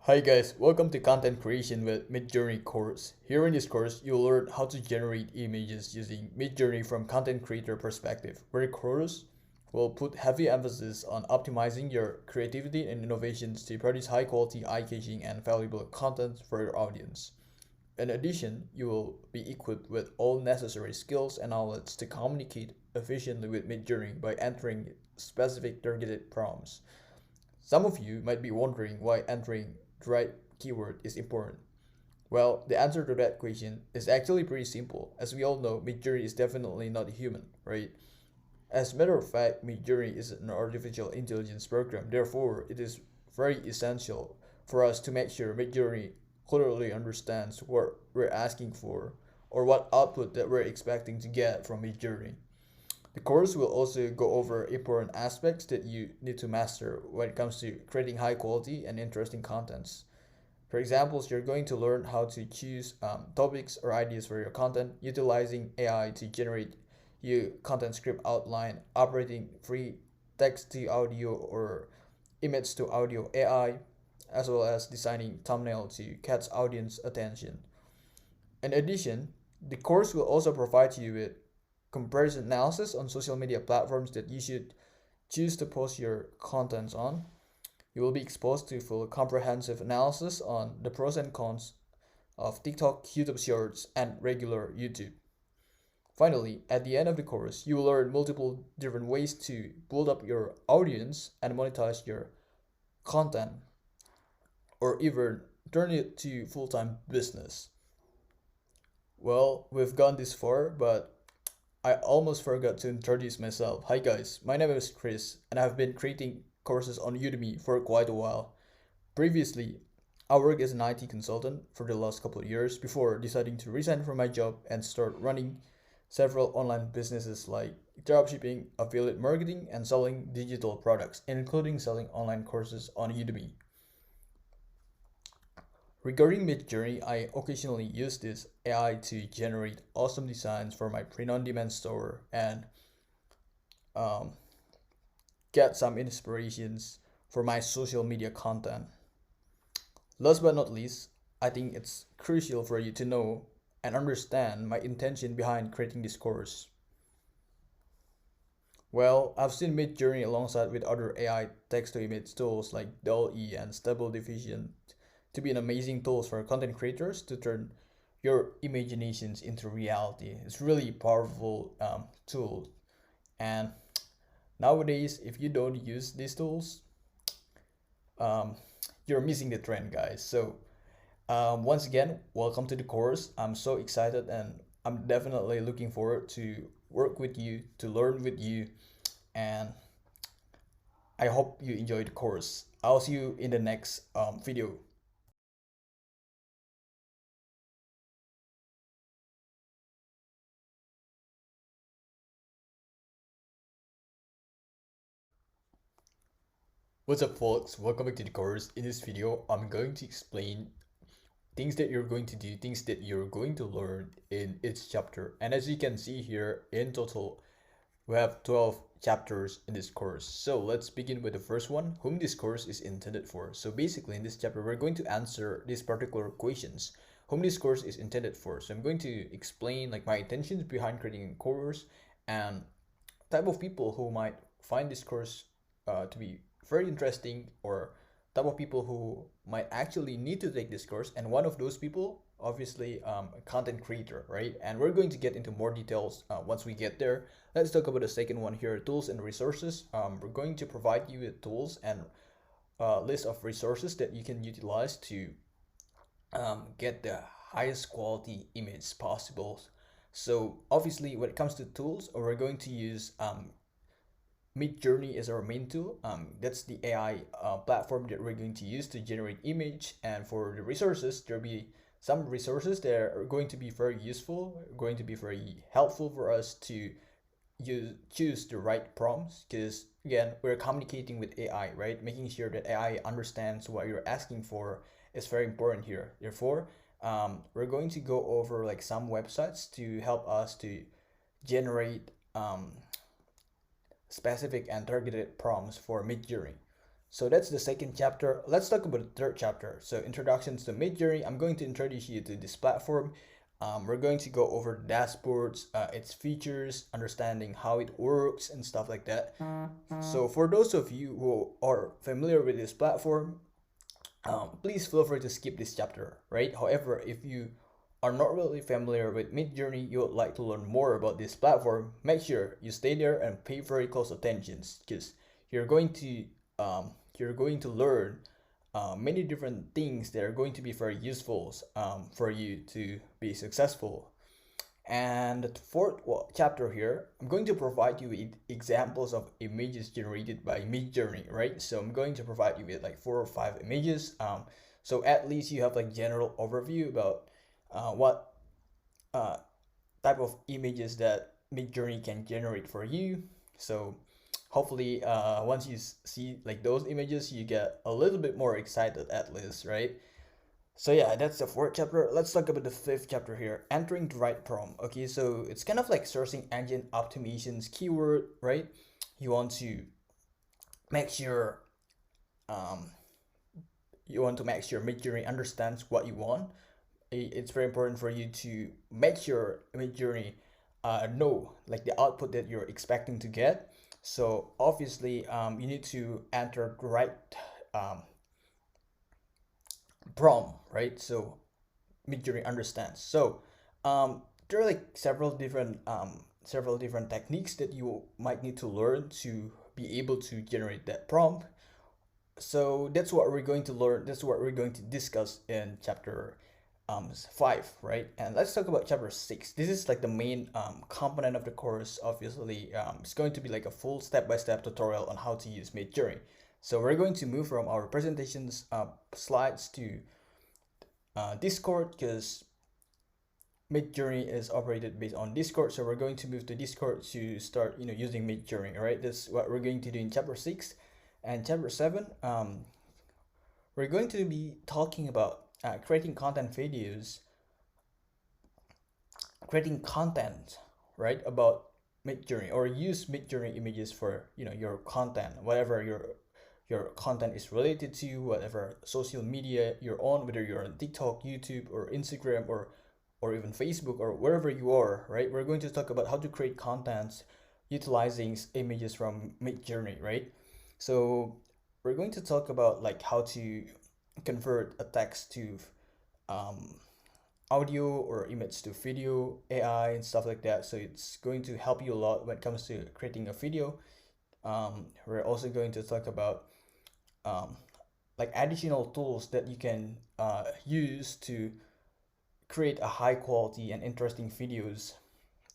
Hi guys, welcome to Content Creation with Midjourney course. Here in this course, you'll learn how to generate images using Midjourney from content creator perspective, where the course will put heavy emphasis on optimizing your creativity and innovations to produce high quality, eye-catching, and valuable content for your audience. In addition, you will be equipped with all necessary skills and knowledge to communicate efficiently with Midjourney by entering specific targeted prompts. Some of you might be wondering why entering the right keyword is important. Well, the answer to that question is actually pretty simple. As we all know, Midjourney is definitely not human, right? As a matter of fact, Midjourney is an artificial intelligence program. Therefore, it is very essential for us to make sure Midjourney clearly understands what we're asking for or what output that we're expecting to get from Midjourney. The course will also go over important aspects that you need to master when it comes to creating high quality and interesting contents. For example, you're going to learn how to choose topics or ideas for your content, utilizing AI to generate your content script outline, operating free text to audio or image to audio AI, as well as designing thumbnail to catch audience attention. In addition, the course will also provide you with comparison analysis on social media platforms that you should choose to post your contents on. You will be exposed to full comprehensive analysis on the pros and cons of TikTok, YouTube Shorts, and regular YouTube. Finally, at the end of the course, you will learn multiple different ways to build up your audience and monetize your content, or even turn it to full-time business. Well, we've gone this far, but I almost forgot to introduce myself. Hi guys, my name is Chris and I've been creating courses on Udemy for quite a while. Previously, I worked as an IT consultant for the last couple of years before deciding to resign from my job and start running several online businesses like dropshipping, affiliate marketing, and selling digital products, including selling online courses on Udemy. Regarding Midjourney, I occasionally use this AI to generate awesome designs for my print-on-demand store and um, get some inspirations for my social media content. Last but not least, I think it's crucial for you to know and understand my intention behind creating this course. Well, I've seen Midjourney alongside with other AI text-to-image tools like DALL-E and Stable Diffusion to be an amazing tools for content creators to turn your imaginations into reality. It's really powerful tool. And nowadays, if you don't use these tools, um, you're missing the trend, guys. So once again, welcome to the course. I'm so excited and I'm definitely looking forward to work with you, to learn with you, and I hope you enjoy the course. I'll see you in the next video. What's up folks, welcome back to the course. In this video, I'm going to explain things that you're going to do, things that you're going to learn in each chapter. And as you can see here, in total, we have 12 chapters in this course. So let's begin with the first one, whom this course is intended for. So basically in this chapter, we're going to answer these particular questions, whom this course is intended for. So I'm going to explain like my intentions behind creating a course and type of people who might find this course to be very interesting, or type of people who might actually need to take this course. And one of those people, obviously, a content creator, right? And we're going to get into more details once we get there. Let's talk about the second one here, tools and resources. We're going to provide you with tools and a list of resources that you can utilize to get the highest quality image possible. So obviously when it comes to tools, we're going to use Midjourney is our main tool. That's the AI platform that we're going to use to generate image. And for the resources, there'll be some resources that are going to be very useful, going to be very helpful for us to choose the right prompts. Because again, we're communicating with AI, right? Making sure that AI understands what you're asking for is very important here. Therefore, we're going to go over like some websites to help us to generate specific and targeted prompts for Midjourney. So that's the second chapter. Let's talk about the third chapter. So introductions to Midjourney. I'm going to introduce you to this platform. We're going to go over dashboards, its features, understanding how it works and stuff like that. So for those of you who are familiar with this platform, please feel free to skip this chapter, right? However, if you are not really familiar with Midjourney, you would like to learn more about this platform, make sure you stay there and pay very close attention, because you're going to learn many different things that are going to be very useful for you to be successful. And the fourth chapter here, I'm going to provide you with examples of images generated by Midjourney, right? So I'm going to provide you with like 4 or 5 images. So at least you have like general overview about what type of images that Midjourney can generate for you. So hopefully once you see like those images, you get a little bit more excited at least, right? So yeah, that's the fourth chapter. Let's talk about the fifth chapter here, entering the right prompt. Okay, so it's kind of like searching engine optimization's keyword, right? You want to make sure um, Midjourney understands what you want. It's very important for you to make sure Midjourney know like the output that you're expecting to get. So obviously, you need to enter the right um, prompt, right? So Midjourney understands. So there are like several different techniques that you might need to learn to be able to generate that prompt. So that's what we're going to learn. That's what we're going to discuss in chapter 5, right? And let's talk about chapter 6. This is like the main component of the course. Obviously, it's going to be like a full step-by-step tutorial on how to use Midjourney. So we're going to move from our presentations slides to Discord, because Midjourney is operated based on Discord. So we're going to move to Discord to start, using Midjourney. All right, that's what we're going to do in chapter 6. And chapter 7, we're going to be talking about creating content, right, about Midjourney, or use Midjourney images for your content, whatever your content is related to, whatever social media you're on, whether you're on TikTok, YouTube, or Instagram, or even Facebook, or wherever you are, right? We're going to talk about how to create contents utilizing images from Midjourney, right? So we're going to talk about like how to convert a text to um, audio or image to video, AI, and stuff like that. So it's going to help you a lot when it comes to creating a video. We're also going to talk about um, like additional tools that you can use to create a high quality and interesting videos,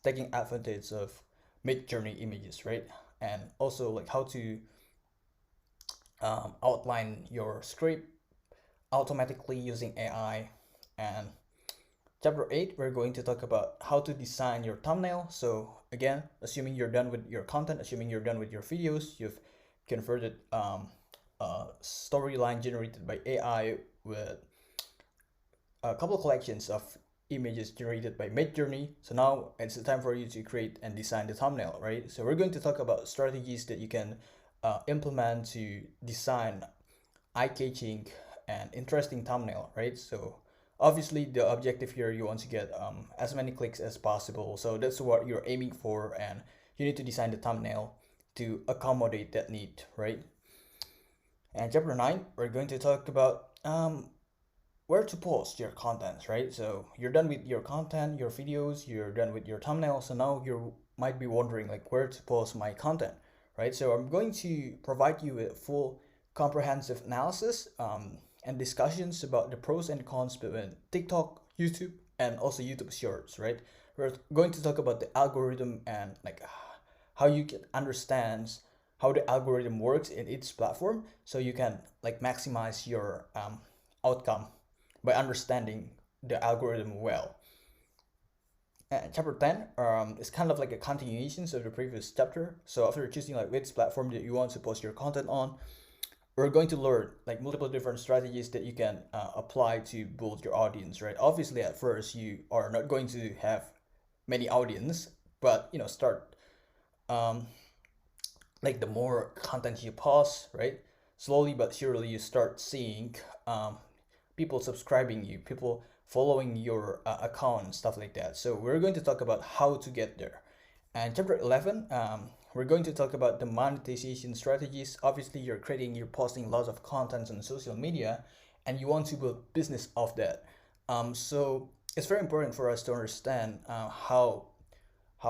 taking advantage of Midjourney images, right? And also like how to outline your script automatically using AI. And chapter 8, we're going to talk about how to design your thumbnail. So again, assuming you're done with your content, assuming you're done with your videos, you've converted a storyline generated by AI with a couple of collections of images generated by Midjourney. So now it's the time for you to create and design the thumbnail, right? So we're going to talk about strategies that you can implement to design eye-catching and interesting thumbnail, right? So obviously the objective here, you want to get as many clicks as possible. So that's what you're aiming for, and you need to design the thumbnail to accommodate that need, right? And chapter 9, we're going to talk about where to post your contents, right? So you're done with your content, your videos, you're done with your thumbnail. So now you might be wondering like where to post my content, right? So I'm going to provide you with full comprehensive analysis and discussions about the pros and cons between TikTok, YouTube, and also YouTube Shorts, right? We're going to talk about the algorithm and like how you can understand how the algorithm works in each platform, so you can like maximize your outcome by understanding the algorithm well. And chapter 10 is kind of like a continuation of the previous chapter. So after choosing like which platform that you want to post your content on, we're going to learn like multiple different strategies that you can apply to build your audience, right? Obviously at first you are not going to have many audience, but start like the more content you post, right? slowly but surely you start seeing people subscribing you, people following your account and stuff like that. So we're going to talk about how to get there. And chapter 11, we're going to talk about the monetization strategies. Obviously, you're posting lots of content on social media, and you want to build business of that. So it's very important for us to understand how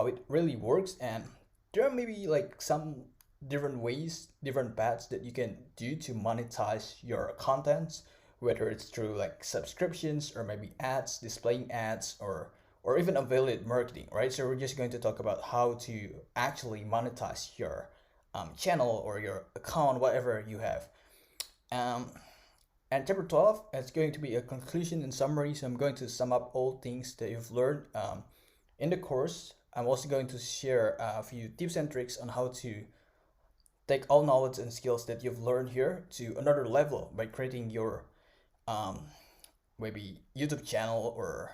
it really works, and there are maybe like some different ways, different paths that you can do to monetize your contents, whether it's through like subscriptions or maybe ads, displaying ads, or even affiliate marketing, right? So we're just going to talk about how to actually monetize your channel or your account, whatever you have. Um, and chapter 12 is going to be a conclusion and summary. So I'm going to sum up all things that you've learned in the course. I'm also going to share a few tips and tricks on how to take all knowledge and skills that you've learned here to another level by creating your um, maybe YouTube channel or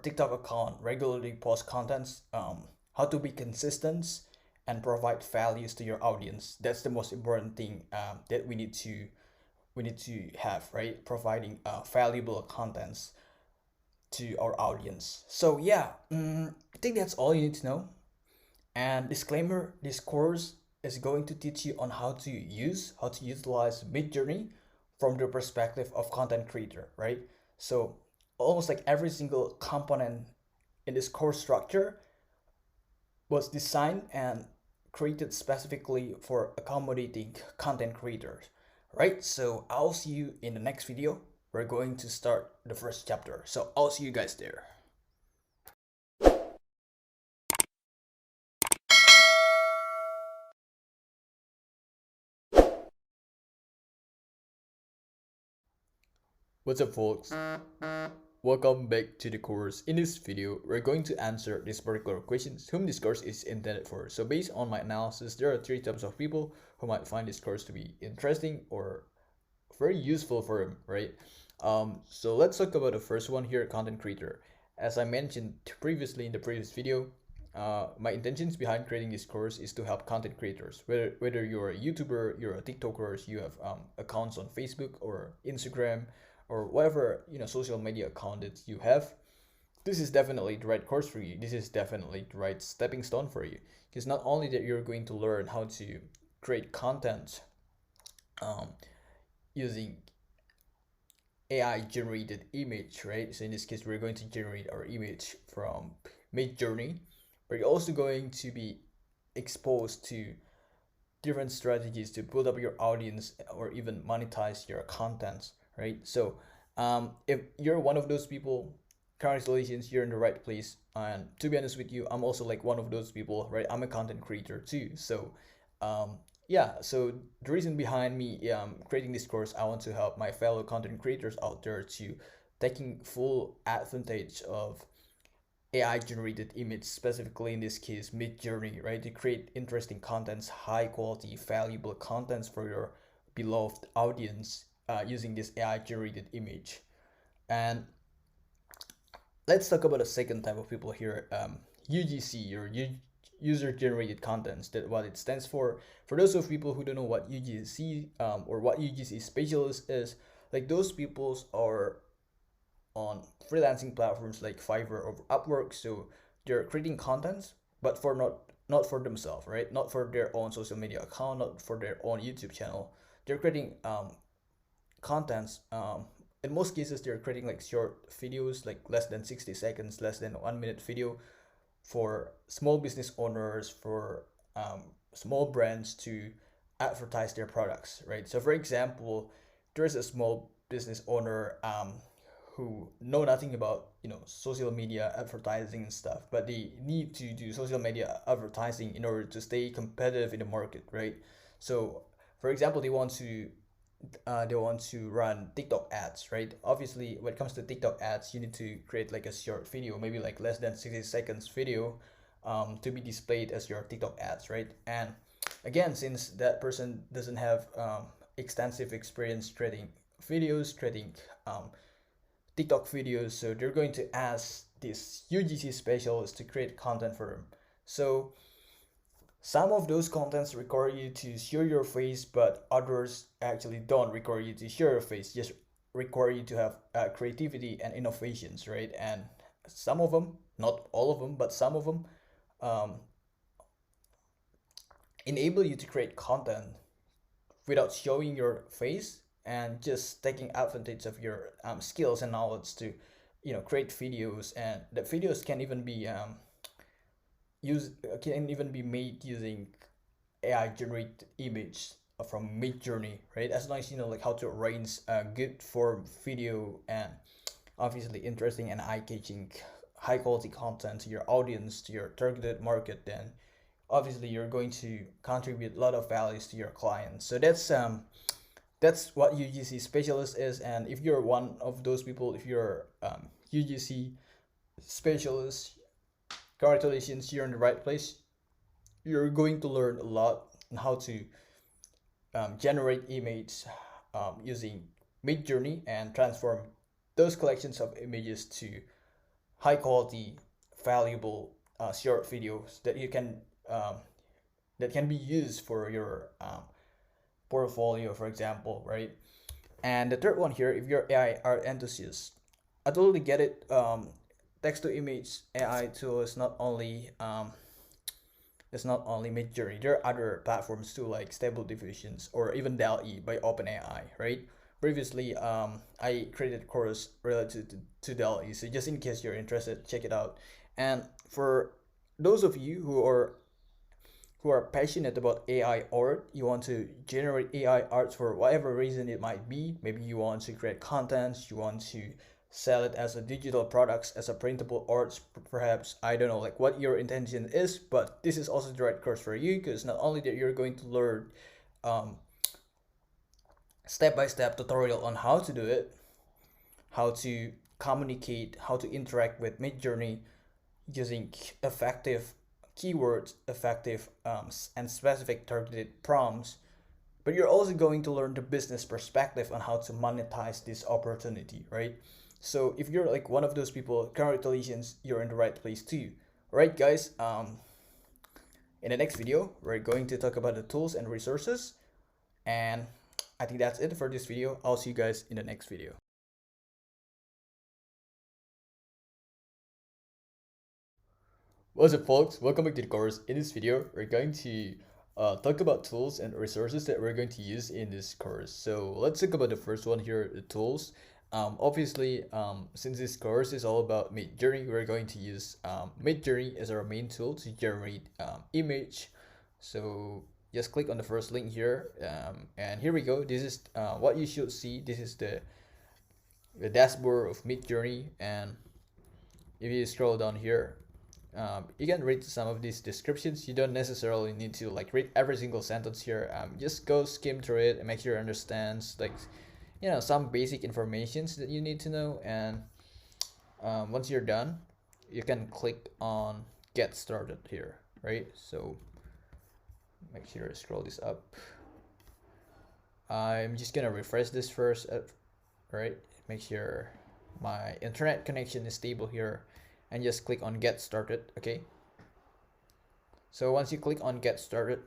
TikTok account, regularly post contents, how to be consistent and provide values to your audience. That's the most important thing that we need to have, right? Providing valuable contents to our audience. So yeah, I think that's all you need to know. And disclaimer, this course is going to teach you on how to utilize Midjourney from the perspective of content creator, right? So almost like every single component in this course structure was designed and created specifically for accommodating content creators, right? So I'll see you in the next video. We're going to start the first chapter. So I'll see you guys there. What's up, folks? Welcome back to the course. In this video, we're going to answer this particular questions whom this course is intended for. So based on my analysis, there are three types of people who might find this course to be interesting or very useful for them, right? So let's talk about the first one here, content creator. As I mentioned previously in the previous video, my intentions behind creating this course is to help content creators, whether you're a YouTuber, you're a TikToker, you have accounts on Facebook or Instagram or whatever social media account that you have. This is definitely the right course for you. This is definitely the right stepping stone for you, because not only that you're going to learn how to create content um, using AI generated image, right? So in this case, we're going to generate our image from Midjourney, but you're also going to be exposed to different strategies to build up your audience or even monetize your contents, right? So if you're one of those people, congratulations, you're in the right place. And to be honest with you, I'm also like one of those people, right? I'm a content creator too. So yeah, so the reason behind me creating this course, I want to help my fellow content creators out there to taking full advantage of AI generated image, specifically in this case Midjourney, right? To create interesting contents, high quality, valuable contents for your beloved audience using this AI generated image. And let's talk about a second type of people here, UGC or user generated contents. That what it stands for. For those of people who don't know what UGC or what UGC specialist is, like those peoples are on freelancing platforms like Fiverr or Upwork. So they're creating contents, but for not for themselves, right? Not for their own social media account, not for their own YouTube channel. They're creating contents. In most cases, they're creating like short videos, like less than 60 seconds, less than 1 minute video for small business owners, for small brands to advertise their products, right? So for example, there's a small business owner who know nothing about social media advertising and stuff, but they need to do social media advertising in order to stay competitive in the market, right? So for example, they want to run TikTok ads, right? Obviously, when it comes to TikTok ads, you need to create like a short video, maybe like less than 60 seconds video, to be displayed as your TikTok ads, right? And again, since that person doesn't have extensive experience creating videos, creating TikTok videos, so they're going to ask this UGC specialist to create content for them. So Some of those contents require you to show your face, but others actually don't require you to show your face, just require you to have creativity and innovations, right? And some of them, not all of them, but some of them um, enable you to create content without showing your face and just taking advantage of your skills and knowledge to create videos, and the videos can even be made using AI generated image from Midjourney, right? As long as you know like how to arrange a good form video and obviously interesting and eye-catching high quality content to your audience, to your targeted market, then obviously you're going to contribute a lot of values to your clients. So that's what UGC specialist is. And if you're one of those people, if you're UGC specialist, congratulations, you're in the right place. You're going to learn a lot on how to generate image using Midjourney and transform those collections of images to high quality, valuable short videos that can be used for your portfolio, for example, right? And the third one here, if you're AI art enthusiast, I totally get it. Text to image AI tool is not only Midjourney. There are other platforms too, like Stable Diffusions or even DALL-E by OpenAI, right? Previously, I created a course related to DALL-E, so just in case you're interested, check it out. And for those of you who are passionate about AI art, you want to generate AI art for whatever reason it might be. Maybe you want to create content, you want to sell it as a digital products, as a printable art, perhaps. I don't know like what your intention is, but this is also the right course for you, because not only that you're going to learn step-by-step tutorial on how to do it, how to communicate, how to interact with Midjourney using effective keywords, effective and specific targeted prompts, but you're also going to learn the business perspective on how to monetize this opportunity, right? So if you're like one of those people, congratulations, you're in the right place too. All right, guys. In the next video, we're going to talk about the tools and resources, and I think that's it for this video. I'll see you guys in the next video. What's up, folks? Welcome back to the course. In this video, we're going to talk about tools and resources that we're going to use in this course. So let's talk about the first one here, the tools. Obviously, since this course is all about Midjourney, we're going to use Midjourney as our main tool to generate image. So just click on the first link here, and here we go. This is what you should see. This is the dashboard of Midjourney, and if you scroll down here, you can read some of these descriptions. You don't necessarily need to like read every single sentence here. Just go skim through it and make sure you understand like some basic informations that you need to know. And once you're done, you can click on get started here, right? So make sure you scroll this up. I'm just gonna refresh this first, right? Make sure my internet connection is stable here, and just click on get started. Okay, so once you click on get started,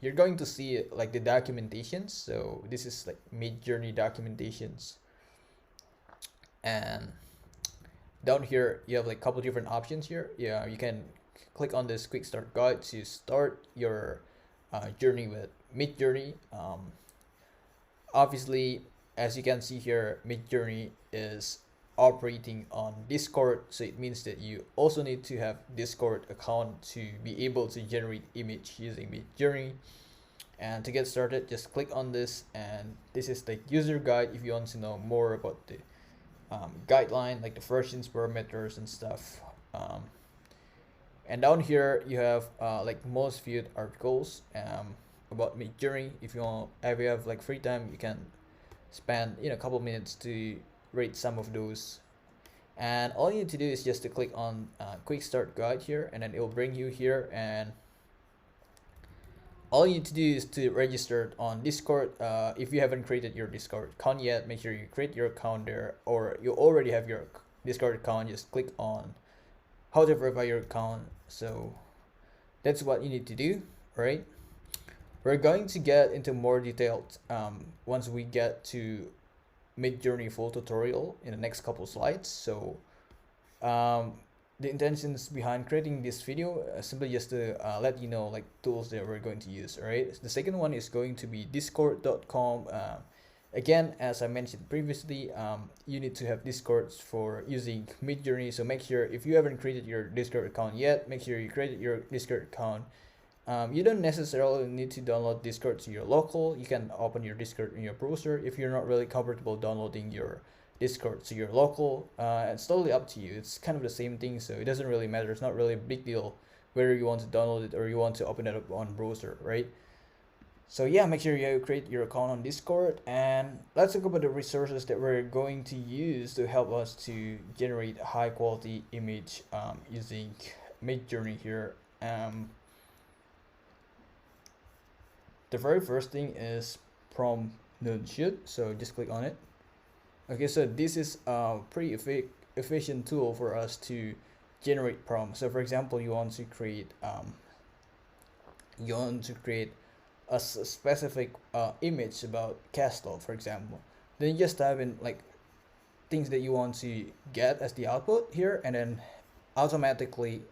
you're going to see like the documentations. So this is like Midjourney documentations, and down here you have like a couple different options here. Yeah, you can click on this quick start guide to start your journey with Midjourney. Obviously, as you can see here, Midjourney is operating on Discord, so it means that you also need to have Discord account to be able to generate image using Midjourney. And to get started, just click on this, and this is the user guide if you want to know more about the guideline, like the versions, parameters, and stuff. And down here you have like most viewed articles about Midjourney. If you have like free time, you can spend a couple minutes to read some of those. And all you need to do is just to click on quick start guide here, and then it will bring you here. And all you need to do is to register on Discord. If you haven't created your Discord account yet, make sure you create your account there, or you already have your Discord account, just click on how to verify your account. So that's what you need to do. right? We're going to get into more detailed once we get to Midjourney full tutorial in the next couple slides. So um, the intentions behind creating this video simply just to let you know like tools that we're going to use. All right, the second one is going to be discord.com. Again, as I mentioned previously, you need to have discords for using Midjourney, so make sure if you haven't created your Discord account yet, make sure you create your Discord account. You don't necessarily need to download Discord to your local. You can open your Discord in your browser if you're not really comfortable downloading your Discord to your local. It's totally up to you. It's kind of the same thing, so it doesn't really matter. It's not really a big deal whether you want to download it or you want to open it up on browser, right? So yeah, make sure you create your account on Discord, and let's talk about the resources that we're going to use to help us to generate a high quality image using Midjourney here. The very first thing is prompt shoot, so just click on it. Okay, so this is a pretty efficient tool for us to generate prompts. So for example, you want to create a specific image about castle, for example. Then you just type in like things that you want to get as the output here, and then automatically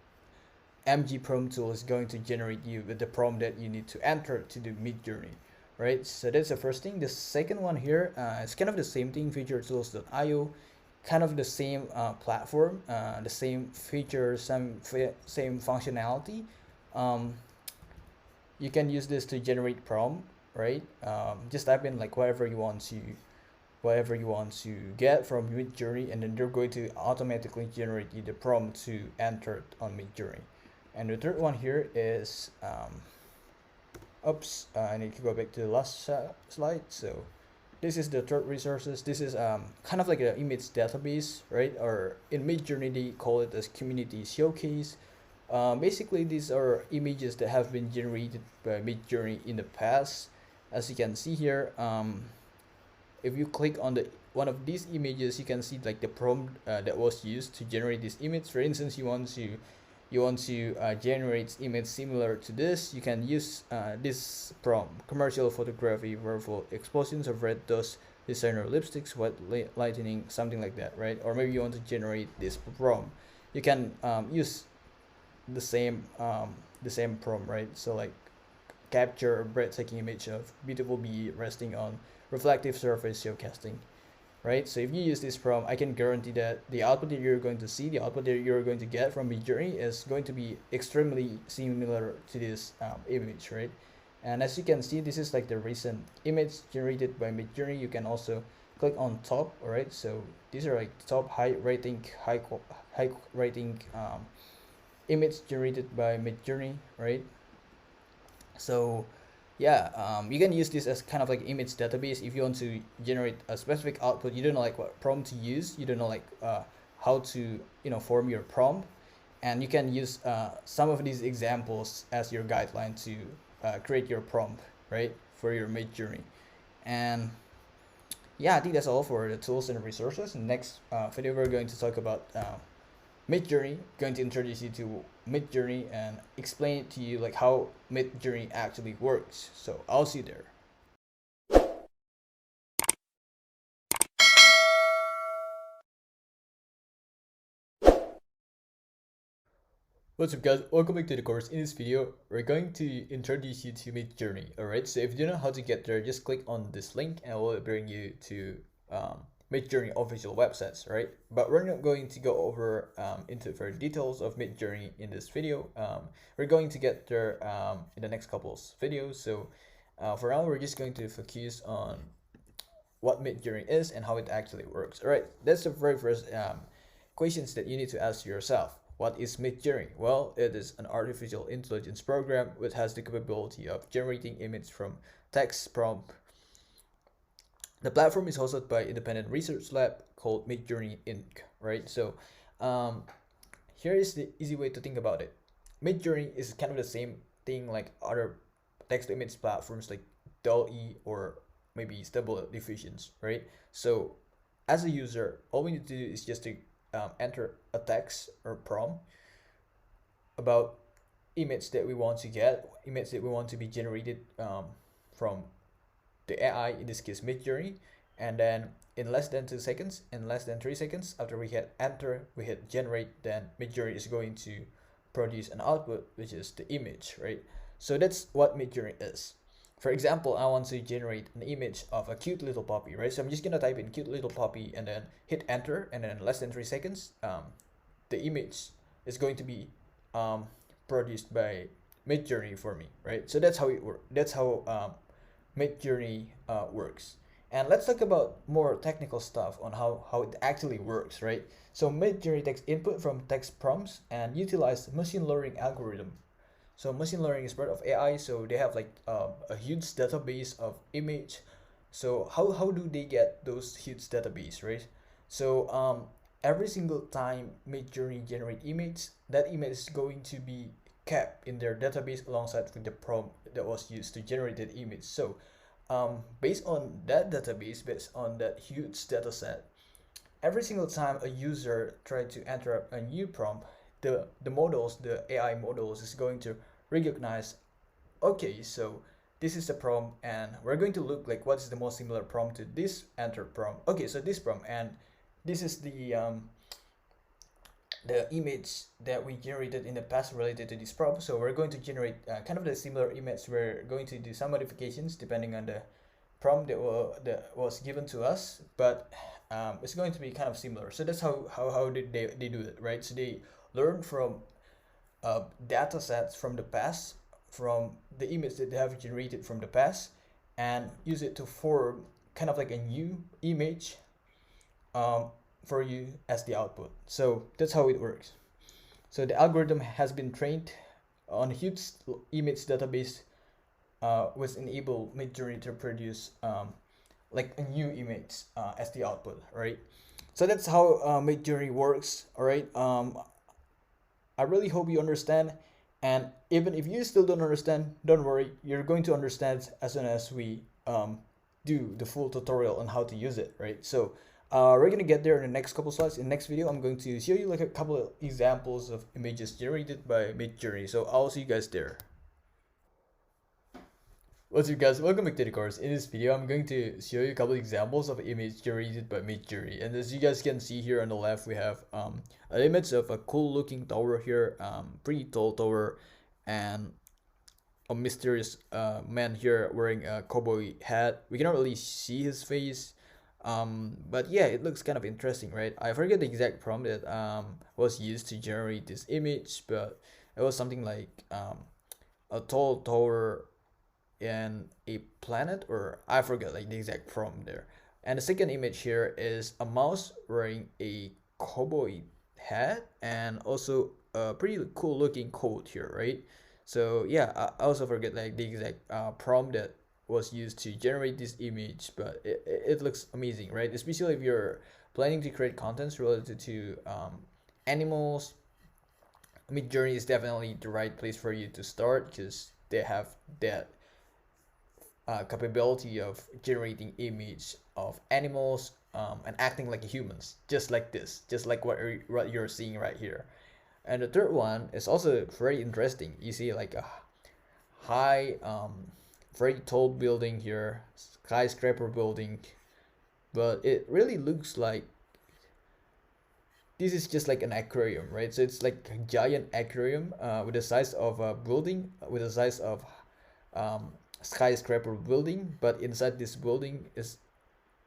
MG prompt tool is going to generate you with the prompt that you need to enter to the Midjourney, right? So that's the first thing. The second one here is kind of the same thing, featuretools.io, kind of the same platform, the same features, same functionality. You can use this to generate prompt, right? Just type in like whatever you want to get from Midjourney, and then they're going to automatically generate you the prompt to enter on Midjourney. And the third one here is I need to go back to the last slide. So this is the third resources. This is kind of like an image database, right? Or in Midjourney they call it as community showcase. Basically these are images that have been generated by Midjourney in the past. As you can see here, if you click on the one of these images, you can see like the prompt that was used to generate this image. For instance, you want to generate image similar to this, you can use this prompt: commercial photography, vertical explosions of red dust, designer lipsticks, white lightning, something like that, right? Or maybe you want to generate this prompt, you can use the same prompt, right? So like capture a breathtaking image of beautiful bee resting on reflective surface showcasing, right? So if you use this prompt, I can guarantee that the output that you're going to see, the output that you're going to get from Midjourney is going to be extremely similar to this image, right? And as you can see, this is like the recent image generated by Midjourney. You can also click on top, all right? So these are like top high rating image generated by Midjourney, right? So yeah, you can use this as kind of like image database if you want to generate a specific output. You don't know like what prompt to use, you don't know like how to form your prompt, and you can use some of these examples as your guideline to create your prompt, right, for your Midjourney. And yeah, I think that's all for the tools and resources. In the next video we're going to talk about Midjourney, going to introduce you to Midjourney and explain it to you like how Midjourney actually works. So I'll see you there. What's up guys, welcome back to the course. In this video, we're going to introduce you to Midjourney, alright? So if you don't know how to get there, just click on this link and it will bring you to Midjourney official websites, right? But we're not going to go over into further details of Midjourney in this video. We're going to get there in the next couple of videos. So for now, we're just going to focus on what Midjourney is and how it actually works. All right, that's the very first questions that you need to ask yourself. What is Midjourney? Well, it is an artificial intelligence program which has the capability of generating images from text prompt. The platform is hosted by independent research lab called Midjourney Inc. Right? So here is the easy way to think about it. Midjourney is kind of the same thing like other text-to-image platforms like DALL-E or maybe Stable Diffusions, right? So as a user, all we need to do is just to enter a text or prompt about image that we want to get, image that we want to be generated from the AI, in this case Midjourney, and then in less than 2 seconds, in less than 3 seconds, after we hit enter, we hit generate, then Midjourney is going to produce an output, which is the image, right? So that's what Midjourney is. For example, I want to generate an image of a cute little puppy, right? So I'm just gonna type in cute little puppy and then hit enter, and then in less than 3 seconds, the image is going to be produced by Midjourney for me, right? So that's how it works. That's how Midjourney works. And let's talk about more technical stuff on how it actually works, right? So Midjourney takes input from text prompts and utilize machine learning algorithm. So machine learning is part of AI, so they have like a huge database of image. So how do they get those huge database, right? So every single time Midjourney generate image, that image is going to be kept in their database alongside with the prompt that was used to generate that image. So based on that database, based on that huge data set, every single time a user try to enter a new prompt, the AI models is going to recognize, okay, so this is the prompt, and we're going to look like what's the most similar prompt to this entered prompt. Okay, so this prompt, and this is the image that we generated in the past related to this prompt. So we're going to generate kind of the similar image. We're going to do some modifications depending on the prompt that was given to us, but it's going to be kind of similar. So that's how did they do it, right? So they learn from data sets from the past, from the image that they have generated from the past, and use it to form kind of like a new image for you as the output. So that's how it works. So the algorithm has been trained on a huge image database, which enable Midjourney to produce like a new image as the output, right? So that's how Midjourney works, all right? I really hope you understand, and even if you still don't understand, don't worry, you're going to understand as soon as we do the full tutorial on how to use it, right? So we're gonna get there in the next couple slides. In the next video, I'm going to show you like a couple of examples of images generated by Midjourney. So I'll see you guys there. What's up guys, welcome back to the course. In this video, I'm going to show you a couple of examples of image generated by Midjourney. And as you guys can see here on the left, we have an image of a cool looking tower here, pretty tall tower, and a mysterious man here wearing a cowboy hat. We cannot really see his face, but yeah, it looks kind of interesting, right? I forget the exact prompt that was used to generate this image, but it was something like a tall tower and a planet, or I forget like the exact prompt there. And the second image here is a mouse wearing a cowboy hat and also a pretty cool looking coat here, right? So yeah, I also forget like the exact prompt that was used to generate this image, but it looks amazing, right? Especially if you're planning to create contents related to animals, Midjourney is definitely the right place for you to start, because they have that capability of generating image of animals and acting like humans, just like this, just like what you're seeing right here. And the third one is also very interesting. You see like a high, very tall building here, skyscraper building, but it really looks like this is just like an aquarium, right? So it's like a giant aquarium with the size of a building, with the size of skyscraper building, but inside this building is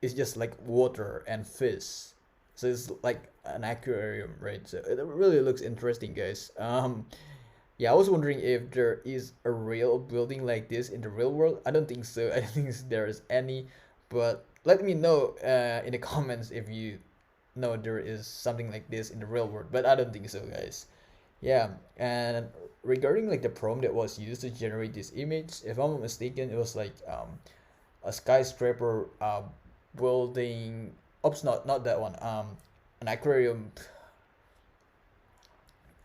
just like water and fish. So it's like an aquarium, right? So it really looks interesting, guys. Yeah, I was wondering if there is a real building like this in the real world. I don't think so. I don't think there is any, but let me know in the comments if you know there is something like this in the real world, but I don't think so, guys. Yeah, and regarding like the prompt that was used to generate this image, if I'm not mistaken, it was like a skyscraper building. Oops, not that one. An aquarium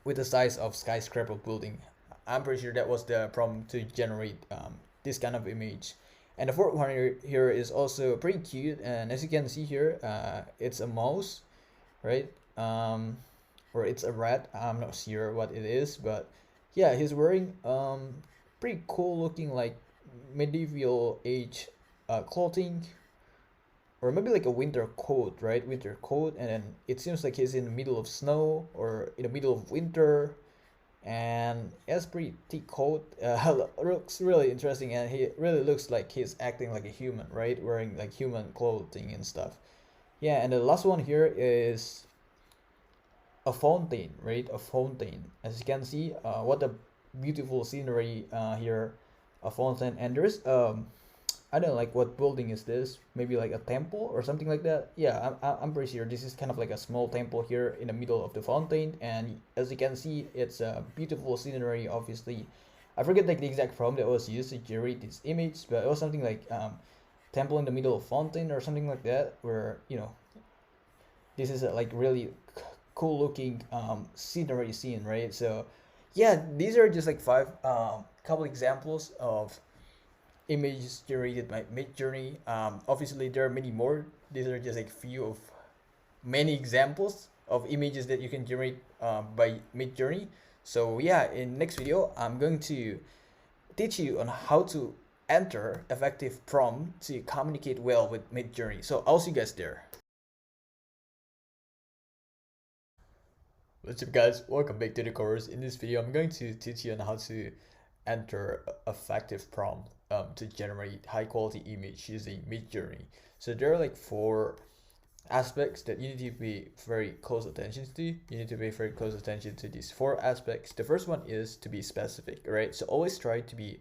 with the size of skyscraper building. I'm pretty sure that was the prompt to generate this kind of image. And the fourth one here is also pretty cute, and as you can see here, it's a mouse, right? Or it's a rat. I'm not sure what it is, but Yeah, he's wearing pretty cool looking like medieval age clothing, or maybe like a winter coat, right? Winter coat, and then it seems like he's in the middle of snow or in the middle of winter, and he has pretty thick coat. Looks really interesting, and he really looks like he's acting like a human, right? Wearing like human clothing and stuff. Yeah, and the last one here is a fountain, right? A fountain. As you can see, what a beautiful scenery here, a fountain, and there's I don't know, like what building is this? Maybe like a temple or something like that. Yeah, I'm pretty sure this is kind of like a small temple here in the middle of the fountain, and as you can see, it's a beautiful scenery. Obviously, I forget like the exact prompt that was used to generate this image, but it was something like temple in the middle of fountain or something like that, where this is a like really cool looking scenery scene, right? So yeah, these are just like five couple examples of images generated by Midjourney. Obviously there are many more. These are just like few of many examples of images that you can generate by Midjourney. So yeah, in next video I'm going to teach you on how to enter effective prompt to communicate well with Midjourney. So I'll see you guys there. What's up guys, welcome back to the course. In this video I'm going to teach you on how to enter effective prompt to generate high quality image using Midjourney. So there are like four aspects that you need to pay very close attention to. You need to pay very close attention to these four aspects. The first one is to be specific, right? So always try to be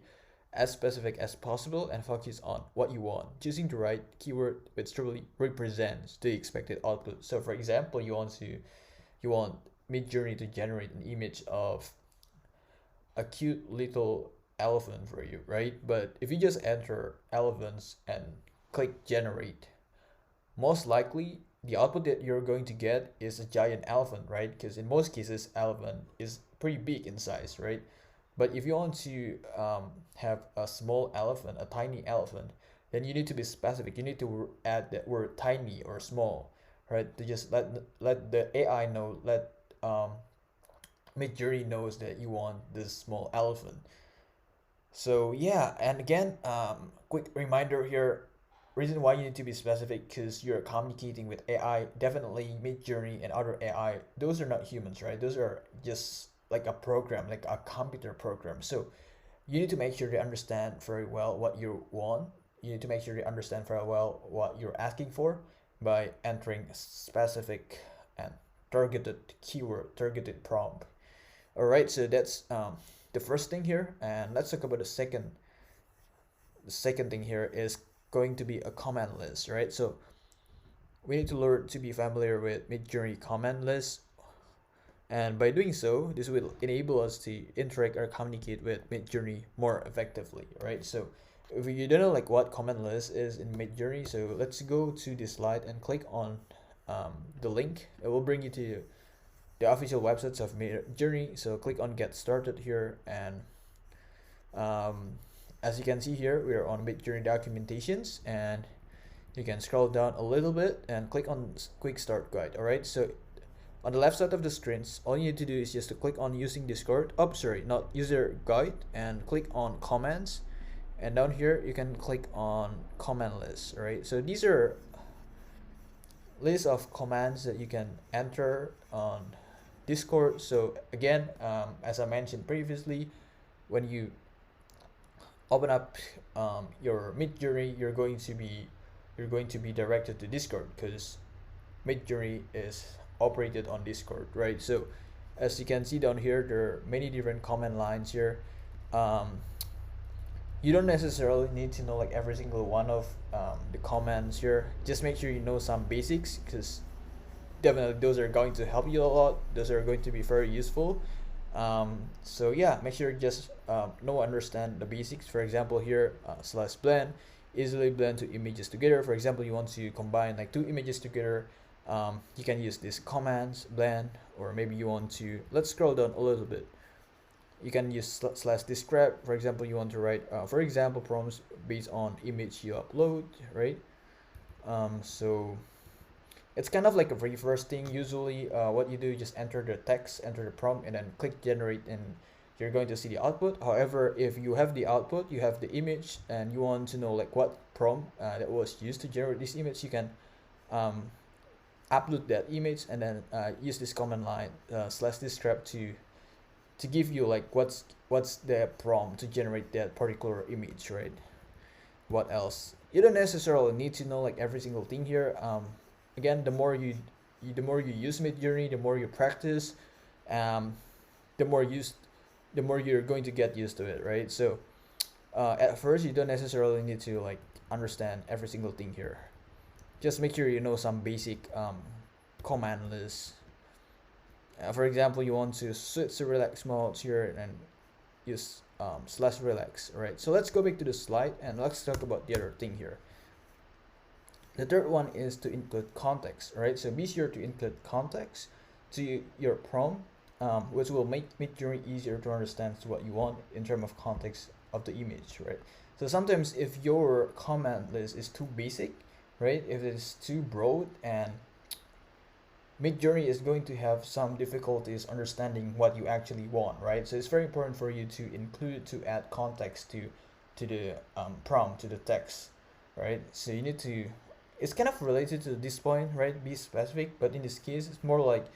as specific as possible and focus on what you want. Choosing the right keyword which truly represents the expected output. So for example, you want Midjourney to generate an image of a cute little elephant for you, right? But if you just enter elephants and click generate, most likely the output that you're going to get is a giant elephant, right? Because in most cases, elephant is pretty big in size, right? But if you want to have a small elephant, a tiny elephant, then you need to be specific. You need to add that word tiny or small, right? To just let the AI know, let Midjourney knows that you want this small elephant. So yeah, and again, quick reminder here, reason why you need to be specific because you're communicating with AI. Definitely Midjourney and other AI, those are not humans, right? Those are just like a program, like a computer program. So you need to make sure they understand very well what you want. You need to make sure they understand very well what you're asking for by entering specific and targeted keyword, targeted prompt. All right, so that's the first thing here, and let's talk about the second. The second thing here is going to be a command list, right? So we need to learn to be familiar with Midjourney command list, and by doing so, this will enable us to interact or communicate with Midjourney more effectively, right? So if you don't know like what command list is in Midjourney, so let's go to this slide and click on the link. It will bring you to the official websites of Midjourney. So click on get started here, and as you can see here, we are on Midjourney documentations, and you can scroll down a little bit and click on quick start guide. All right, so on the left side of the screens, all you need to do is just to click on using Discord. Oh, sorry, not user guide, and click on commands, and down here you can click on command list. All right, so these are list of commands that you can enter on Discord. So again, as I mentioned previously, when you open up your Midjourney, you're going to be directed to Discord because Midjourney is operated on Discord, right? So as you can see down here, there are many different command lines here. You don't necessarily need to know like every single one of the commands here. Just make sure you know some basics because definitely those are going to help you a lot. Those are going to be very useful. So yeah, make sure you just know, understand the basics. For example here, slash blend, easily blend two images together. For example, you want to combine like two images together, you can use this commands blend, or maybe you want to, let's scroll down a little bit. You can use slash describe. For example, you want to write for example prompts based on image you upload, right? So it's kind of like a very first thing. Usually what you do, you just enter the text, enter the prompt, and then click generate, and you're going to see the output. However, if you have the output, you have the image, and you want to know like what prompt that was used to generate this image, you can upload that image and then use this command line slash describe to give you like what's the prompt to generate that particular image, right? What else? You don't necessarily need to know like every single thing here. Again, the more you use Midjourney, the more you practice, um, the more used the more you're going to get used to it, right? So at first you don't necessarily need to like understand every single thing here. Just make sure you know some basic command lists. For example, you want to switch to relax mode here and use slash relax, right? So let's go back to the slide and let's talk about the other thing here. The third one is to include context, right? So be sure to include context to your prompt, which will make Midjourney easier to understand what you want in terms of context of the image, right? So sometimes if your command list is too basic, right? If it is too broad, and Midjourney is going to have some difficulties understanding what you actually want, right? So it's very important for you to include, to add context to the prompt, to the text, right? So you need to, it's kind of related to this point, right? Be specific, but in this case, it's more like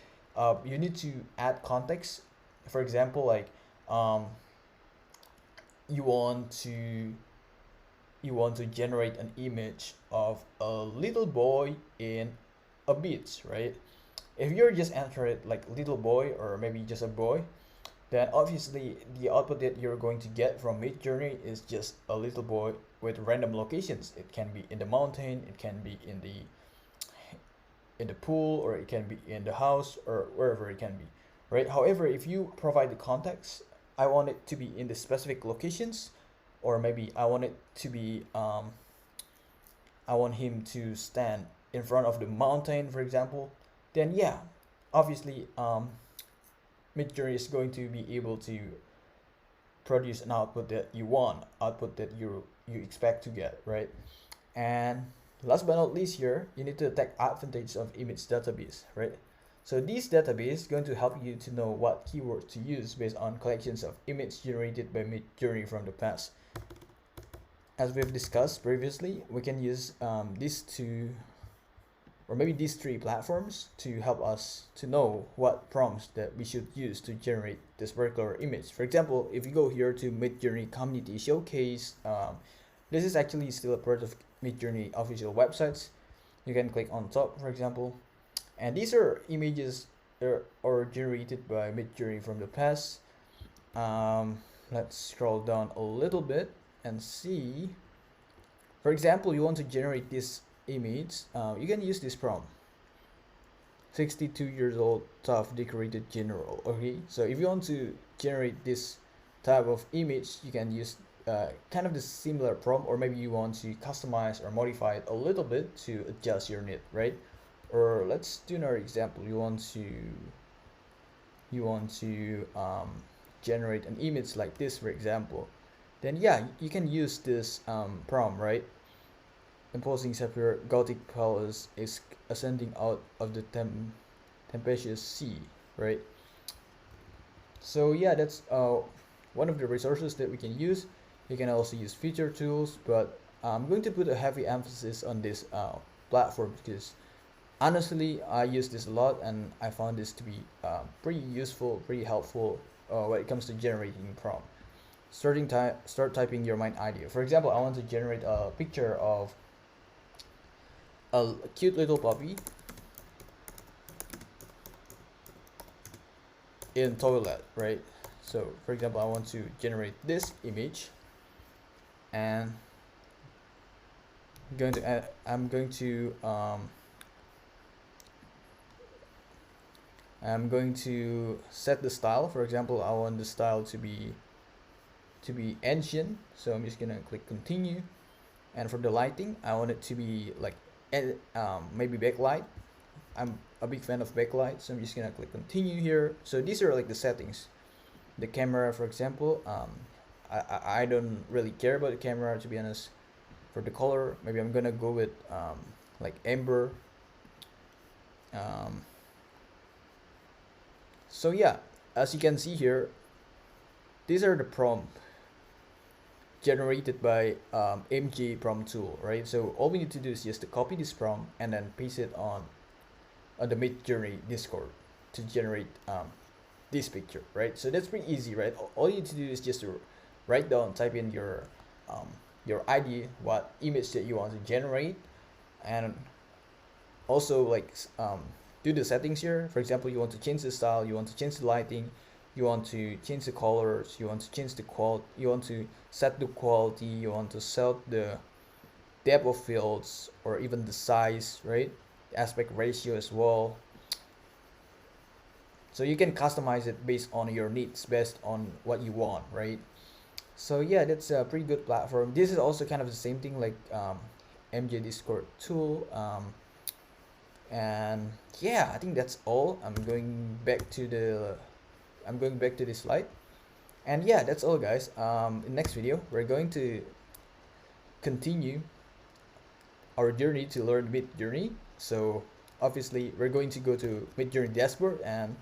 you need to add context. For example, like you want to generate an image of a little boy in a beach, right? If you're just enter it like little boy or maybe just a boy, then obviously the output that you're going to get from Midjourney is just a little boy with random locations. It can be in the mountain, it can be in the pool, or it can be in the house, or wherever it can be, right? However, if you provide the context, I want it to be in the specific locations, or maybe I want it to be I want him to stand in front of the mountain, for example, then yeah, obviously Midjourney is going to be able to produce an output that you want, output that you expect to get, right? And last but not least here, you need to take advantage of image database, right? So this database is going to help you to know what keywords to use based on collections of images generated by Midjourney from the past. As we've discussed previously, we can use these two or maybe these three platforms to help us to know what prompts that we should use to generate this particular image. For example, if you go here to Midjourney Community Showcase, this is actually still a part of Midjourney official websites. You can click on top, for example, and these are images that are generated by Midjourney from the past. Let's scroll down a little bit and see. For example, you want to generate this image, you can use this prompt: 62 years old, tough, decorated general. Okay, so if you want to generate this type of image, you can use kind of the similar prompt, or maybe you want to customize or modify it a little bit to adjust your need, right? Or let's do another example. You want to generate an image like this, for example, then yeah, you can use this prompt, right? Imposing sapphire Gothic palace is ascending out of the tempestuous sea, right? So yeah, that's one of the resources that we can use. You can also use feature tools, but I'm going to put a heavy emphasis on this platform because honestly, I use this a lot and I found this to be pretty useful, pretty helpful when it comes to generating prompt. Start typing your mind idea. For example, I want to generate a picture of a cute little puppy in toilet, right? So for example, I want to generate this image, and I'm going to set the style. For example, I want the style to be ancient, so I'm just gonna click continue. And for the lighting, I want it to be like maybe backlight. I'm a big fan of backlight, so I'm just gonna click continue here. So these are like the settings. The camera, for example, I don't really care about the camera, to be honest. For the color, maybe I'm gonna go with like amber. So yeah, as you can see here, these are the prompt generated by MJ prompt tool, right? So all we need to do is just to copy this prompt and then paste it on the Midjourney Discord to generate this picture, right? So that's pretty easy, right? All you need to do is just to write down, type in your idea, what image that you want to generate, and also like do the settings here. For example, you want to change the style, you want to change the lighting, you want to change the colors, you want to change the you want to set the quality, you want to set the depth of fields, or even the size, right? Aspect ratio as well. So you can customize it based on your needs, based on what you want, right? So yeah, that's a pretty good platform. This is also kind of the same thing like MJ Discord tool. And yeah, I think that's all. I'm going back to this slide. And yeah, that's all, guys. In next video, we're going to continue our journey to learn Midjourney. So obviously, we're going to go to Midjourney dashboard and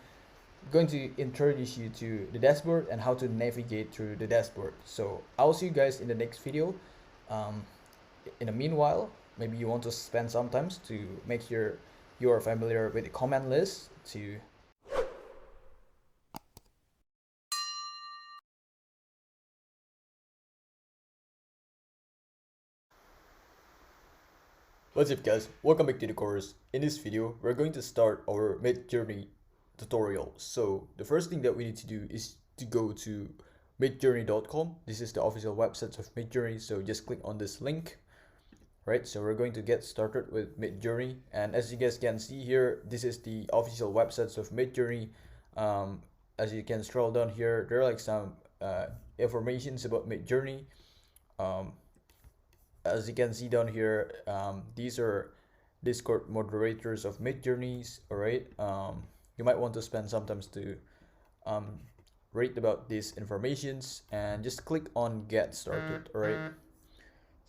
going to introduce you to the dashboard and how to navigate through the dashboard. So I'll see you guys in the next video. Um, in the meanwhile, maybe you want to spend some time to make sure you are familiar with the command list to What's up, guys? Welcome back to the course. In this video, we're going to start our Midjourney tutorial. So the first thing that we need to do is to go to midjourney.com. This is the official website of Midjourney, so just click on this link. Right, so we're going to get started with Midjourney, and as you guys can see here, this is the official websites of Midjourney. As you can scroll down here, there are like some informations about Midjourney. As you can see down here, these are Discord moderators of Midjourneys. All right, you might want to spend some time to read about these informations and just click on get started. All right,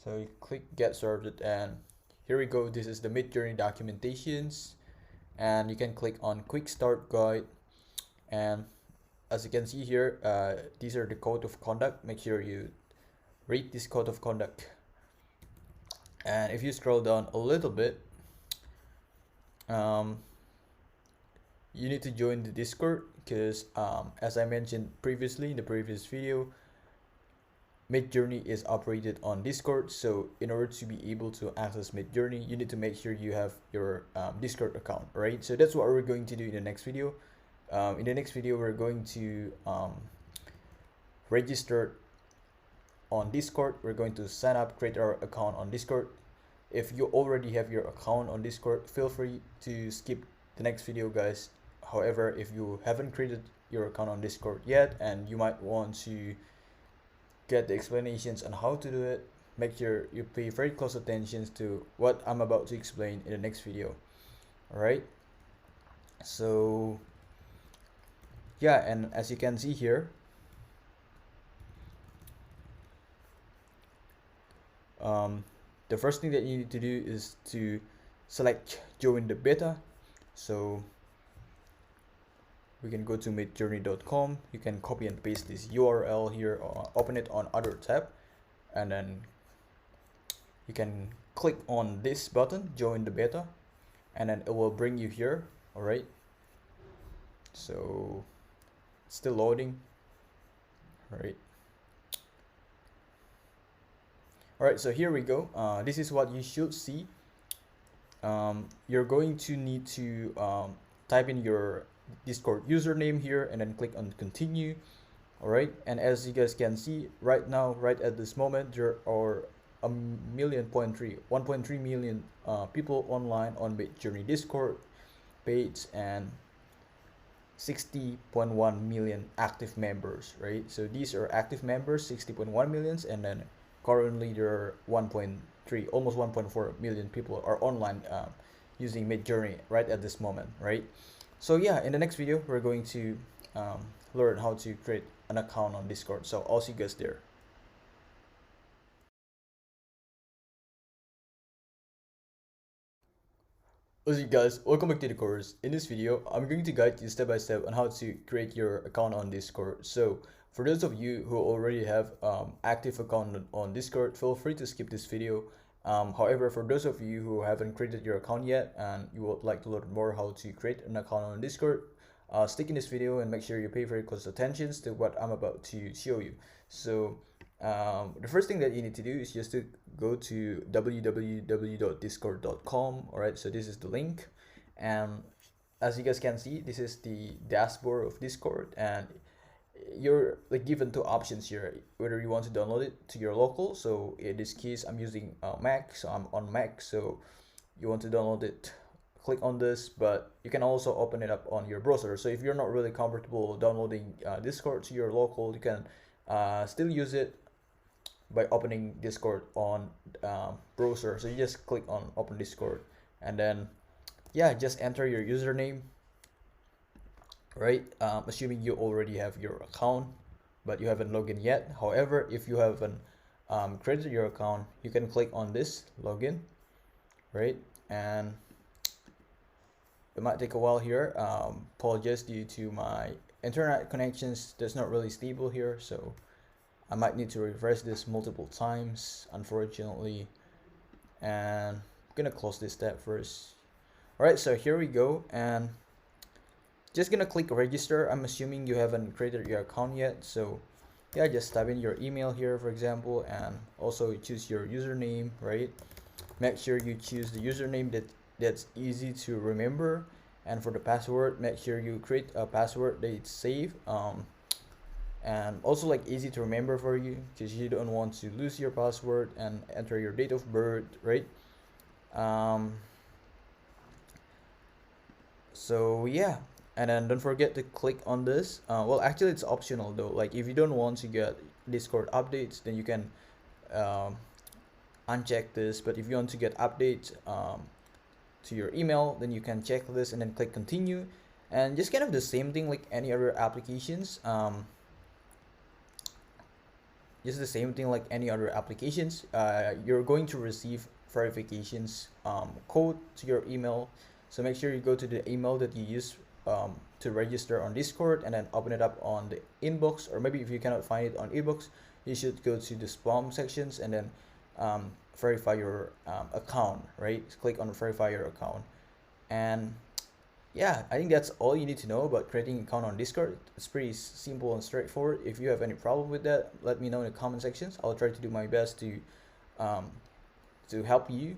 so you click get started, and here we go. This is the Midjourney documentations, and you can click on quick start guide. And as you can see here, these are the code of conduct. Make sure you read this code of conduct. And if you scroll down a little bit, you need to join the Discord because as I mentioned previously in the previous video, Midjourney is operated on Discord. So in order to be able to access Midjourney, you need to make sure you have your Discord account, right? So that's what we're going to do in the next video. In the next video, we're going to register on Discord. We're going to sign up, create our account on Discord. If you already have your account on Discord, feel free to skip the next video, guys. However, if you haven't created your account on Discord yet and you might want to get the explanations on how to do it, make sure you pay very close attention to what I'm about to explain in the next video. All right, so yeah, and as you can see here, the first thing that you need to do is to select join the beta. So we can go to midjourney.com. You can copy and paste this URL here, or open it on other tab, and then you can click on this button, join the beta, and then it will bring you here. All right, so it's still loading. All right. Alright, so here we go. This is what you should see. You're going to need to type in your Discord username here and then click on continue. Alright, and as you guys can see right now, right at this moment, there are 1.3 million people online on Midjourney Discord page and 60.1 million active members, right? So these are active members, 60.1 millions, and then currently there are 1.3, almost 1.4 million people are online using Midjourney right at this moment, right? So yeah, in the next video, we're going to learn how to create an account on Discord. So I'll see you guys there. What's up, guys? Welcome back to the course. In this video, I'm going to guide you step by step on how to create your account on Discord. So For those of you who already have active account on Discord, feel free to skip this video. However, for those of you who haven't created your account yet and you would like to learn more how to create an account on Discord, stick in this video and make sure you pay very close attention to what I'm about to show you. So the first thing that you need to do is just to go to www.discord.com. All right, so this is the link, and as you guys can see, this is the dashboard of Discord, and you're like given two options here, whether you want to download it to your local. So in this case, I'm using Mac, so I'm on Mac. So you want to download it, click on this, but you can also open it up on your browser. So if you're not really comfortable downloading Discord to your local, you can still use it by opening Discord on browser. So you just click on open Discord, and then yeah, just enter your username, right? Assuming you already have your account but you haven't logged in yet. However, if you haven't created your account, you can click on this login, right? And it might take a while here. Apologize, due to my internet connections that's not really stable here, so I might need to refresh this multiple times, unfortunately. And I'm gonna close this tab first. All right, so here we go, and just gonna click register. I'm assuming you haven't created your account yet, so yeah, just type in your email here, for example, and also choose your username, right? Make sure you choose the username that's easy to remember, and for the password, make sure you create a password that's safe, and also like easy to remember for you, because you don't want to lose your password, and enter your date of birth, right? So yeah, and then don't forget to click on this. Well, actually it's optional though. Like if you don't want to get Discord updates, then you can uncheck this. But if you want to get updates to your email, then you can check this and then click continue. And just kind of the same thing like any other applications. Just the same thing like any other applications. You're going to receive verifications code to your email. So make sure you go to the email that you use to register on Discord, and then open it up on the inbox, or maybe if you cannot find it on inbox, you should go to the spam sections and then verify your account, right? Click on verify your account, and yeah, I think that's all you need to know about creating an account on Discord. It's pretty simple and straightforward. If you have any problem with that, let me know in the comment sections. I'll try to do my best to help you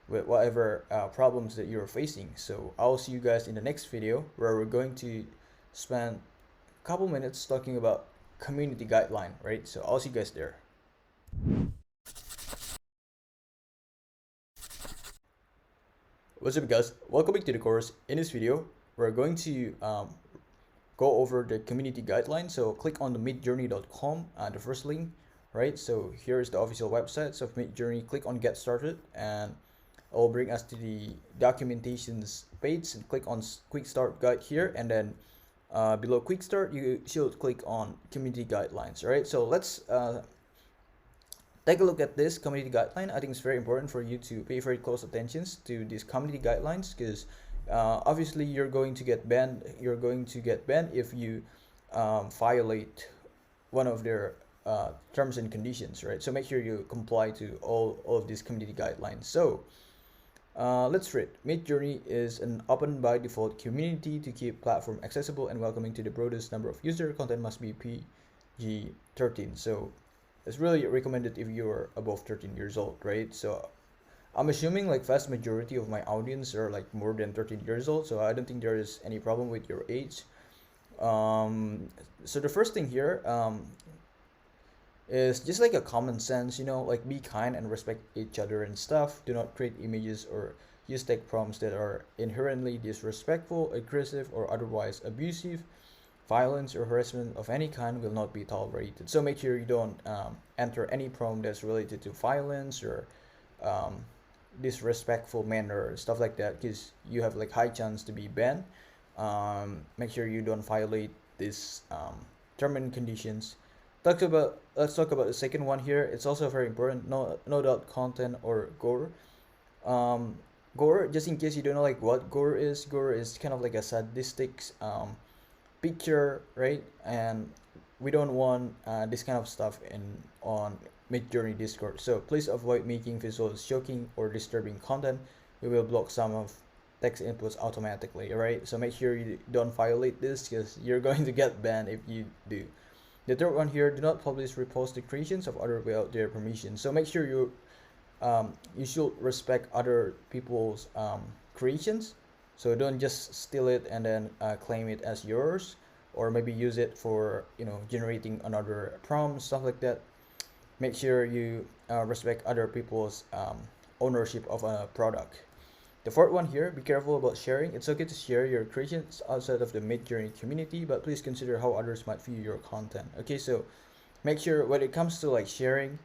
with whatever problems that you're facing. So I'll see you guys in the next video, where we're going to spend a couple minutes talking about community guideline, right? So I'll see you guys there. What's up guys, welcome back to the course. In this video, we're going to go over the community guideline. So click on the midjourney.com, the first link, right? So here's the official website of Midjourney. Click on get started, and it will bring us to the documentations page, and click on quick start guide here, and then below quick start you should click on community guidelines. Right, so let's take a look at this community guideline. I think it's very important for you to pay very close attention to these community guidelines, because obviously you're going to get banned if you violate one of their terms and conditions, right? So make sure you comply to all of these community guidelines. So let's read. Midjourney is an open by default community. To keep platform accessible and welcoming to the broadest number of users, content must be PG-13. So it's really recommended if you're above 13 years old, right? So I'm assuming like vast majority of my audience are like more than 13 years old, so I don't think there is any problem with your age. So the first thing here is just like a common sense, you know, like be kind and respect each other and stuff. Do not create images or use tech prompts that are inherently disrespectful, aggressive, or otherwise abusive. Violence or harassment of any kind will not be tolerated. So make sure you don't enter any prompt that's related to violence or disrespectful manner, stuff like that, because you have like high chance to be banned. Make sure you don't violate this term and conditions. Let's talk about the second one here. It's also very important. No adult content or gore. Gore, just in case you don't know like what gore is kind of like a sadistic picture, right? And we don't want this kind of stuff on Midjourney Discord. So please avoid making visuals shocking or disturbing content. We will block some of text inputs automatically. Alright, so make sure you don't violate this, because you're going to get banned if you do. The third one here: do not publish repost the creations of other without their permission. So make sure you should respect other people's creations. So don't just steal it and then claim it as yours, or maybe use it for generating another prompt, stuff like that. Make sure you respect other people's ownership of a product. The fourth one here: be careful about sharing. It's okay to share your creations outside of the Midjourney community, but please consider how others might view your content. Okay, so make sure when it comes to like sharing,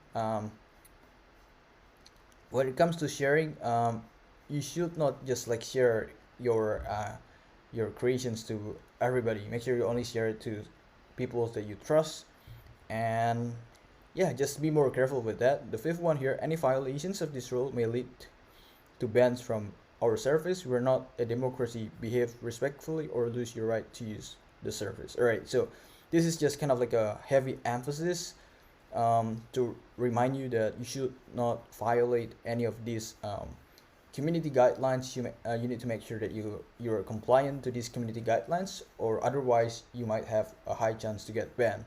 you should not just like share your creations to everybody. Make sure you only share it to people that you trust, and yeah, just be more careful with that. The fifth one here: any violations of this rule may lead to bans from our service. We're not a democracy. Behave respectfully or lose your right to use the service. All right, so this is just kind of like a heavy emphasis to remind you that you should not violate any of these community guidelines. You need to make sure that you're compliant to these community guidelines, or otherwise you might have a high chance to get banned.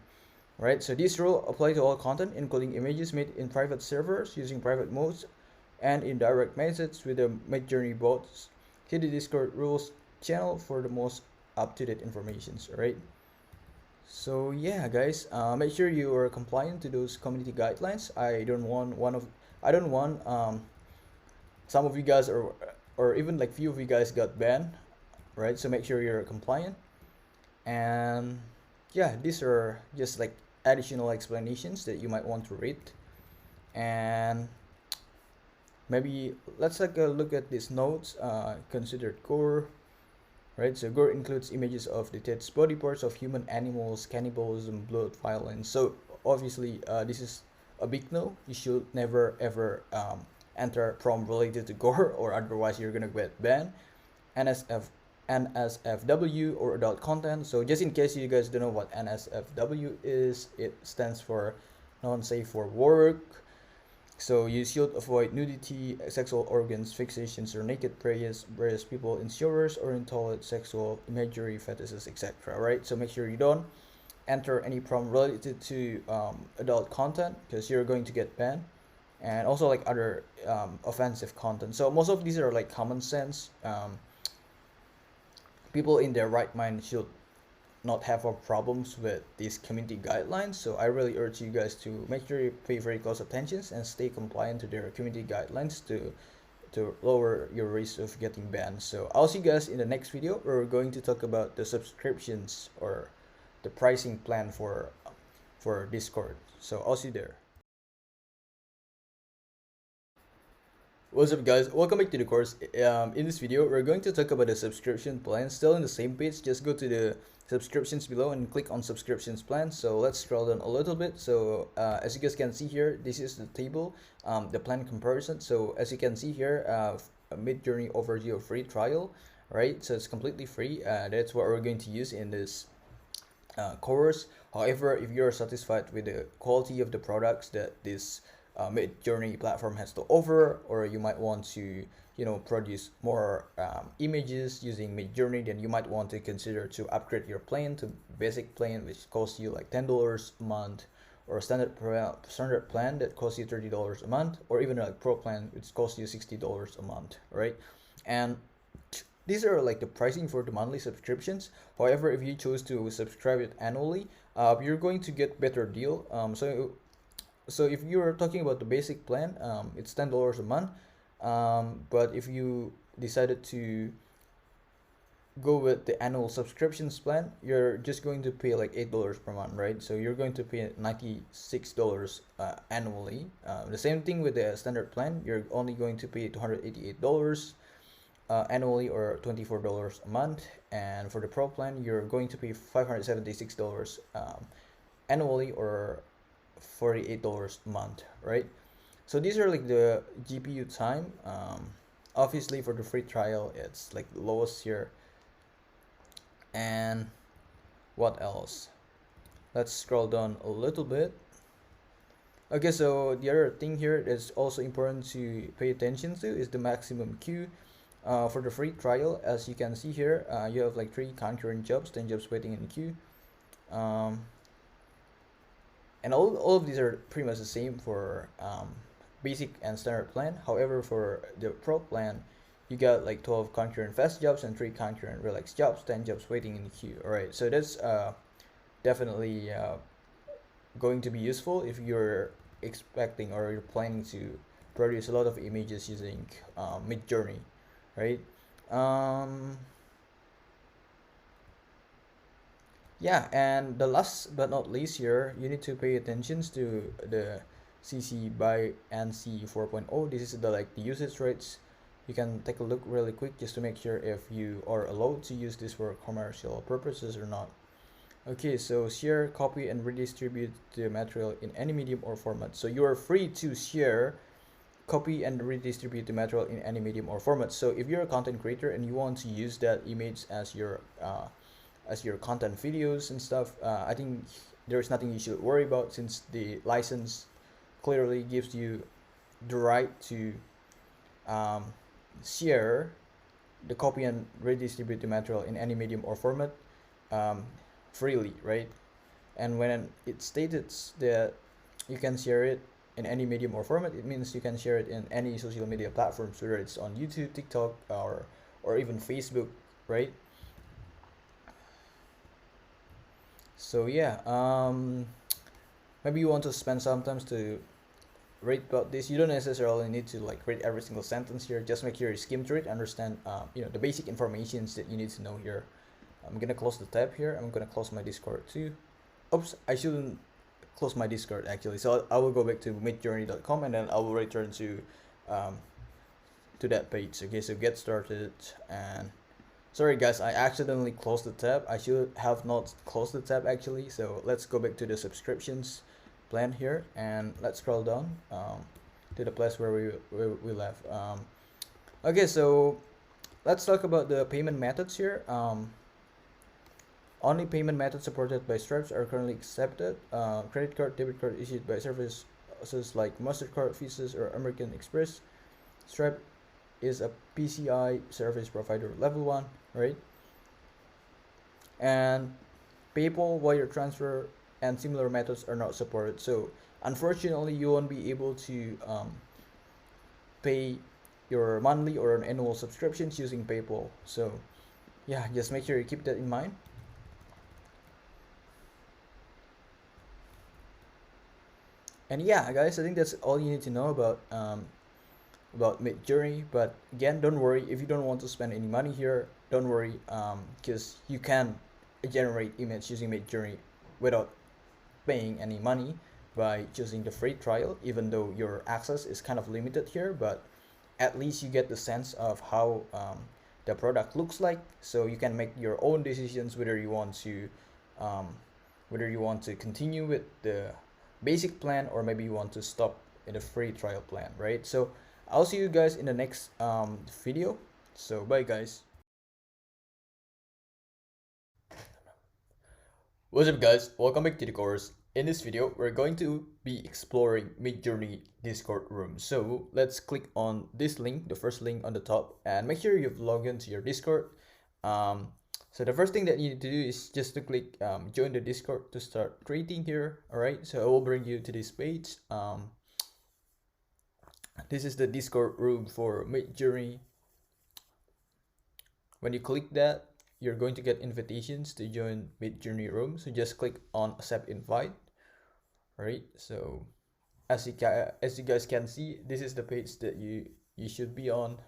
Right, so this rule apply to all content, including images made in private servers using private modes and in direct messages with the Midjourney bots. See the Discord rules channel for the most up-to-date information. Right, so yeah guys, make sure you are compliant to those community guidelines. I don't want some of you guys, or even like few of you guys got banned, right? So make sure you're compliant. And yeah, these are just like additional explanations that you might want to read. And maybe let's take a look at these notes. Considered gore, right? So gore includes images of detached body parts of human animals, cannibalism, blood, violence. So obviously this is a big no. You should never ever enter prompt related to gore, or otherwise you're gonna get banned. NSFW, or adult content. So just in case you guys don't know what NSFW is, it stands for non-safe for work. So you should avoid nudity, sexual organs, fixations, or naked various people in showers or in toilet, sexual imagery, fetishes, etc. Right? So make sure you don't enter any prompt related to adult content, because you're going to get banned. And also like other offensive content. So most of these are like common sense. People in their right mind should not have problems with these community guidelines. So I really urge you guys to make sure you pay very close attention and stay compliant to their community guidelines to lower your risk of getting banned. So I'll see you guys in the next video. We're going to talk about the subscriptions, or the pricing plan for Discord. So I'll see you there. What's up guys, welcome back to the course. In this video we're going to talk about the subscription plan. Still in the same page, just go to the subscriptions below and click on subscriptions plan. So let's scroll down a little bit. So as you guys can see here, this is the table, the plan comparison. So as you can see here, a Midjourney overview of free trial, right? So it's completely free. That's what we're going to use in this course. However, if you're satisfied with the quality of the products that this Midjourney platform has to offer, or you might want to produce more images using Midjourney, then you might want to consider to upgrade your plan to basic plan, which costs you like $10 a month, or standard plan that costs you $30 a month, or even like pro plan which costs you $60 a month, right? And these are like the pricing for the monthly subscriptions. However, if you choose to subscribe it annually, you're going to get better deal. So if you're talking about the basic plan, it's $10 a month. But if you decided to go with the annual subscriptions plan, you're just going to pay like $8 per month, right? So you're going to pay $96 annually. The same thing with the standard plan, you're only going to pay $288 annually, or $24 a month. And for the pro plan, you're going to pay $576 annually, or $48 a month, right? So these are like the GPU time. Obviously for the free trial, it's like the lowest here. And what else? Let's scroll down a little bit. Okay, so the other thing here that's also important to pay attention to is the maximum queue. For the free trial, as you can see here, you have like 3 concurrent jobs, 10 jobs waiting in the queue. And all of these are pretty much the same for basic and standard plan. However, for the pro plan, you got like 12 concurrent fast jobs and 3 concurrent relaxed jobs, 10 jobs waiting in the queue. All right, so that's definitely going to be useful if you're expecting or you're planning to produce a lot of images using Midjourney, right? Um, yeah, and the last but not least here, you need to pay attention to the CC by NC 4.0. This is the like the usage rates. You can take a look really quick just to make sure if you are allowed to use this for commercial purposes or not. Okay, so share, copy, and redistribute the material in any medium or format. So you are free to share, copy, and redistribute the material in any medium or format. So if you're a content creator and you want to use that image as your content videos and stuff, I think there's nothing you should worry about, since the license clearly gives you the right to share the copy and redistribute the material in any medium or format um, freely, right? And when it states that you can share it in any medium or format, it means you can share it in any social media platforms, whether it's on YouTube, TikTok, or even Facebook, right? So yeah, maybe you want to spend some time to read about this. You don't necessarily need to like read every single sentence here. Just make sure you skim through it, understand the basic informations that you need to know here. I'm gonna close the tab here. I'm gonna close my Discord too. Oops, I shouldn't close my Discord actually. So I will go back to midjourney.com and then I will return to that page. Okay, so get started. And sorry guys, I accidentally closed the tab. I should have not closed the tab actually. So let's go back to the subscriptions plan here and let's scroll down to the place where we left. Okay, so let's talk about the payment methods here. Only payment methods supported by Stripe are currently accepted. Credit card, debit card issued by services like MasterCard, Visa, or American Express. Stripe is a PCI service provider level 1, right? And PayPal, wire transfer, and similar methods are not supported. So unfortunately, you won't be able to pay your monthly or an annual subscriptions using PayPal. So yeah, just make sure you keep that in mind. And yeah, guys, I think that's all you need to know about Midjourney. But again, don't worry if you don't want to spend any money here. Don't worry, because you can generate image using Midjourney without paying any money by choosing the free trial. Even though your access is kind of limited here, but at least you get the sense of how the product looks like, so you can make your own decisions whether you want to continue with the basic plan or maybe you want to stop in the free trial plan, right? So I'll see you guys in the next video. So bye guys. What's up guys, welcome back to the course. In this video we're going to be exploring Midjourney Discord room. So let's click on this link, the first link on the top, and make sure you've logged into your Discord. So the first thing that you need to do is just to click join the Discord to start creating here. Alright, so I will bring you to this page. This is the Discord room for Midjourney. When you click that, you're going to get invitations to join Midjourney room. So just click on accept invite. Alright, so as you guys can see, this is the page that you should be on.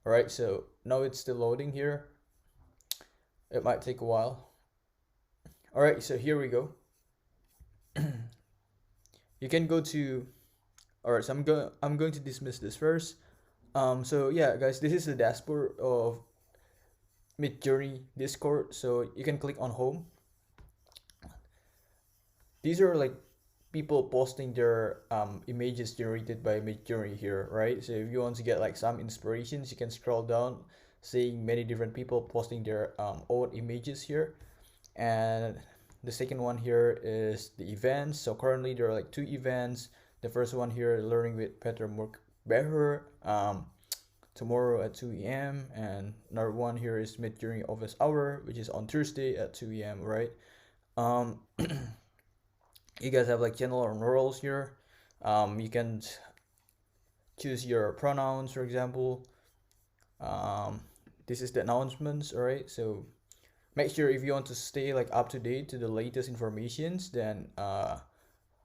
Alright, so now it's still loading here. It might take a while. Alright, so here we go. You can go to, alright, so I'm going to dismiss this first. So yeah guys, this is the dashboard of Midjourney Discord. So you can click on home. These are like people posting their images generated by Midjourney here, right? So if you want to get like some inspirations, you can scroll down, seeing many different people posting their own images here. And The second one here is the events. So currently there are like 2 events. The first one here, learning with Peter Beher, tomorrow at 2 a.m. and another one here is Midjourney office hour, which is on Thursday at 2 a.m. right? You guys have like general roles here. You can choose your pronouns, for example. This is the announcements, all right? So make sure if you want to stay like up to date to the latest informations, then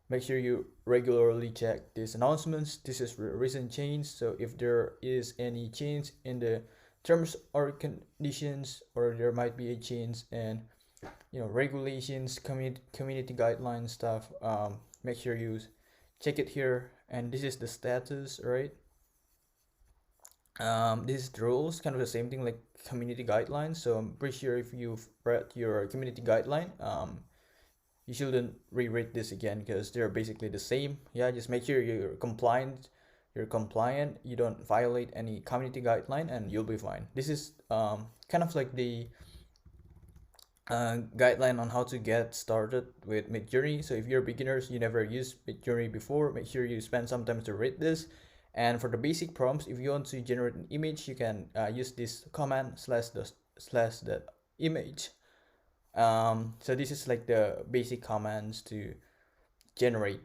make sure you regularly check these announcements. This is recent change, so if there is any change in the terms or conditions, or there might be a change in regulations, community guidelines stuff, make sure you check it here. And this is the status, right? This is the rules, kind of the same thing like community guidelines. So I'm pretty sure if you've read your community guideline, you shouldn't reread this again because they're basically the same. Yeah, just make sure you're compliant, you don't violate any community guideline, and you'll be fine. This is kind of like the guideline on how to get started with Midjourney. So if you're beginners, you never used Midjourney before, make sure you spend some time to read this. And for the basic prompts, if you want to generate an image, you can use this command slash the image. So this is like the basic commands to generate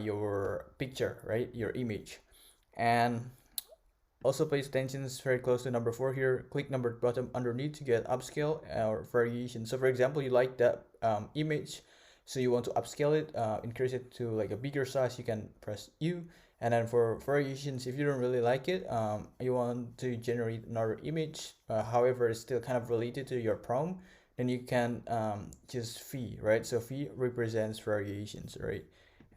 your picture, right? Your image. And also pay attention, is very close to number 4 here. Click number bottom underneath to get upscale or variation. So for example, you like that image, so you want to upscale it, increase it to like a bigger size, you can press U. And then for variations, if you don't really like it, you want to generate another image, however it's still kind of related to your prompt, then you can just phi, right? So phi represents variations, right?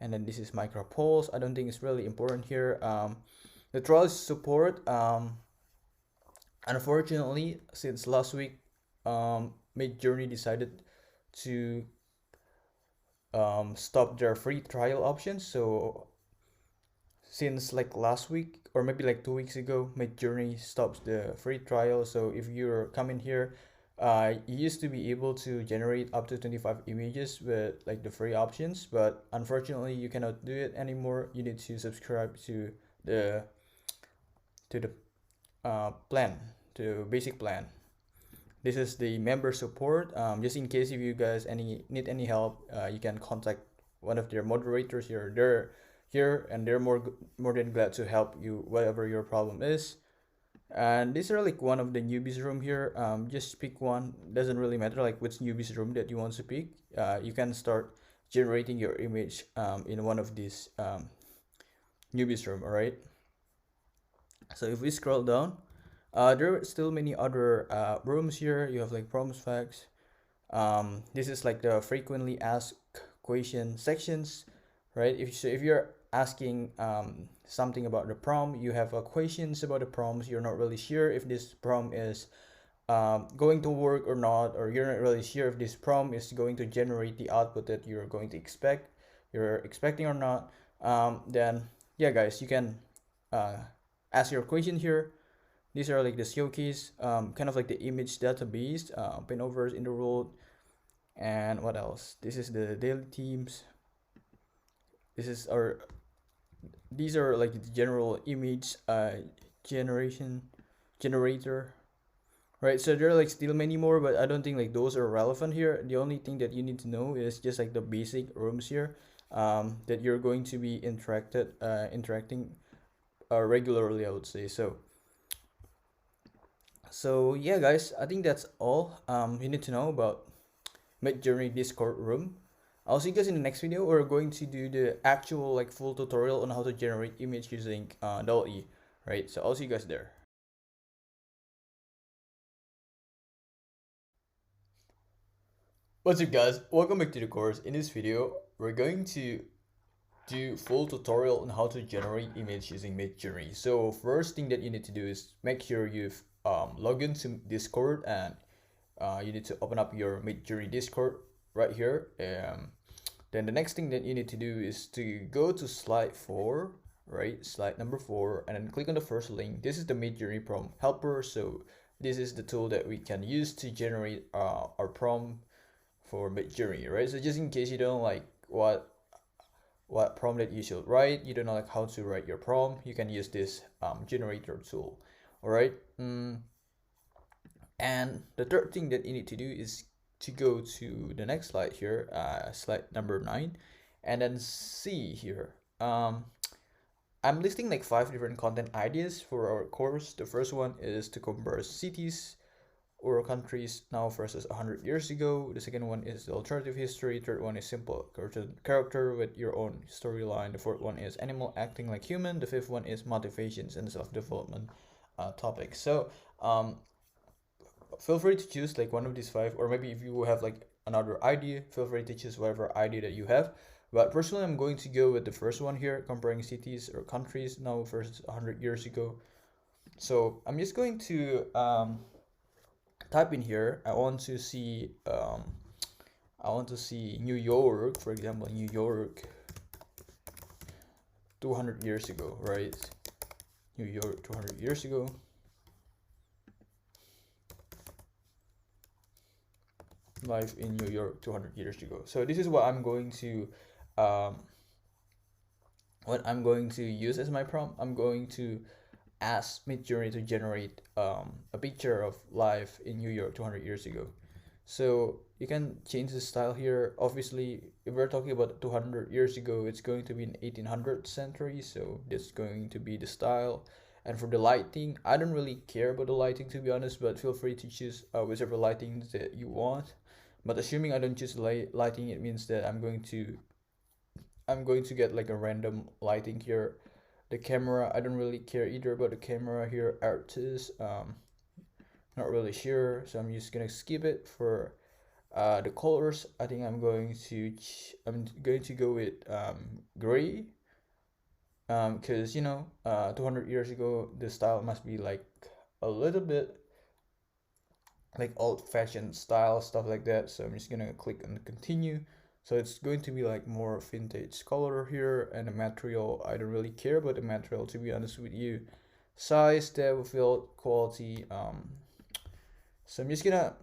And then this is micro polls. I don't think it's really important here. The trials support, unfortunately, since last week, Midjourney decided to stop their free trial options. So since like last week or maybe like 2 weeks ago, Midjourney stops the free trial. So if you're coming here, you used to be able to generate up to 25 images with like the free options, but unfortunately you cannot do it anymore. You need to subscribe to the plan, to basic plan. This is the member support. Just in case if you guys need any help, you can contact one of their moderators here. They're here and they're more than glad to help you whatever your problem is. And these are like one of the newbies room here. Just pick one, doesn't really matter like which newbies room that you want to pick. You can start generating your image in one of these newbies room. All right, so if we scroll down, there are still many other rooms here. You have like prompts, facts. This is like the frequently asked question sections, right? If you're asking something about the prompt, you have questions about the prompts, you're not really sure if this prompt is going to work or not, or you're not really sure if this prompt is going to generate the output that you're expecting or not, then yeah guys, you can ask your question here. These are like the showcase, kind of like the image database, pinovers in the world. And what else? This is the daily themes. These are like the general image generator, right? So there are like still many more, but I don't think like those are relevant here. The only thing that you need to know is just like the basic rooms here, that you're going to be interacting regularly, I would say. So yeah guys, I think that's all you need to know about Midjourney Discord room. I'll see you guys in the next video. We're going to do the actual like full tutorial on how to generate image using DALL-E, right? So I'll see you guys there. What's up guys, welcome back to the course. In this video we're going to do full tutorial on how to generate image using Midjourney. So first thing that you need to do is make sure you've logged into Discord, and you need to open up your Midjourney Discord right here. Then the next thing that you need to do is to go to slide 4, right? Slide number 4, and then click on the first link. This is the Midjourney prompt helper. So this is the tool that we can use to generate our prompt for Midjourney, right? So just in case you don't like what prompt that you should write, you don't know like how to write your prompt, you can use this generator tool. All right. And the third thing that you need to do is to go to the next slide here, slide number 9, and then see here. I'm listing like 5 different content ideas for our course. The first one is to compare cities or countries now versus 100 years ago. The second one is the alternative history. Third one is simple character with your own storyline. The fourth one is animal acting like human. The fifth one is motivations and self-development topics. So feel free to choose like one of these 5, or maybe if you have like another idea, feel free to choose whatever idea that you have. But personally, I'm going to go with the first one here, comparing cities or countries now versus 100 years ago. So I'm just going to type in here. I want to see New York, for example, New York 200 years ago, right? New York 200 years ago. Life in New York 200 years ago. So this is what I'm going to use as my prompt. I'm going to ask Midjourney to generate a picture of life in New York 200 years ago. So you can change the style here. Obviously, if we're talking about 200 years ago, it's going to be in 1800th century. So this is going to be the style. And for the lighting, I don't really care about the lighting, to be honest, but feel free to choose whichever lighting that you want. But assuming I don't choose lighting, it means that I'm going to get like a random lighting here. The camera, I don't really care either about the camera here. Artist, not really sure, so I'm just gonna skip it. For the colors, I think I'm going to go with gray, because 200 years ago the style must be like a little bit like old-fashioned style, stuff like that. So I'm just gonna click on continue. So it's going to be like more vintage color here. And the material, I don't really care about the material, to be honest with you. Size, depth, field, quality. So I'm just gonna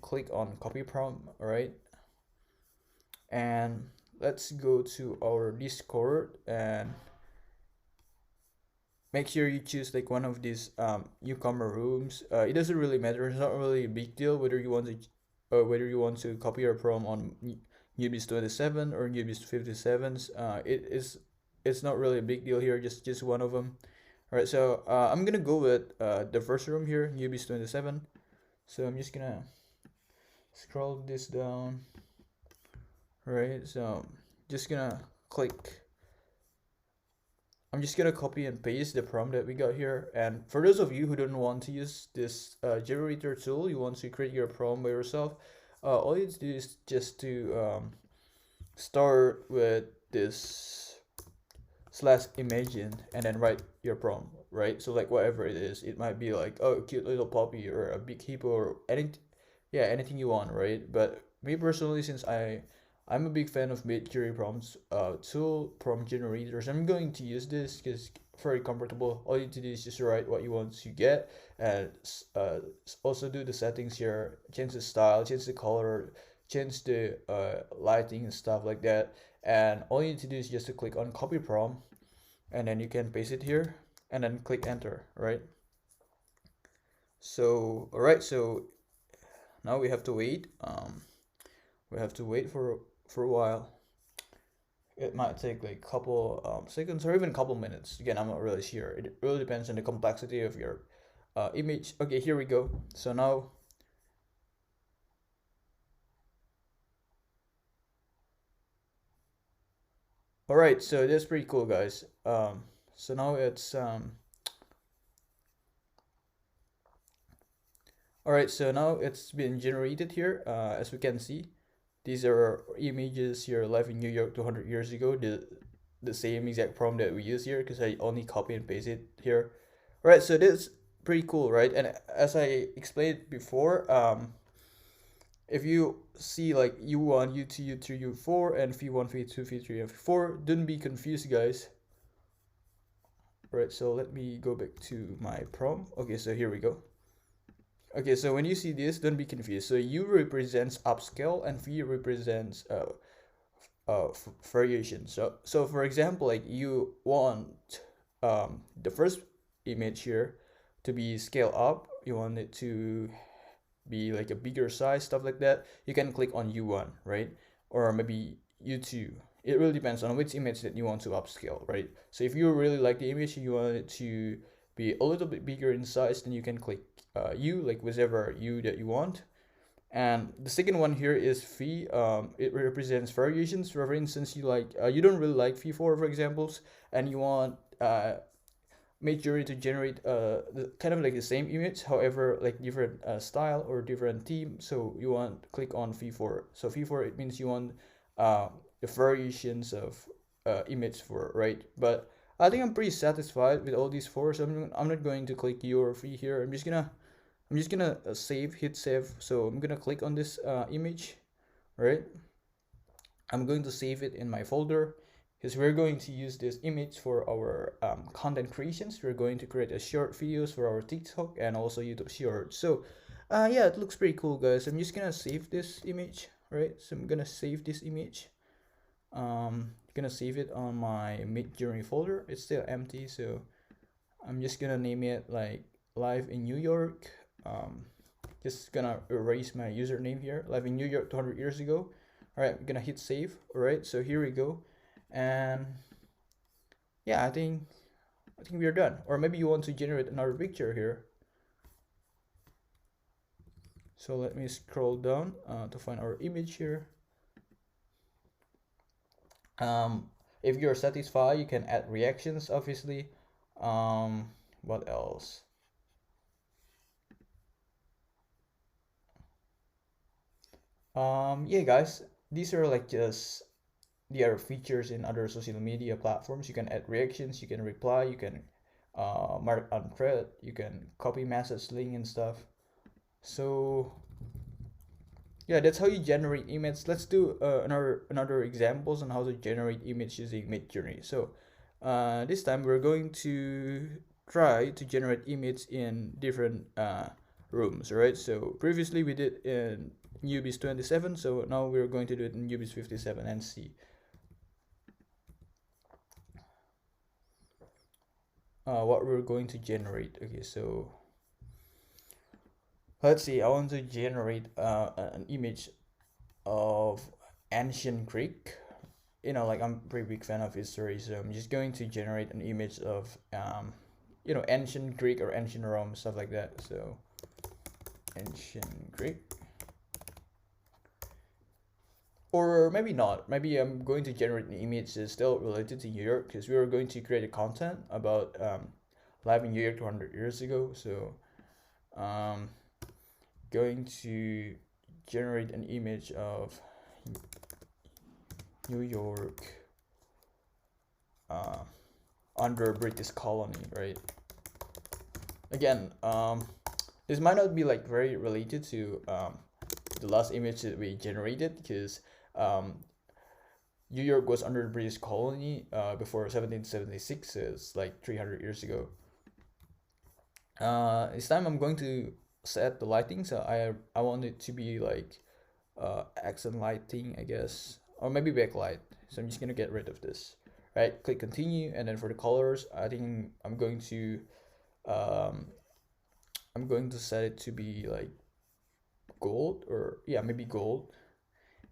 click on copy prompt. All right, and let's go to our Discord and make sure you choose like one of these newcomer rooms. It doesn't really matter. It's not really a big deal whether you want to copy your prompt on newbies 27 or newbies 57s. It's not really a big deal here. Just one of them. All right. So I'm gonna go with the first room here, newbies 27. So I'm just gonna scroll this down. All right. So just gonna click. I'm just gonna copy and paste the prompt that we got here. And for those of you who don't want to use this generator tool, you want to create your prompt by yourself, all you have to do is just to start with this /imagine and then write your prompt, right? So like whatever it is, it might be like, oh, a cute little puppy or a big hippo or anything you want, right? But me personally, since I'm a big fan of Midjourney prompts tool, prompt generators. I'm going to use this because very comfortable. All you need to do is just write what you want to get, and also do the settings here, change the style, change the color, change the lighting and stuff like that. And all you need to do is just to click on copy prompt, and then you can paste it here, and then click enter, right? So alright, so now we have to wait. We have to wait for a while. It might take like a couple seconds or even a couple minutes. Again, I'm not really sure. It really depends on the complexity of your image. Okay, here we go. So now all right, so that's pretty cool, guys. So now it's all right, so now it's been generated here. As we can see, these are images here live in New York 200 years ago. The same exact prompt that we use here because I only copy and paste it here. All right, so this is pretty cool, right? And as I explained before, if you see like U1, U2, U3, U4, and V1, V2, V3, and V4, don't be confused, guys. All right, so let me go back to my prompt. Okay, so here we go. Okay, so when you see this, don't be confused. So U represents upscale and V represents variation. So for example, like you want the first image here to be scaled up. You want it to be like a bigger size, stuff like that. You can click on U1, right? Or maybe U2. It really depends on which image that you want to upscale, right? So if you really like the image, you want it to be a little bit bigger in size, then you can click U, like whichever U that you want. And the second one here is V. It represents variations. For instance, you don't really like V4, for examples, and you want Midjourney to generate kind of like the same image, however, like different style or different theme. So you want click on V4. So V4, it means you want the variations of image for, right? But I think I'm pretty satisfied with all these four, so I'm not going to click U or V here. I'm just gonna hit save. So I'm gonna click on this image, right? I'm going to save it in my folder because we're going to use this image for our content creations. We're going to create a short videos for our TikTok and also YouTube Shorts. So yeah, it looks pretty cool, guys. I'm just gonna save this image, right? So I'm gonna save this image. Gonna save it on my Midjourney folder. It's still empty, so I'm just gonna name it like Live in New York. Just gonna erase my username here, Live in New York 200 years ago. All right, I'm gonna hit save. All right, so here we go. And yeah, I think we're done. Or maybe you want to generate another picture here. So let me scroll down to find our image here. If you're satisfied, you can add reactions, obviously. What else? Yeah, guys, these are like just the other features in other social media platforms. You can add reactions, you can reply, you can mark unread, you can copy message link and stuff. So yeah, that's how you generate images. Let's do another examples on how to generate image using Midjourney. So this time we're going to try to generate image in different rooms, right? So previously we did in Newbies 27, so now we're going to do it in Newbies 57 and see what we're going to generate. Okay, so let's see. I want to generate an image of ancient Greek. You know, like I'm a pretty big fan of history, so I'm just going to generate an image of ancient Greek or ancient Rome, stuff like that. So ancient Greek, or maybe not. Maybe I'm going to generate an image that's still related to New York, because we are going to create a content about live in New York 200 years ago. So going to generate an image of New York under British colony, right? Again, this might not be like very related to the last image that we generated, because New York was under British colony before 1776, so it's like 300 years ago. This time I'm going to set the lighting, so I want it to be like accent lighting, I guess, or maybe backlight. So I'm just gonna get rid of this. Right, click continue, and then for the colors, I think I'm going to set it to be like gold, or yeah, maybe gold.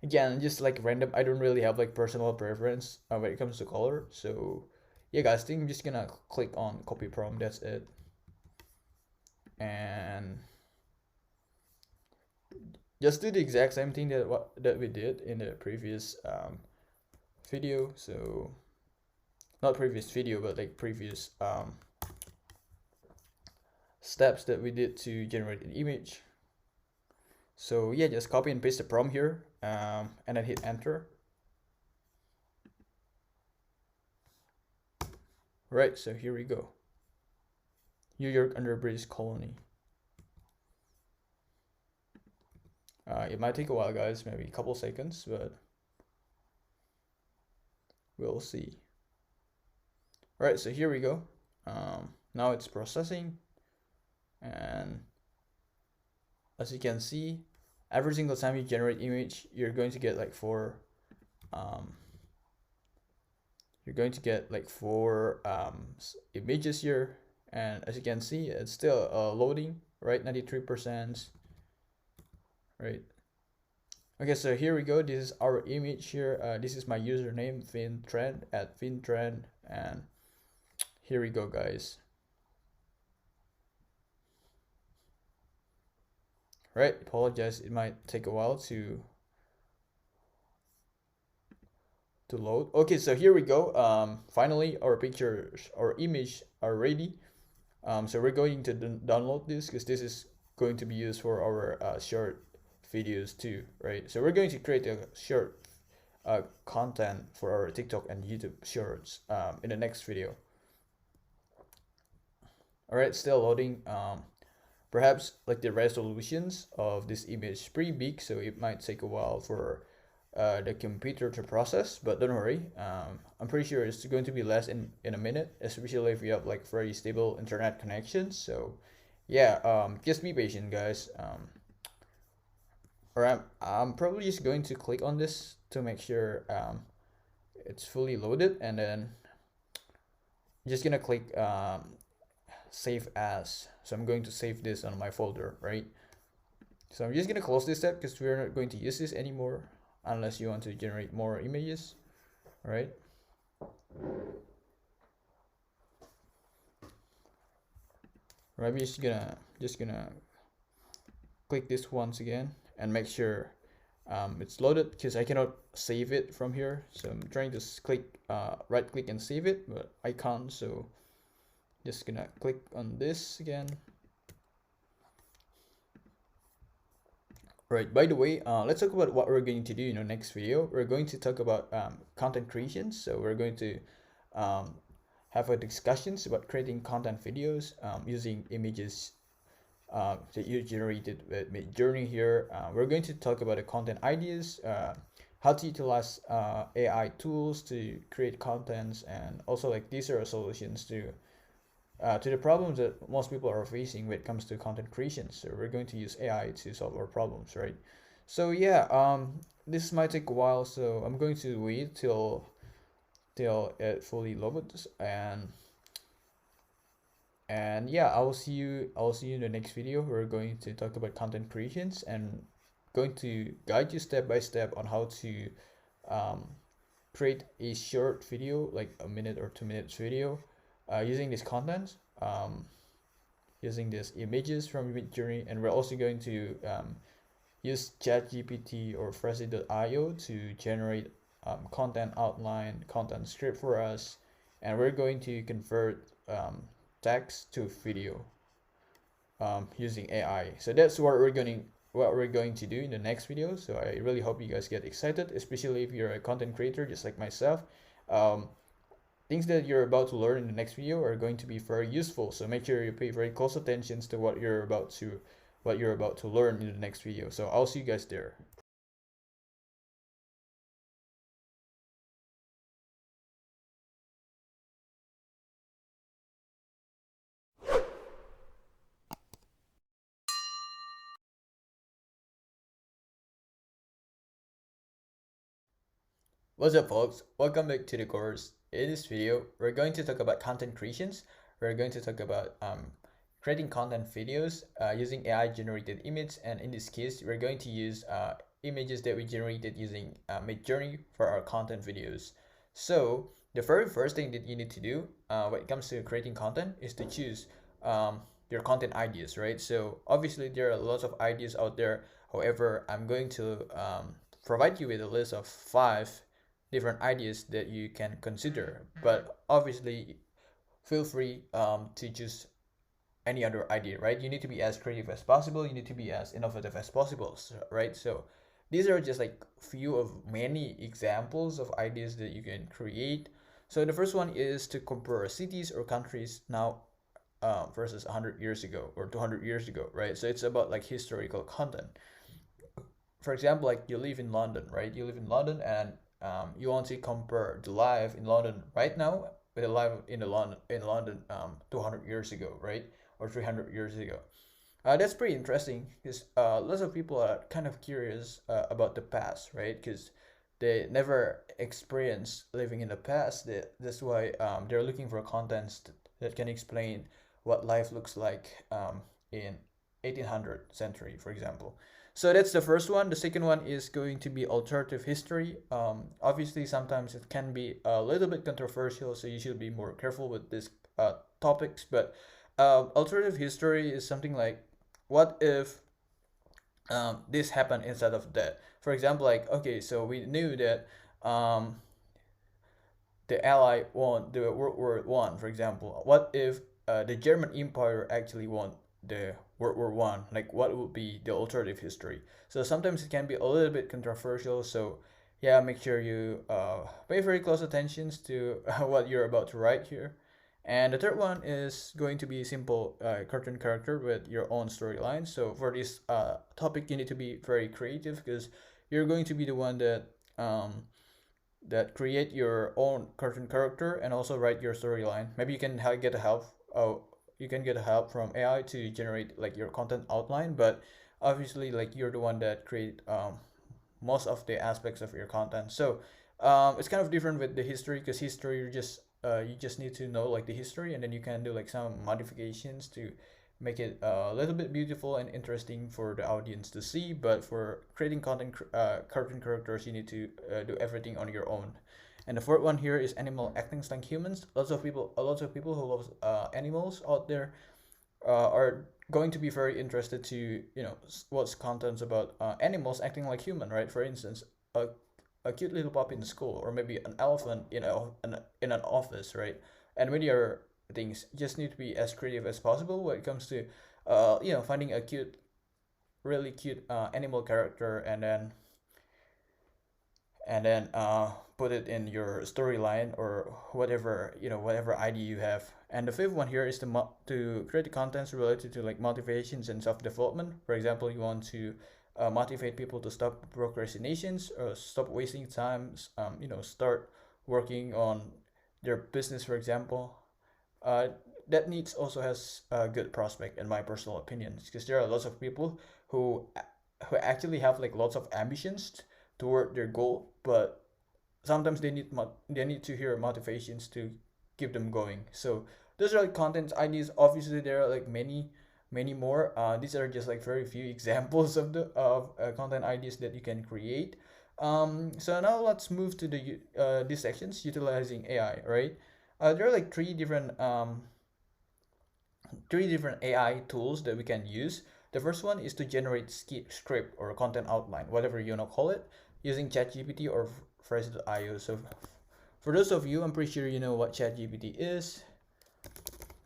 Again, just like random. I don't really have like personal preference when it comes to color. So yeah, guys, I think I'm just gonna click on copy prompt. That's it. And just do the exact same thing that we did in the previous video. So not previous video, but like previous steps that we did to generate an image. So yeah, just copy and paste the prompt here, and then hit enter. Right, so here we go. New York under British colony. It might take a while, guys, maybe a couple seconds, but we'll see. Right, so here we go. Now it's processing, and as you can see, every single time you generate image, you're going to get like um, four images here, and as you can see, it's still loading, right? 93%, right? Okay, so here we go. This is our image here. This is my username, fintrend at fintrend, and here we go, guys. Right, apologize, it might take a while to load. Okay, so here we go. Finally our pictures, our image are ready. So we're going to download this because this is going to be used for our short videos too, right? So we're going to create a short content for our TikTok and YouTube shorts in the next video. All right, still loading. Perhaps like the resolutions of this image is pretty big, so it might take a while for the computer to process, but don't worry. I'm pretty sure it's going to be less in a minute, especially if you have like very stable internet connections. So yeah, just be patient, guys. Or I'm probably just going to click on this to make sure it's fully loaded, and then just gonna click save as. So I'm going to save this on my folder, right? So I'm just gonna close this step because we're not going to use this anymore unless you want to generate more images, right? Maybe just gonna click this once again and make sure it's loaded, because I cannot save it from here. So I'm trying to click right click and save it, but I can't. So just gonna click on this again. Right, by the way, let's talk about what we're going to do in our next video. We're going to talk about content creation. So we're going to have a discussions about creating content videos using images that you generated with Midjourney here. We're going to talk about the content ideas, how to utilize AI tools to create contents, and also like these are solutions to the problems that most people are facing when it comes to content creation. So we're going to use AI to solve our problems, right? So yeah, this might take a while, so I'm going to wait till it fully loads, and yeah, I'll see you in the next video. We're going to talk about content creations and going to guide you step by step on how to create a short video, like a minute or 2 minutes video, using this content, using these images from Midjourney, and we're also going to use ChatGPT or Freshly.io to generate content outline, content script for us, and we're going to convert text to video using AI. So that's what we're going to do in the next video. So I really hope you guys get excited, especially if you're a content creator just like myself. Things that you're about to learn in the next video are going to be very useful. So make sure you pay very close attention to what you're about to learn in the next video. So I'll see you guys there. What's up, folks? Welcome back to the course. In this video, we're going to talk about content creations. We're going to talk about creating content videos using AI generated image, and in this case, we're going to use images that we generated using Midjourney for our content videos. So the very first thing that you need to do when it comes to creating content is to choose your content ideas, right? So obviously there are lots of ideas out there. However, I'm going to provide you with a list of 5 different ideas that you can consider, but obviously feel free to choose any other idea, right? You need to be as creative as possible, you need to be as innovative as possible, right? So these are just like few of many examples of ideas that you can create. So the first one is to compare cities or countries now versus 100 years ago or 200 years ago, right? So it's about like historical content. For example, like you live in London, right? You live in London, and you want to compare the life in London right now with the life in London 200 years ago, right? Or 300 years ago. That's pretty interesting because lots of people are kind of curious about the past, right? Because they never experienced living in the past. That's why they're looking for contents that can explain what life looks like in 1800 century, for example. So that's the first one. The second one is going to be alternative history. Obviously, sometimes it can be a little bit controversial, so you should be more careful with these topics. But alternative history is something like, what if this happened instead of that? For example, like, okay, so we knew that um, the Ally won the World War I, for example. What if the German Empire actually won the World War I? Like, what would be the alternative history? So sometimes it can be a little bit controversial. So yeah, make sure you pay very close attention to what you're about to write here. And the third one is going to be simple cartoon character with your own storyline. So for this topic, you need to be very creative because you're going to be the one that create your own cartoon character and also write your storyline. Maybe you can get a help. Oh, you can get help from AI to generate like your content outline, but obviously like you're the one that create most of the aspects of your content. So it's kind of different with the history because history you just need to know like the history and then you can do like some modifications to make it a little bit beautiful and interesting for the audience to see. But for creating content, cartoon characters, you need to do everything on your own. And the fourth one here is animal acting like humans. Lots of people who love animals out there are going to be very interested to watch contents about animals acting like human, right? For instance, a cute little puppy in school, or maybe an elephant in an office, right? And many other things. Just need to be as creative as possible when it comes to finding a really cute animal character, and then put it in your storyline or whatever idea you have. And the fifth one here is to create the contents related to like motivations and self development. For example, you want to motivate people to stop procrastinations or stop wasting times. Start working on their business, for example. Uh, that needs also has a good prospect in my personal opinion, because there are lots of people who who actually have like lots of ambitions toward their goal, but sometimes they need to hear motivations to keep them going. So those are like content ideas. Obviously, there are like many more. These are just like very few examples of content ideas that you can create. So now let's move to these sections utilizing AI. Right? There are like three different AI tools that we can use. The first one is to generate script or content outline, whatever you want to call it, using ChatGPT or Phrase.io. So for those of you, I'm pretty sure you know what ChatGPT is.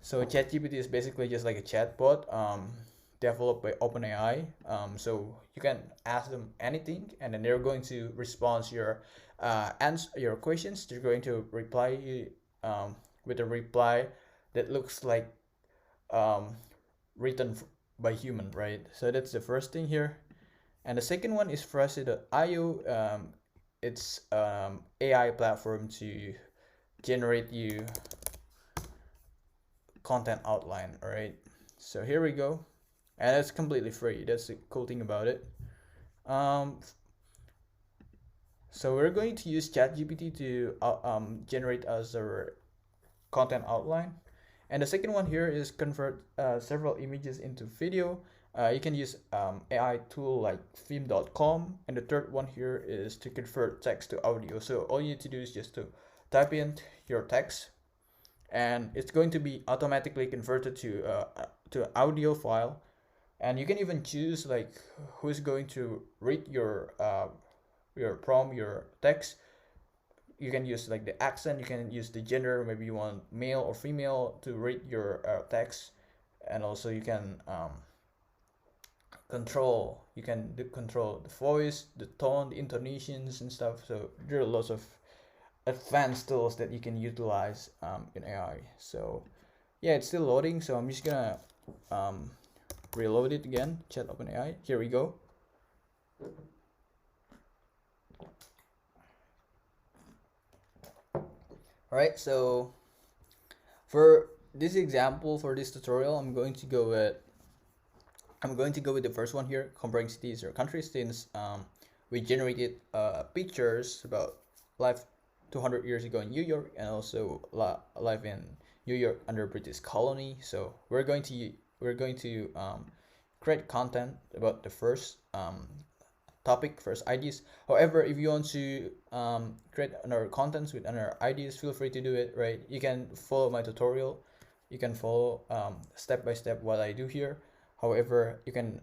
So ChatGPT is basically just like a chatbot developed by OpenAI. So you can ask them anything, and then they're going to respond your answer your questions. They're going to reply you with a reply that looks like um, written by human, right? So that's the first thing here. And the second one is Frasi.io. It's AI platform to generate you content outline, all right? So here we go. And it's completely free. That's the cool thing about it. Um, so we're going to use ChatGPT to generate us our content outline. And the second one here is convert several images into video. You can use AI tool like theme.com. And the third one here is to convert text to audio. So all you need to do is just to type in your text, and it's going to be automatically converted to audio file. And you can even choose like who's going to read your prompt, your text. You can use like the accent, you can use the gender, maybe you want male or female to read your text. And also you can control the voice, the tone, the intonations and stuff. So there are lots of advanced tools that you can utilize in AI. So yeah, it's still loading, so I'm just gonna reload it again. Chat OpenAI, here we go. Alright, so for this example, for this tutorial, I'm going to go with I'm going to go with the first one here, comparing cities or countries, since we generated pictures about life 200 years ago in New York, and also life in New York under British colony. So we're going to create content about the first topic, first ideas. However, if you want to create another contents with another ideas, feel free to do it. Right, you can follow my tutorial. You can follow step by step what I do here. However, you can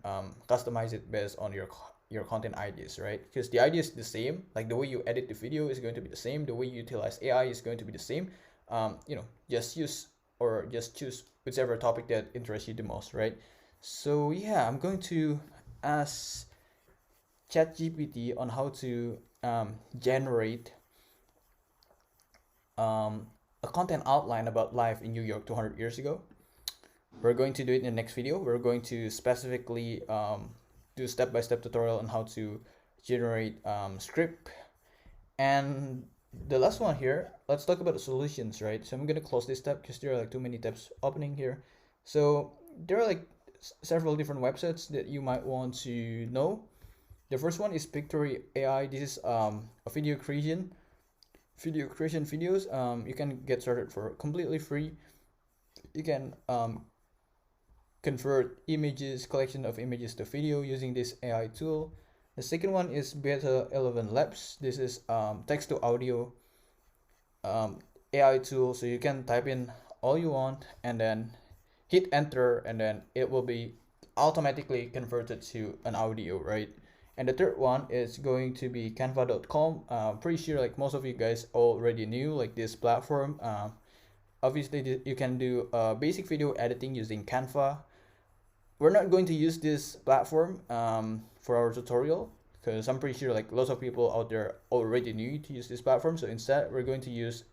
customize it based on your content ideas, right? Because the idea is the same. Like the way you edit the video is going to be the same. The way you utilize AI is going to be the same. Just use or just choose whichever topic that interests you the most, right? So yeah, I'm going to ask ChatGPT on how to generate a content outline about life in New York 200 years ago. We're going to do it in the next video. We're going to specifically do step-by-step tutorial on how to generate script. And the last one here, let's talk about the solutions, right? So I'm going to close this tab because there are like too many tabs opening here. So there are like several different websites that you might want to know. The first one is Pictory AI. This is a video creation videos. You can get started for completely free. You can convert images, collection of images to video using this AI tool. The second one is Beta 11 Labs. This is text to audio AI tool. So you can type in all you want and then hit enter, and then it will be automatically converted to an audio, right? And the third one is going to be canva.com. Pretty sure like most of you guys already knew like this platform. Obviously you can do basic video editing using Canva. We're not going to use this platform for our tutorial because I'm pretty sure like lots of people out there already knew to use this platform. So instead we're going to use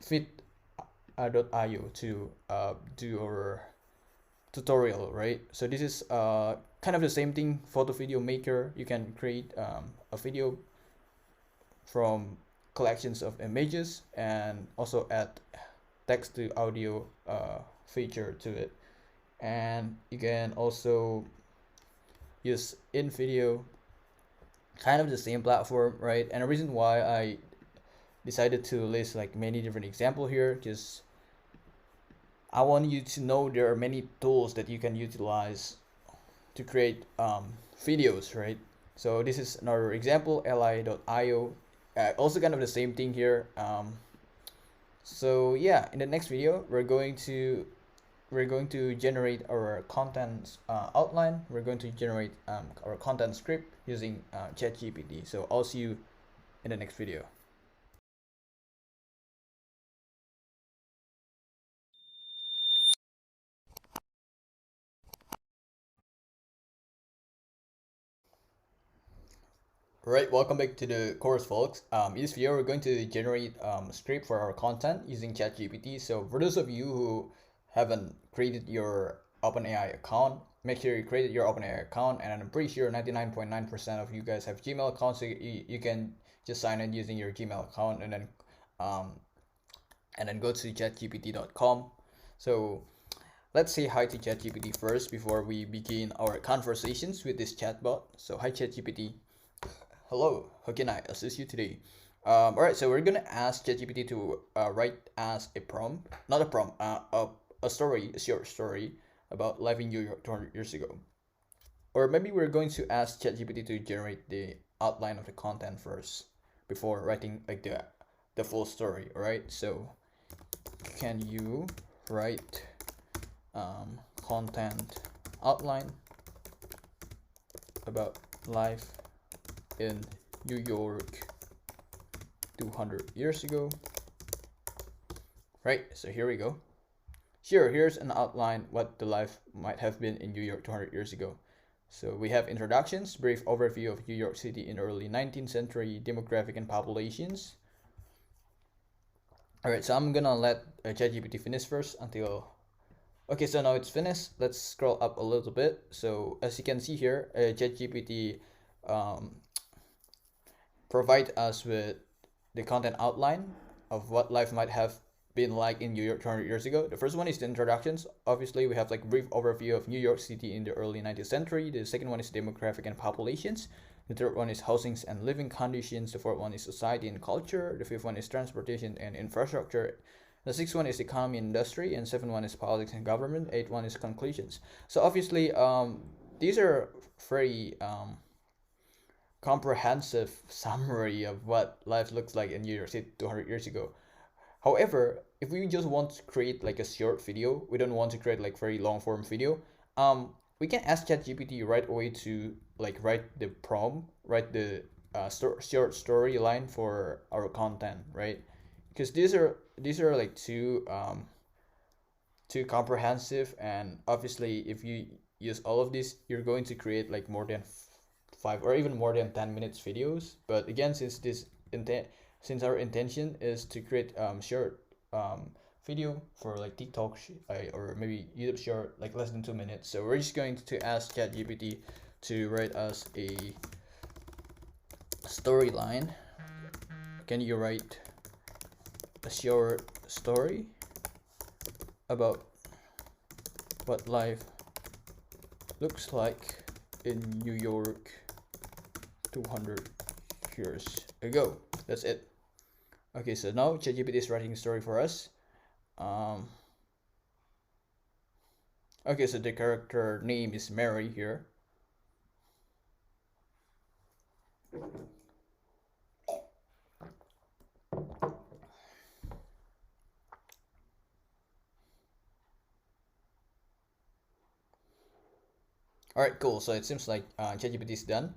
fit.io to do our tutorial, right? So this is kind of the same thing. Photo video maker, you can create a video from collections of images and also add text to audio feature to it. And you can also use in video, kind of the same platform, right? And the reason why I decided to list like many different examples here, because I want you to know there are many tools that you can utilize to create videos, right? So this is another example, li.io. Also kind of the same thing here. So yeah, in the next video, we're going to generate our content outline. We're going to generate our content script using ChatGPT. So I'll see you in the next video. Right, welcome back to the course, folks. In this video, we're going to generate a script for our content using ChatGPT. So for those of you who haven't created your OpenAI account, make sure you created your OpenAI account. And I'm pretty sure 99.9% of you guys have Gmail accounts, so you can just sign in using your Gmail account and then go to chatgpt.com. So let's say hi to ChatGPT first before we begin our conversations with this chatbot. So hi ChatGPT. Hello, how can I assist you today? All right, so we're gonna ask ChatGPT to write as a prompt, not a prompt, a story, a short story about life in New York 200 years ago. Or maybe we're going to ask ChatGPT to generate the outline of the content first before writing like the full story. All right, so can you write content outline about life in New York 200 years ago? Right, so here we go. Sure, here's an outline what the life might have been in New York 200 years ago. So we have introductions, brief overview of New York City in early 19th century demographic and populations. All right, so I'm gonna let ChatGPT finish first until. Okay, so now it's finished. Let's scroll up a little bit. So as you can see here, ChatGPT provide us with the content outline of what life might have been like in New York 200 years ago. The first one is the introductions. Obviously, we have like brief overview of New York City in the early 19th century. The second one is demographic and populations. The third one is housings and living conditions. The fourth one is society and culture. The fifth one is transportation and infrastructure. The sixth one is economy and industry, and seventh one is politics and government. Eighth one is conclusions. So obviously, these are very comprehensive summary of what life looks like in New York City 200 years ago. However, if we just want to create like a short video, we don't want to create like very long form video, we can ask ChatGPT right away to like write the prompt, write the short storyline for our content, right? Because these are like too comprehensive, and obviously if you use all of this, you're going to create like more than 5 or even more than 10 minutes videos. But again, since our intention is to create short video for like TikTok or maybe YouTube short, like less than 2 minutes, so we're just going to ask ChatGPT to write us a storyline. Can you write a short story about what life looks like in New York 200 years ago? That's it. Okay, so now ChatGPT is writing a story for us. Okay, so the character name is Mary here. Alright, cool. So it seems like ChatGPT is done.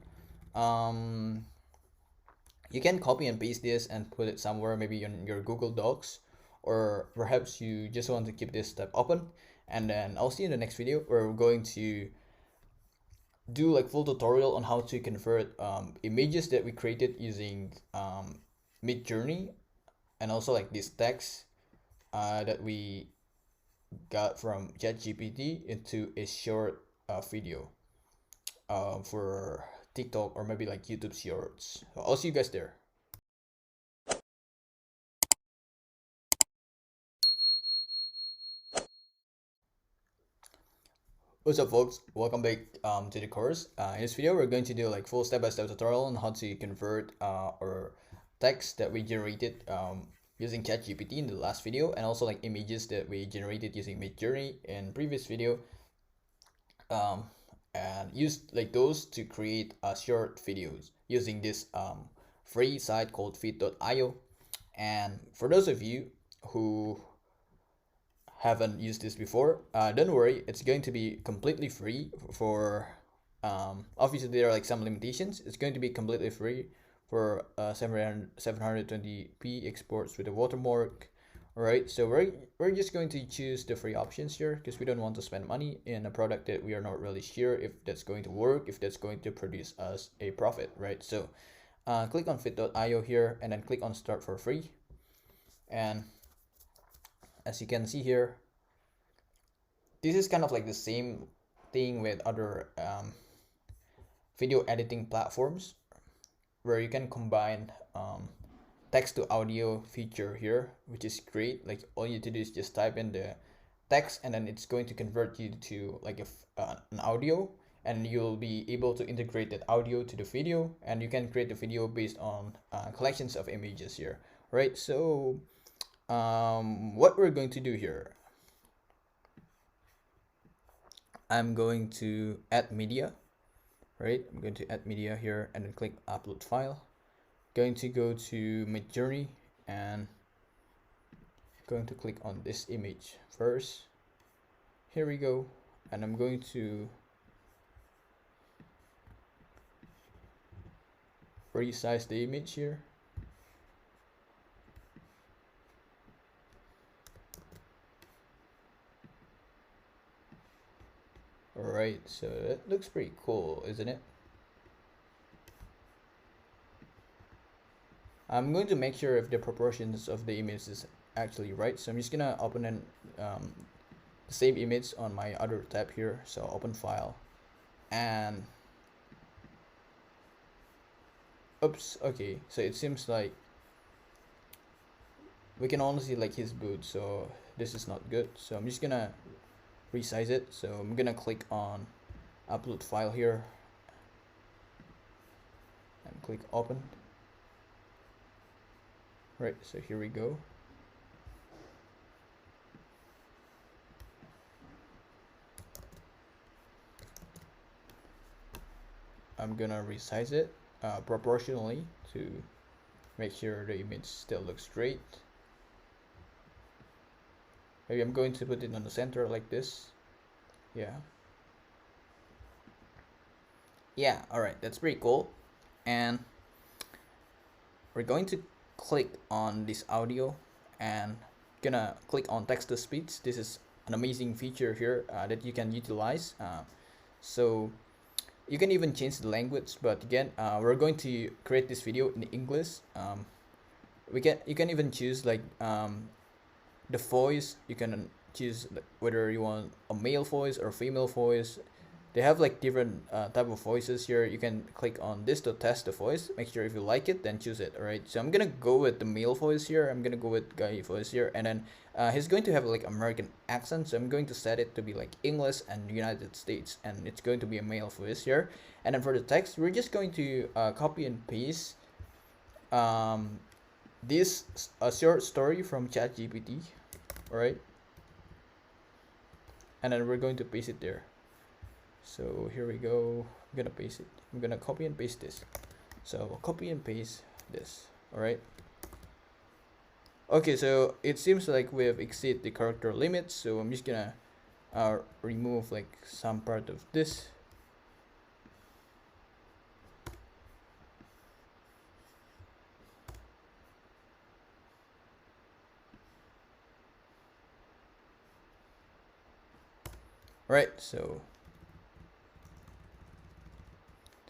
You can copy and paste this and put it somewhere, maybe in your Google Docs, or perhaps you just want to keep this tab open. And then I'll see you in the next video where we're going to do like full tutorial on how to convert images that we created using Midjourney, and also like this text that we got from ChatGPT into a short video for TikTok or maybe like YouTube Shorts. So I'll see you guys there. What's up, folks? Welcome back to the course. In this video, we're going to do like full step-by-step tutorial on how to convert our text that we generated using ChatGPT in the last video, and also like images that we generated using Midjourney in previous video, and use like those to create short videos using this free site called fit.io. And for those of you who haven't used this before, don't worry, it's going to be completely free for obviously there are like some limitations. It's going to be completely free for 720p exports with a watermark. Alright, so we're just going to choose the free options here because we don't want to spend money in a product that we are not really sure if that's going to work, if that's going to produce us a profit, right? So click on fit.io here and then click on start for free. And as you can see here, this is kind of like the same thing with other video editing platforms where you can combine text to audio feature here, which is great. Like all you need to do is just type in the text and then it's going to convert you to like an audio, and you'll be able to integrate that audio to the video, and you can create the video based on collections of images here, right? So what we're going to do here, I'm going to add media, right? I'm going to add media here and then click upload file. Going to go to Midjourney and going to click on this image first. Here we go, and I'm going to resize the image here. Alright, so it looks pretty cool, isn't it? I'm going to make sure if the proportions of the image is actually right. So I'm just gonna open the same image on my other tab here. So open file and oops, okay. So it seems like we can only see like his boot, so this is not good. So I'm just gonna resize it. So I'm gonna click on upload file here and click open. Right, so here we go. I'm gonna resize it proportionally to make sure the image still looks straight. Maybe I'm going to put it on the center like this. Yeah, all right, that's pretty cool. And we're going to click on this audio and gonna click on text to speech. This is an amazing feature here that you can utilize. So you can even change the language, but again, we're going to create this video in English. You can even choose like the voice. You can choose whether you want a male voice or female voice. They have like different type of voices here. You can click on this to test the voice. Make sure if you like it, then choose it. All right, so I'm gonna go with the male voice here. I'm gonna go with guy voice here, and then he's going to have like American accent, so I'm going to set it to be like English and United States, and it's going to be a male voice here. And then for the text, we're just going to copy and paste this a short story from ChatGPT. All right, and then we're going to paste it there. So here we go. I'm gonna paste it. I'm gonna copy and paste this. So copy and paste this. All right. Okay, so it seems like we have exceeded the character limit. So I'm just gonna remove like some part of this. All right, so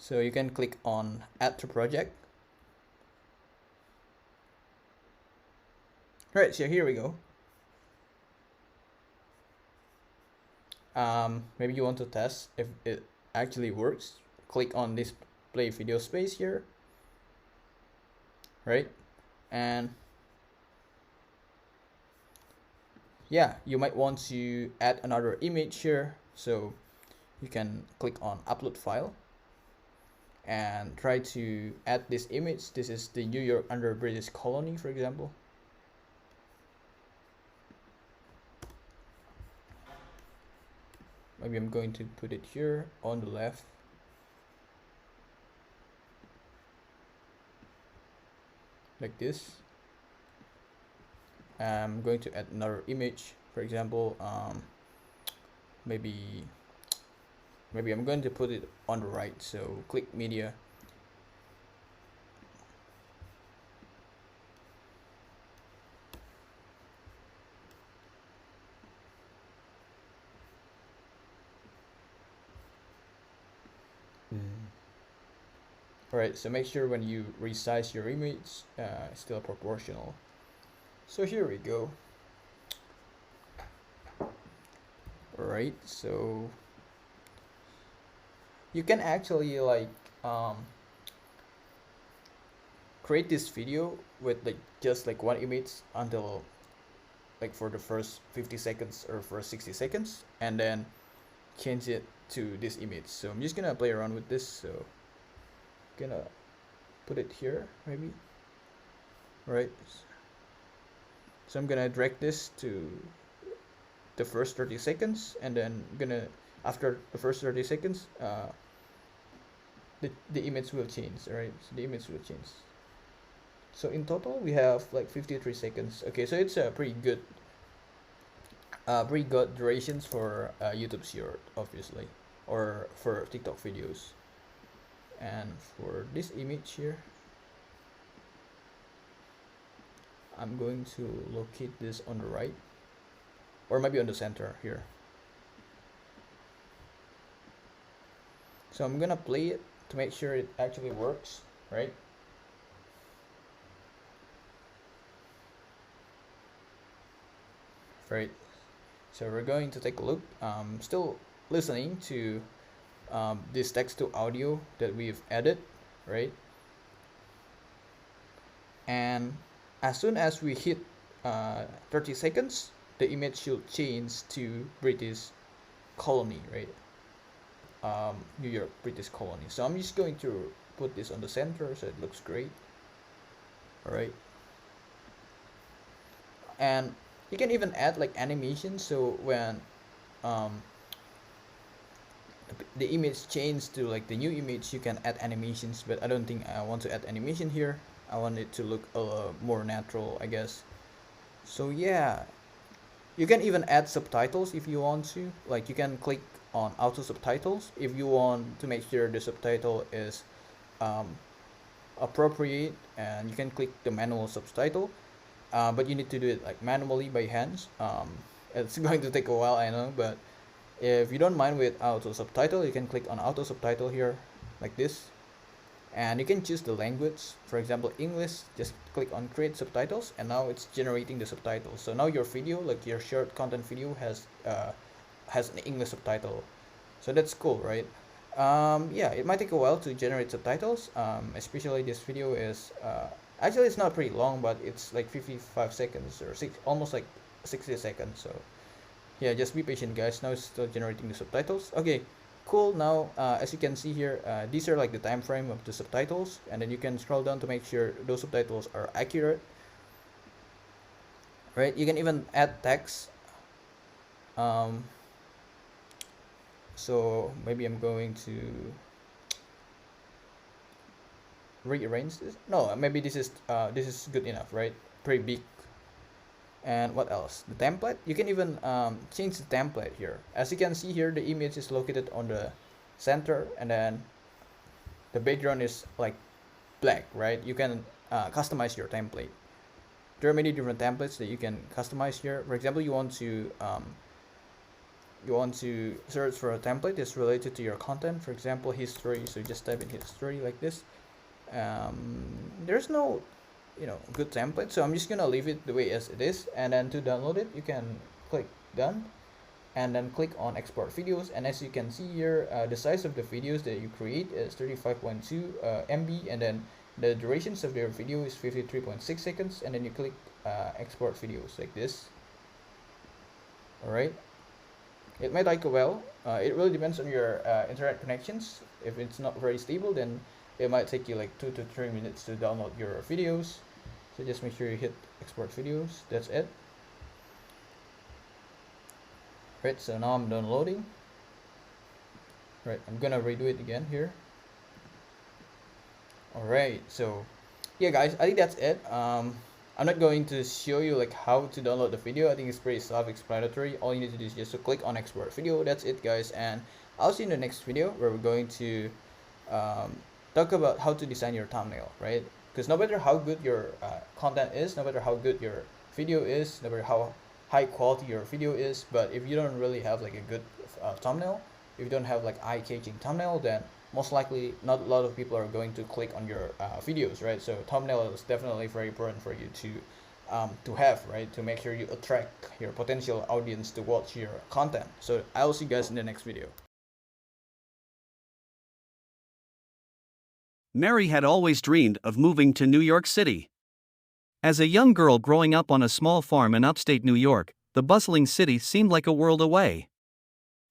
you can click on add to project. All right, so here we go. Maybe you want to test if it actually works. Click on this play video space here, right? And yeah, you might want to add another image here, so you can click on upload file and try to add this image. This is the New York under British colony, for example. Maybe I'm going to put it here on the left. Like this. I'm going to add another image, for example. Maybe I'm going to put it on the right, so click media. Alright, so make sure when you resize your image, it's still proportional. So here we go. Alright, so you can actually like create this video with like just like one image until like for the first 50 seconds or first 60 seconds, and then change it to this image. So I'm just gonna play around with this. So gonna put it here maybe. Right, so I'm gonna drag this to the first 30 seconds, and then gonna after the first 30 seconds the image will change. All right, so the image will change. So in total we have like 53 seconds. Okay, so it's a pretty good durations for YouTube short, obviously, or for TikTok videos. And for this image here, I'm going to locate this on the right, or maybe on the center here. So I'm gonna play it to make sure it actually works, right? Right, so we're going to take a look. Still listening to this text to audio that we've added, right? And as soon as we hit 30 seconds, the image should change to British colony, right? New York British colony. So I'm just going to put this on the center so it looks great. All right. And you can even add like animation, so when um, the image changes to like the new image, you can add animations, but I don't think I want to add animation here. I want it to look more natural, I guess. So yeah, you can even add subtitles if you want to. Like you can click on auto subtitles if you want to make sure the subtitle is um, appropriate, and you can click the manual subtitle, but you need to do it like manually by hands. It's going to take a while, I know, but if you don't mind with auto subtitle, you can click on auto subtitle here like this, and you can choose the language. For example, English, just click on create subtitles, and now it's generating the subtitles. So now your video, like your short content video, has an English subtitle. So that's cool, right? Yeah, it might take a while to generate subtitles, especially this video is actually it's not pretty long, but it's like 55 seconds or almost like 60 seconds. So yeah, just be patient, guys. Now it's still generating the subtitles. Okay, cool. Now as you can see here, these are like the time frame of the subtitles, and then you can scroll down to make sure those subtitles are accurate, right? You can even add text. um, so maybe I'm going to rearrange this. No, maybe this is good enough, right? Pretty big. And what else? The template, you can even change the template here. As you can see here, the image is located on the center, and then the background is like black, right? You can customize your template. There are many different templates that you can customize here. For example, you want to search for a template that's related to your content. For example, history. So just type in history like this. There's no good template, so I'm just gonna leave it the way as it is, and then to download it you can click done, and then click on export videos. And as you can see here, the size of the videos that you create is 35.2 MB, and then the durations of their video is 53.6 seconds, and then you click export videos like this. Alright, it might take a while. It really depends on your internet connections. If it's not very stable, then it might take you like 2 to 3 minutes to download your videos. So just make sure you hit export videos. That's it. Right, so now I'm downloading. Right, I'm gonna redo it again here. Alright, so yeah guys, I think that's it. I'm not going to show you like how to download the video. I think it's pretty self-explanatory. All you need to do is just to click on export video. That's it, guys, and I'll see you in the next video where we're going to talk about how to design your thumbnail, right? Because no matter how good your content is, no matter how good your video is, no matter how high quality your video is, but if you don't really have like a good thumbnail, if you don't have like eye-catching thumbnail, then most likely not a lot of people are going to click on your videos, right? So thumbnail is definitely very important for you to have, right? To make sure you attract your potential audience to watch your content. So I'll see you guys in the next video. Mary had always dreamed of moving to New York City. As a young girl growing up on a small farm in upstate New York, the bustling city seemed like a world away.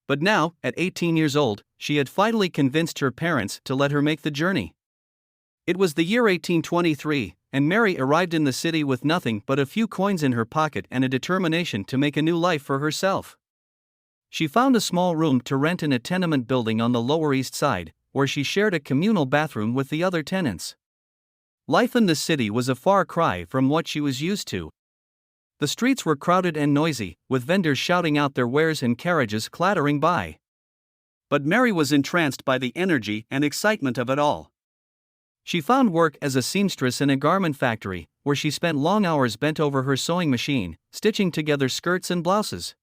But now, at 18 years old, she had finally convinced her parents to let her make the journey. It was the year 1823, and Mary arrived in the city with nothing but a few coins in her pocket and a determination to make a new life for herself. She found a small room to rent in a tenement building on the Lower East Side, where she shared a communal bathroom with the other tenants. Life in the city was a far cry from what she was used to. The streets were crowded and noisy, with vendors shouting out their wares and carriages clattering by. But Mary was entranced by the energy and excitement of it all. She found work as a seamstress in a garment factory, where she spent long hours bent over her sewing machine, stitching together skirts and blouses.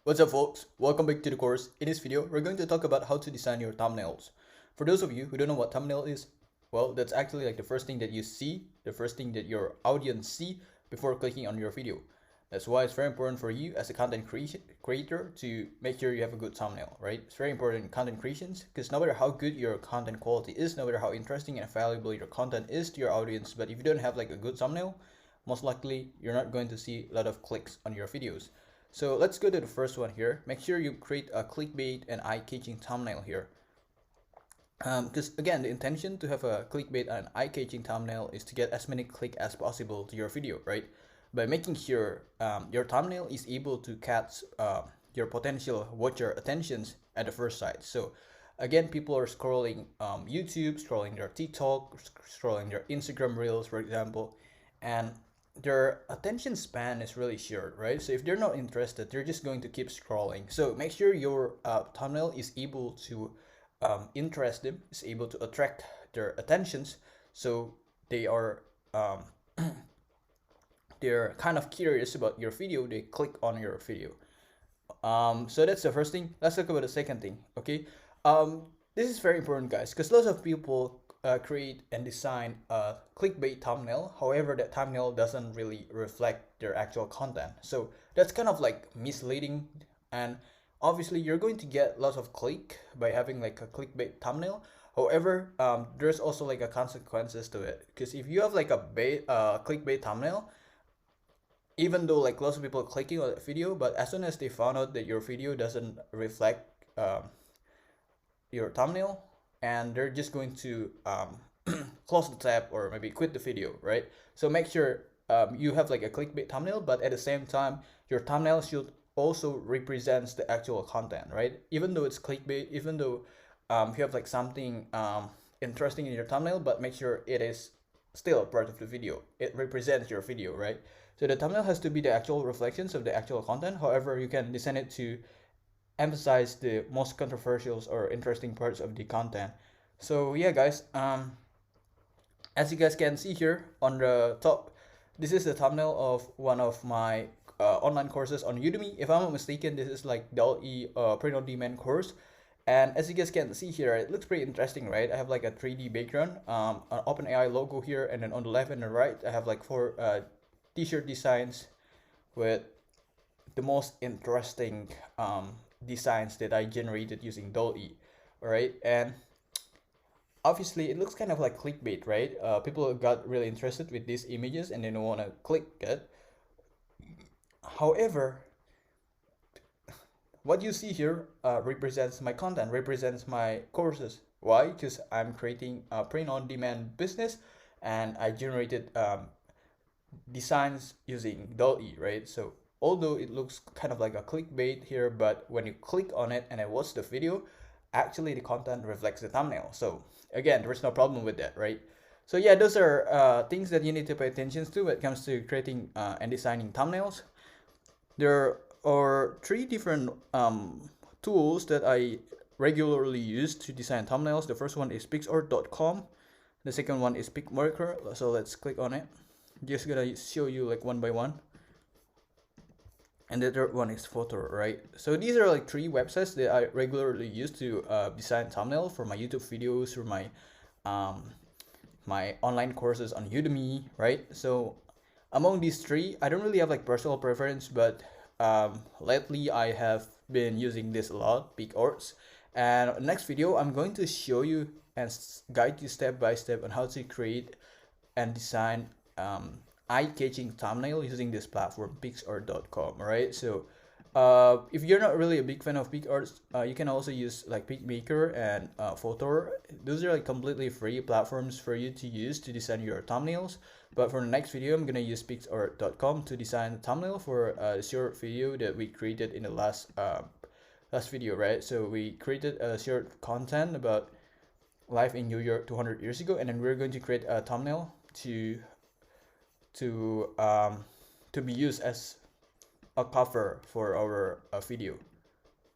What's up, folks? Welcome back to the course. In this video, we're going to talk about how to design your thumbnails. For those of you who don't know what thumbnail is, well, that's actually like the first thing that you see, the first thing that your audience see before clicking on your video. That's why it's very important for you as a content creator to make sure you have a good thumbnail, right? It's very important in content creations because no matter how good your content quality is, no matter how interesting and valuable your content is to your audience, but if you don't have like a good thumbnail, most likely you're not going to see a lot of clicks on your videos. So let's go to the first one here. Make sure you create a clickbait and eye-catching thumbnail here. Because again, the intention to have a clickbait and eye-catching thumbnail is to get as many clicks as possible to your video, right? By making sure your thumbnail is able to catch your potential watcher attentions at the first sight. So again, people are scrolling YouTube, scrolling their TikTok, scrolling their Instagram Reels, for example, and their attention span is really short, right? So if they're not interested, they're just going to keep scrolling. So make sure your thumbnail is able to interest them, is able to attract their attentions, so they are they're kind of curious about your video, they click on your video. So that's the first thing. Let's talk about the second thing. Okay, this is very important, guys, because lots of people create and design a clickbait thumbnail. However, that thumbnail doesn't really reflect their actual content, so that's kind of like misleading. And obviously you're going to get lots of click by having like a clickbait thumbnail. However, there's also like a consequences to it, because if you have like a clickbait thumbnail, even though like lots of people are clicking on that video, but as soon as they found out that your video doesn't reflect your thumbnail, and they're just going to close the tab or maybe quit the video, right? So make sure you have like a clickbait thumbnail, but at the same time your thumbnail should also represents the actual content, right? Even though it's clickbait, even though you have like something interesting in your thumbnail, but make sure it is still a part of the video. It represents your video, right? So the thumbnail has to be the actual reflections of the actual content. However, you can design it to emphasize the most controversial or interesting parts of the content. So yeah, guys, as you guys can see here on the top, this is the thumbnail of one of my online courses on Udemy. If I'm not mistaken, this is like DALL-E print on demand course. And as you guys can see here, it looks pretty interesting, right? I have like a 3D background, an OpenAI logo here, and then on the left and the right, I have like 4 t-shirt designs with the most interesting designs that I generated using DALL-E. All right, and obviously it looks kind of like clickbait, right? People got really interested with these images and they don't want to click it. However, what you see here represents my content, represents my courses. Why? Because I'm creating a print-on-demand business, and I generated designs using DALL-E, right? So although it looks kind of like a clickbait here, but when you click on it and I watch the video, actually the content reflects the thumbnail. So again, there's no problem with that, right? So yeah, those are things that you need to pay attention to when it comes to creating and designing thumbnails. There are 3 different tools that I regularly use to design thumbnails. The first one is Picsart.com. The second one is PicMarker. So let's click on it. Just gonna show you like one by one. And the third one is Photo, right? So these are like 3 websites that I regularly use to design thumbnail for my YouTube videos, for my my online courses on Udemy, right? So among these 3, I don't really have like personal preference, but lately I have been using this a lot, Picsart. And next video, I'm going to show you and guide you step by step on how to create and design eye-catching thumbnail using this platform, Picsart.com. Right? So if you're not really a big fan of Picsart, you can also use like PicMaker and Photo. Those are like completely free platforms for you to use to design your thumbnails. But for the next video, I'm gonna use Picsart.com to design the thumbnail for a short video that we created in the last video, right? So we created a short content about life in New York 200 years ago, and then we're going to create a thumbnail to be used as a cover for our video.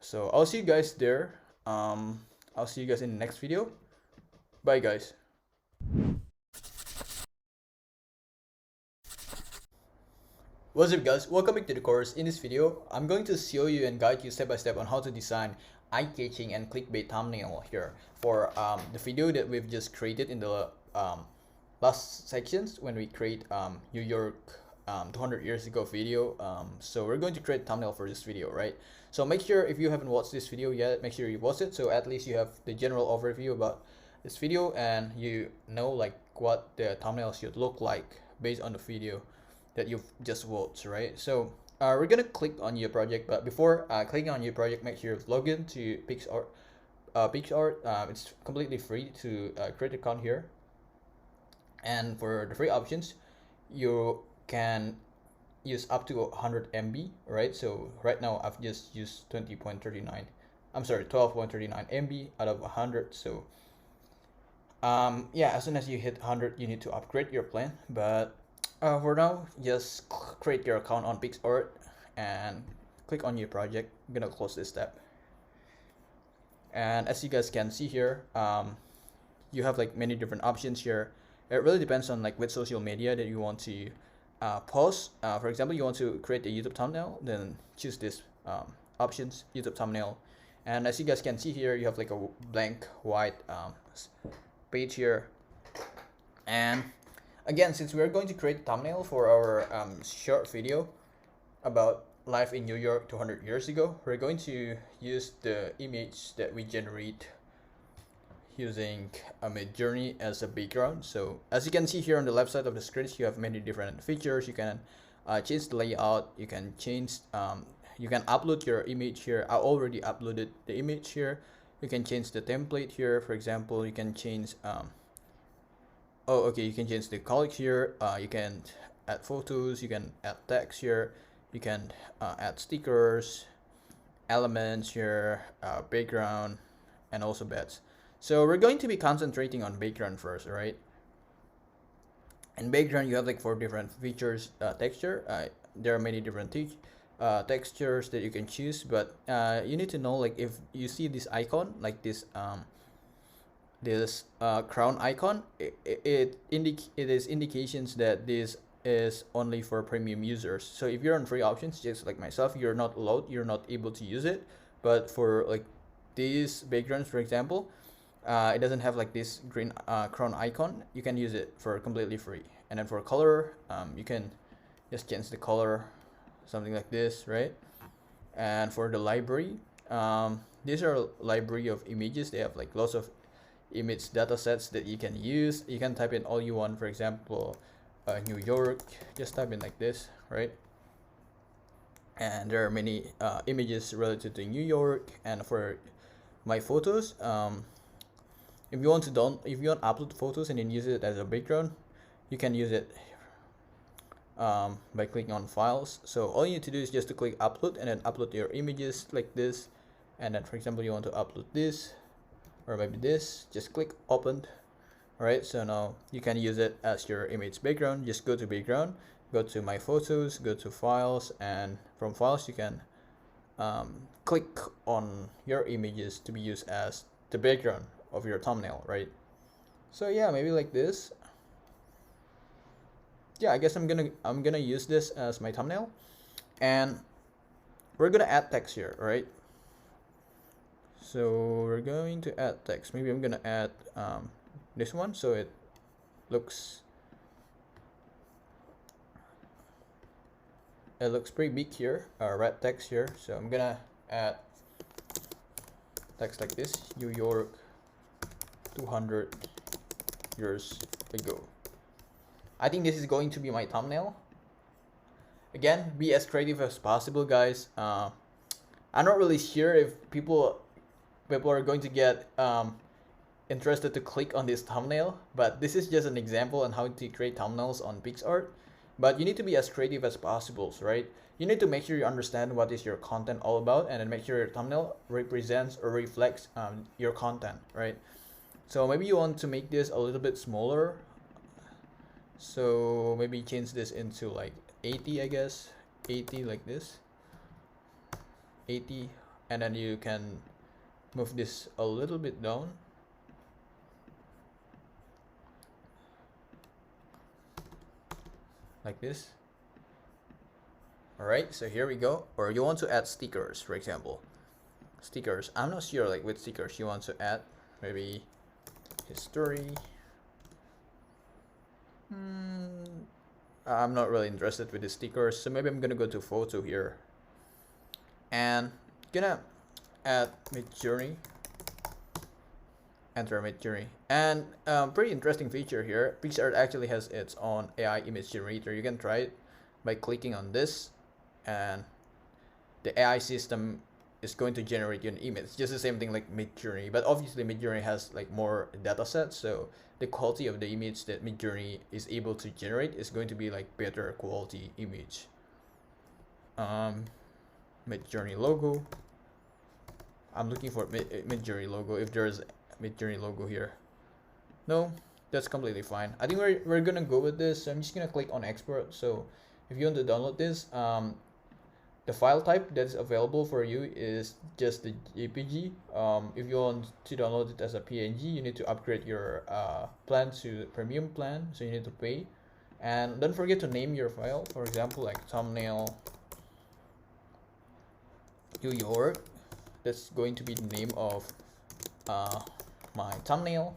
So I'll see you guys there. I'll see you guys in the next video. Bye, guys. What's up, guys? Welcome back to the course. In this video, I'm going to show you and guide you step by step on how to design eye-catching and clickbait thumbnail here for the video that we've just created in the last sections when we create New York 200 years ago video. So we're going to create a thumbnail for this video, right? So make sure, if you haven't watched this video yet, make sure you watch it, so at least you have the general overview about this video and you know like what the thumbnail should look like based on the video that you've just watched, right? So we're gonna click on your project, but before clicking on your project, make sure you log in to Picsart. It's completely free to create an account here, and for the free options you can use up to 100 MB, right? So right now I've just used 20.39, I'm sorry, 12.39 MB out of 100. So yeah, as soon as you hit 100 you need to upgrade your plan, but for now just create your account on Picsart and click on your project. I'm gonna close this tab, and as you guys can see here, you have like many different options here. It really depends on like which social media that you want to post. For example, you want to create a YouTube thumbnail, then choose this options, YouTube thumbnail. And as you guys can see here, you have like a blank white page here. And again, since we're going to create a thumbnail for our short video about life in New York 200 years ago, we're going to use the image that we generate using a Midjourney as a background. So as you can see here on the left side of the screen, you have many different features. You can change the layout, you can change you can upload your image here. I already uploaded the image here. You can change the template here. For example, you can change you can change the color here. You can add photos, you can add text here, you can add stickers, elements here, background, and also beds. So we're going to be concentrating on background first, right? In background, you have like 4 different features. Texture, there are many different textures that you can choose, but you need to know, like, if you see this icon, like this crown icon, it is indications that this is only for premium users. So if you're on free options, just like myself, you're not allowed, you're not able to use it. But for like these backgrounds, for example, it doesn't have like this green crown icon, you can use it for completely free. And then for color, you can just change the color, something like this, right? And for the library, these are library of images. They have like lots of image data sets that you can use. You can type in all you want. For example, New York, just type in like this, right? And there are many images related to New York. And for my photos, if you want to upload photos and then use it as a background, you can use it by clicking on files. So all you need to do is just to click upload and then upload your images like this. And then for example, you want to upload this or maybe this, just click open. All right, so now you can use it as your image background. Just go to background, go to my photos, go to files, and from files you can click on your images to be used as the background of your thumbnail, right? So yeah, maybe like this. Yeah, I guess I'm gonna use this as my thumbnail, and we're gonna add text here, right? So we're going to add text. Maybe I'm gonna add this one so it looks pretty big here. Red text here. So I'm gonna add text like this: New York 200 years ago. I think this is going to be my thumbnail. Again, be as creative as possible, guys. I'm not really sure if people are going to get interested to click on this thumbnail, but this is just an example on how to create thumbnails on Picsart. But you need to be as creative as possible, right? You need to make sure you understand what is your content all about, and then make sure your thumbnail represents or reflects your content, right? So maybe you want to make this a little bit smaller. So maybe change this into like 80, I guess. 80 like this. 80, and then you can move this a little bit down. Like this. Alright, so here we go. Or you want to add stickers, for example. Stickers. I'm not sure like which stickers you want to add. Maybe history. I'm not really interested with the stickers, so maybe I'm gonna go to photo here and gonna add Midjourney. Enter Midjourney, and pretty interesting feature here. Picsart actually has its own AI image generator. You can try it by clicking on this, and the AI system is going to generate you an image. Just the same thing like Midjourney, but obviously Midjourney has like more data sets, so the quality of the image that Midjourney is able to generate is going to be like better quality image. Midjourney logo. I'm looking for Midjourney logo. If there's Midjourney logo here, no, that's completely fine. I think we're gonna go with this. So I'm just gonna click on export. So if you want to download this, the file type that's available for you is just the JPG. If you want to download it as a PNG, you need to upgrade your plan to premium plan, so you need to pay. And don't forget to name your file. For example, like thumbnail New York. That's going to be the name of my thumbnail.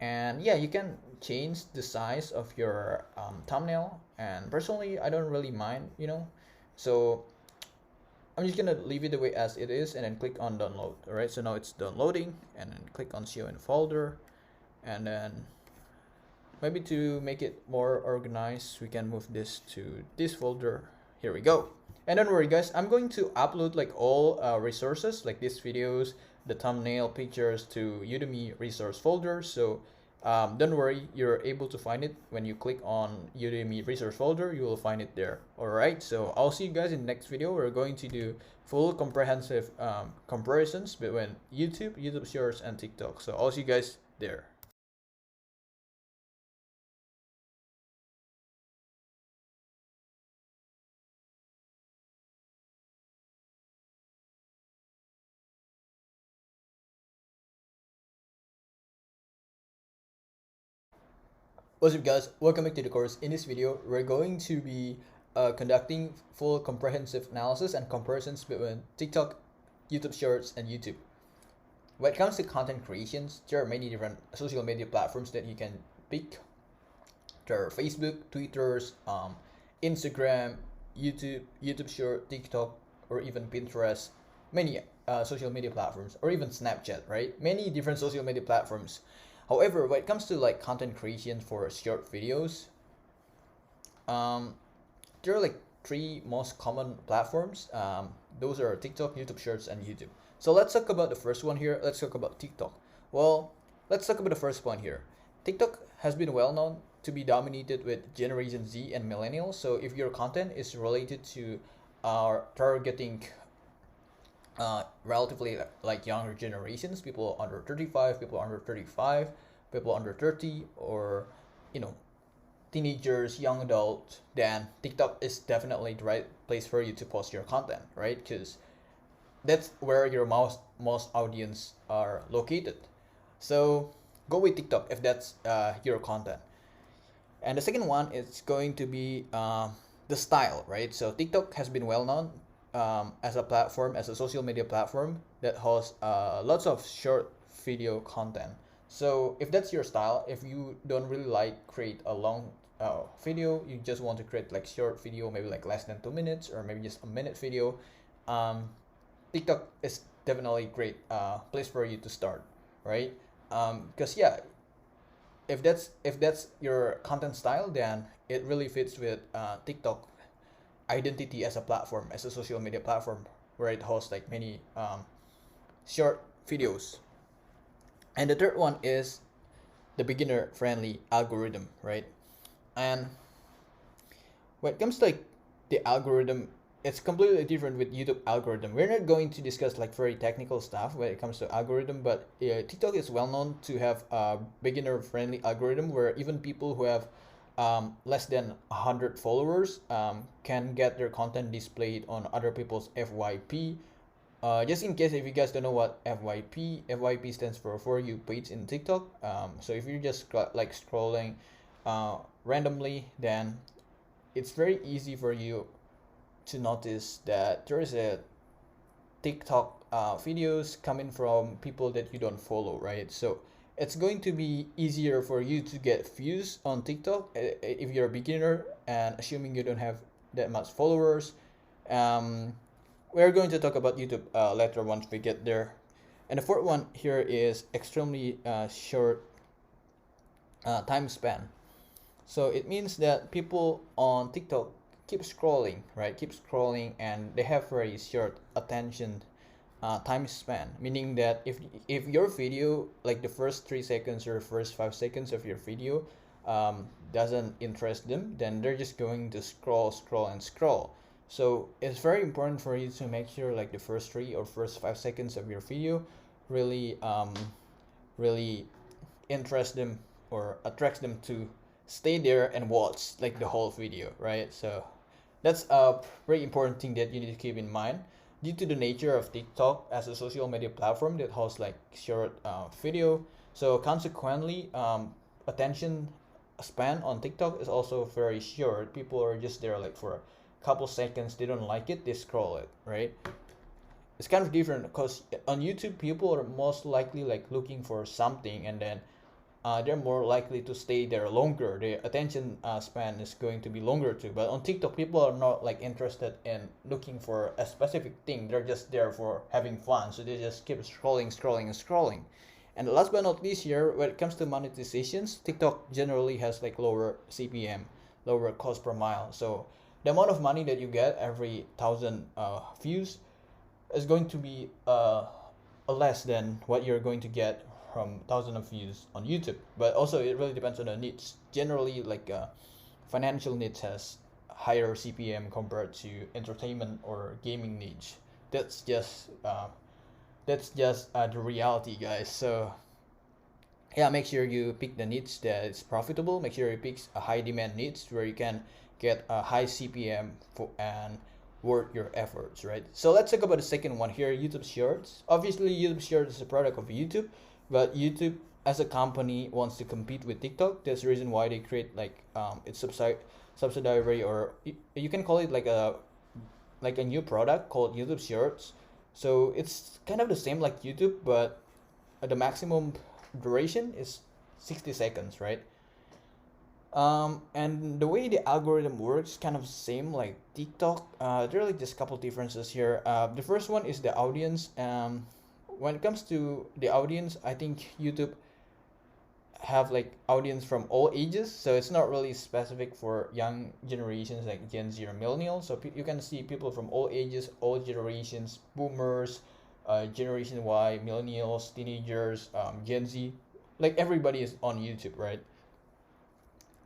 And yeah, you can change the size of your thumbnail, and personally I don't really mind, so I'm just gonna leave it the way as it is and then click on download. All right, so now it's downloading, and then click on show in folder, and then maybe to make it more organized we can move this to this folder. Here we go. And don't worry guys, I'm going to upload like all resources like these videos, the thumbnail, pictures to Udemy resource folder. So don't worry, you're able to find it when you click on Udemy resource folder. You will find it there. All right, so I'll see you guys in the next video. We're going to do full comprehensive comparisons between YouTube Shorts, and TikTok. So I'll see you guys there. What's up guys, welcome back to the course. In this video we're going to be conducting full comprehensive analysis and comparisons between TikTok, YouTube Shorts, and YouTube. When it comes to content creations, there are many different social media platforms that you can pick. There are Facebook, Twitters, Instagram, YouTube Short, TikTok, or even Pinterest, many social media platforms, or even Snapchat, right? Many different social media platforms. However, when it comes to like content creation for short videos, there are like three most common platforms. Those are TikTok, YouTube Shorts, and YouTube. So let's talk about the first one here. Let's talk about TikTok. Well, let's talk about the first one here. TikTok has been well known to be dominated with Generation Z and Millennials. So if your content is related to targeting relatively like younger generations, people under 35, people under 35, people under 30, or teenagers, young adults, then TikTok is definitely the right place for you to post your content, right? Because that's where your most audience are located. So go with TikTok if that's your content. And the second one is going to be the style, right? So TikTok has been well known as a platform, as a social media platform that hosts lots of short video content. So if that's your style, if you don't really like create a long video, you just want to create like short video, maybe like less than 2 minutes or maybe just a minute video, TikTok is definitely a great place for you to start, right? Because yeah, if that's your content style, then it really fits with TikTok identity as a platform, as a social media platform, where it hosts like many short videos. And the third one is the beginner friendly algorithm, right? And when it comes to like the algorithm, it's completely different with YouTube algorithm. We're not going to discuss like very technical stuff when it comes to algorithm, but TikTok is well known to have a beginner friendly algorithm where even people who have less than 100 followers can get their content displayed on other people's FYP. Just in case if you guys don't know what FYP stands for you page in TikTok. So if you're just like scrolling randomly, then it's very easy for you to notice that there is a TikTok videos coming from people that you don't follow, right? So it's going to be easier for you to get views on TikTok if you're a beginner and assuming you don't have that much followers. Um, we're going to talk about YouTube later once we get there. And the fourth one here is extremely short time span. So it means that people on TikTok keep scrolling, right? Keep scrolling, and they have very short attention time span. Meaning that if your video, like the first 3 seconds or first 5 seconds of your video, doesn't interest them, then they're just going to scroll, scroll, and scroll. So it's very important for you to make sure like the first 3 or first 5 seconds of your video really really interest them or attracts them to stay there and watch like the whole video, right? So that's a very important thing that you need to keep in mind. Due to the nature of TikTok as a social media platform that hosts like short video, so consequently, attention span on TikTok is also very short. People are just there like for a couple seconds. They don't like it, they scroll it, right? It's kind of different because on YouTube, people are most likely like looking for something, and then they're more likely to stay there longer. Their attention span is going to be longer too. But on TikTok, people are not like interested in looking for a specific thing. They're just there for having fun. So they just keep scrolling, scrolling, and scrolling. And last but not least here, when it comes to monetizations, TikTok generally has like lower CPM, lower cost per mile. So the amount of money that you get every 1,000 views is going to be less than what you're going to get from thousands of views on YouTube. But also it really depends on the niche. Generally, like financial niche has higher CPM compared to entertainment or gaming niche. That's just the reality, guys. So yeah, make sure you pick the niche that is profitable. Make sure you pick a high demand niche where you can get a high CPM for and worth your efforts, right? So let's talk about the second one here, YouTube Shorts. Obviously, YouTube Shorts is a product of YouTube, but YouTube as a company wants to compete with TikTok. That's the reason why they create like it's subsidiary, or you can call it like a new product called YouTube Shorts. So it's kind of the same like YouTube, but the maximum duration is 60 seconds, right? And the way the algorithm works kind of same like TikTok. There are like just a couple differences here. The first one is the audience. When it comes to the audience, I think YouTube have like audience from all ages, so it's not really specific for young generations like Gen Z or millennials. So you can see people from all ages, all generations, boomers, Generation Y, millennials, teenagers, Gen Z, like everybody is on YouTube, right?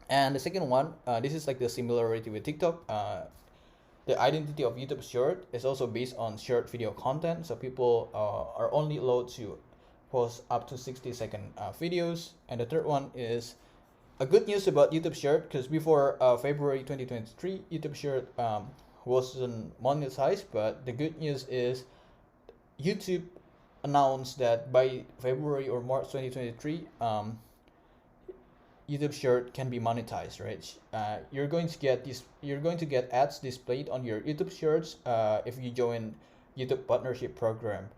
And the second one, this is like the similarity with TikTok. The identity of YouTube Short is also based on short video content. So people are only allowed to post up to 60-second videos. And the third one is a good news about YouTube Short, because before February 2023, YouTube Short wasn't monetized. But the good news is YouTube announced that by February or March 2023, YouTube Short can be monetized, right? You're going to get this. You're going to get ads displayed on your YouTube Shorts if you join YouTube Partnership Program.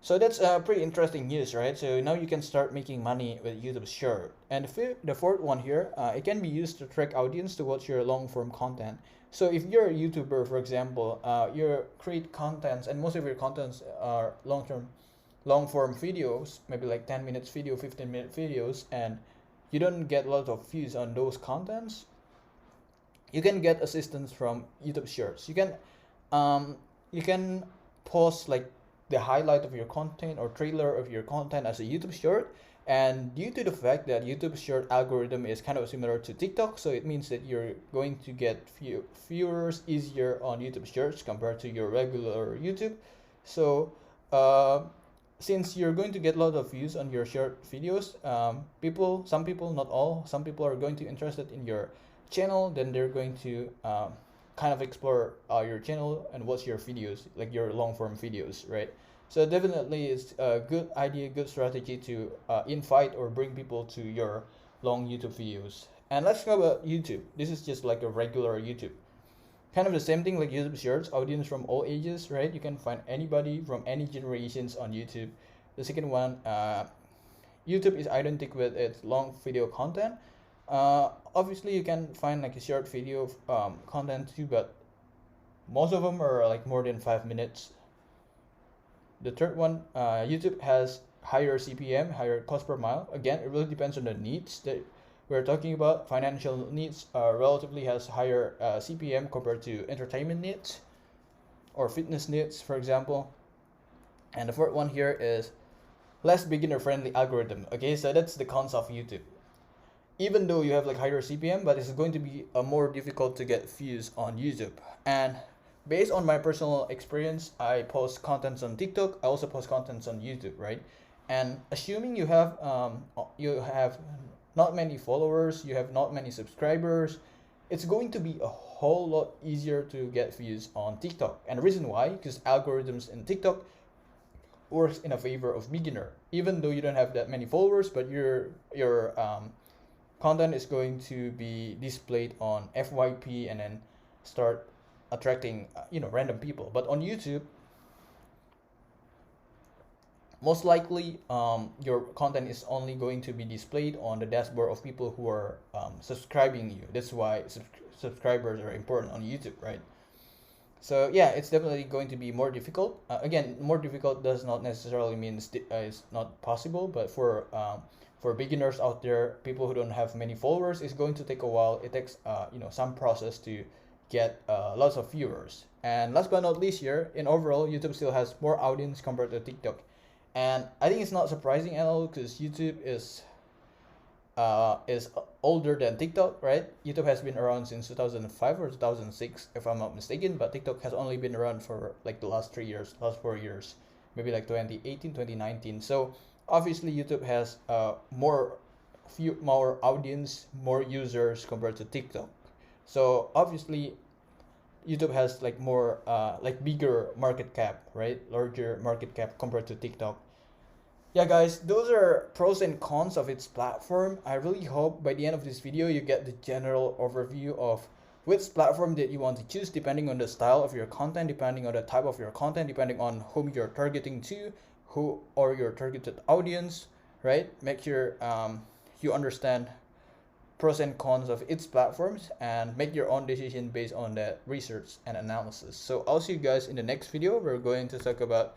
So that's pretty interesting news, right? So now you can start making money with YouTube Short. And the fourth one here, it can be used to track audience to watch your long form content. So if you're a YouTuber, for example, you create contents, and most of your contents are long form videos, maybe like 10 minutes video, 15-minute videos, and you don't get a lot of views on those contents, you can get assistance from YouTube Shorts. You can post like the highlight of your content or trailer of your content as a YouTube Short. And due to the fact that YouTube Short algorithm is kind of similar to TikTok, so it means that you're going to get viewers easier on YouTube Shorts compared to your regular YouTube. So since you're going to get a lot of views on your short videos, some people, not all, some people are going to interested in your channel. Then they're going to kind of explore your channel and watch your videos, like your long form videos, right? So definitely it's a good idea, good strategy to invite or bring people to your long YouTube videos. And let's talk about YouTube. This is just like a regular YouTube. Kind of the same thing like YouTube Shorts, audience from all ages, right? You can find anybody from any generations on YouTube. The second one, YouTube is identical with its long video content. Obviously, you can find like a short video content too, but most of them are like more than 5 minutes. The third one, YouTube has higher CPM, higher cost per mile. Again, it really depends on the needs that we're talking about. Financial needs relatively has higher CPM compared to entertainment needs or fitness needs, for example. And the fourth one here is less beginner friendly algorithm. Okay, so that's the cons of YouTube. Even though you have like higher CPM, but it's going to be more difficult to get views on YouTube. And based on my personal experience, I post contents on TikTok. I also post contents on YouTube, right? And assuming you have not many followers, you have not many subscribers, it's going to be a whole lot easier to get views on TikTok. And the reason why, because algorithms in TikTok works in a favor of beginner. Even though you don't have that many followers, but your content is going to be displayed on FYP and then start attracting random people. But on YouTube, most likely your content is only going to be displayed on the dashboard of people who are subscribing you. That's why subscribers are important on YouTube, right? So yeah, it's definitely going to be more difficult. Again, more difficult does not necessarily mean it's not possible, but for beginners out there, people who don't have many followers, it's going to take a while. It takes some process to get lots of viewers. And last but not least, here in overall, YouTube still has more audience compared to TikTok, and I think it's not surprising at all because YouTube is older than TikTok, right? YouTube has been around since 2005 or 2006, if I'm not mistaken, but TikTok has only been around for like the last 3 years, last 4 years, maybe like 2018, 2019. So obviously, YouTube has more audience, more users compared to TikTok. So obviously, YouTube has like more bigger market cap, right? Larger market cap compared to TikTok. Yeah, guys, those are pros and cons of its platform. I really hope by the end of this video you get the general overview of which platform that you want to choose depending on the style of your content, depending on the type of your content, depending on whom you're targeting to, who or your targeted audience, right? Make sure you understand pros and cons of its platforms and make your own decision based on that research and analysis. So I'll see you guys in the next video. We're going to talk about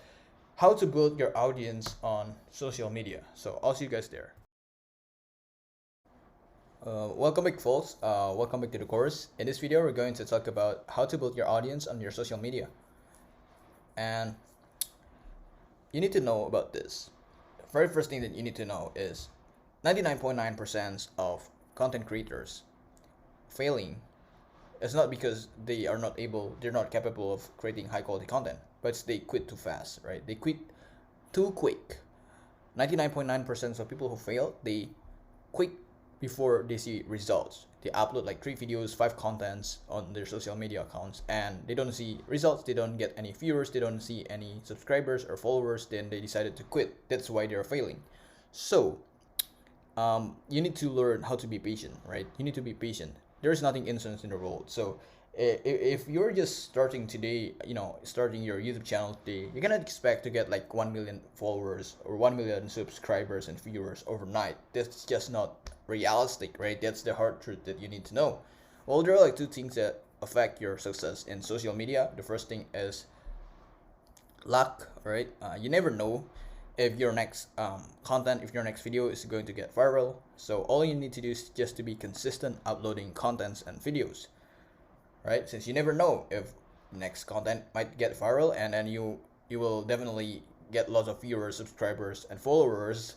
how to build your audience on social media. So I'll see you guys there. Welcome back, folks. Welcome back to the course. In this video, we're going to talk about how to build your audience on your social media. And you need to know about this. The very first thing that you need to know is 99.9% of content creators failing is not because they're not capable of creating high quality content, but they quit too fast, right? They quit too quick. 99.9% of people who fail, they quit before they see results. They upload like 3 videos, 5 contents on their social media accounts, and they don't see results. They don't get any viewers. They don't see any subscribers or followers. Then they decided to quit. That's why they're failing. So you need to learn how to be patient, right? You need to be patient. There is nothing instant in the world. So if you're just starting today, starting your YouTube channel today, you cannot expect to get like 1 million followers or 1 million subscribers and viewers overnight. That's just not realistic, right? That's the hard truth that you need to know. Well, there are like 2 things that affect your success in social media. The first thing is luck, right? You never know if your next if your next video is going to get viral. So all you need to do is just to be consistent uploading contents and videos, right? Since you never know if next content might get viral, and then you will definitely get lots of viewers, subscribers, and followers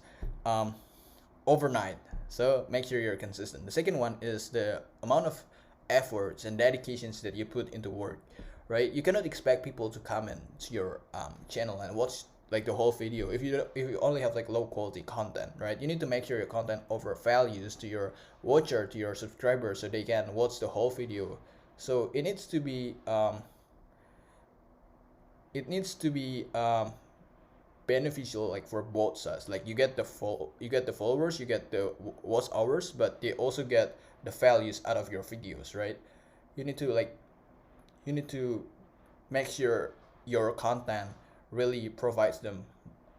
overnight. So make sure you're consistent. The second one is the amount of efforts and dedications that you put into work, right? You cannot expect people to come into your channel and watch like the whole video if you only have like low quality content, right? You need to make sure your content offer values to your watcher, to your subscribers, so they can watch the whole video. So it needs to be beneficial, like for both sides. Like you get the followers, you get the watch hours, but they also get the values out of your videos, right? You need to make sure your content really provides them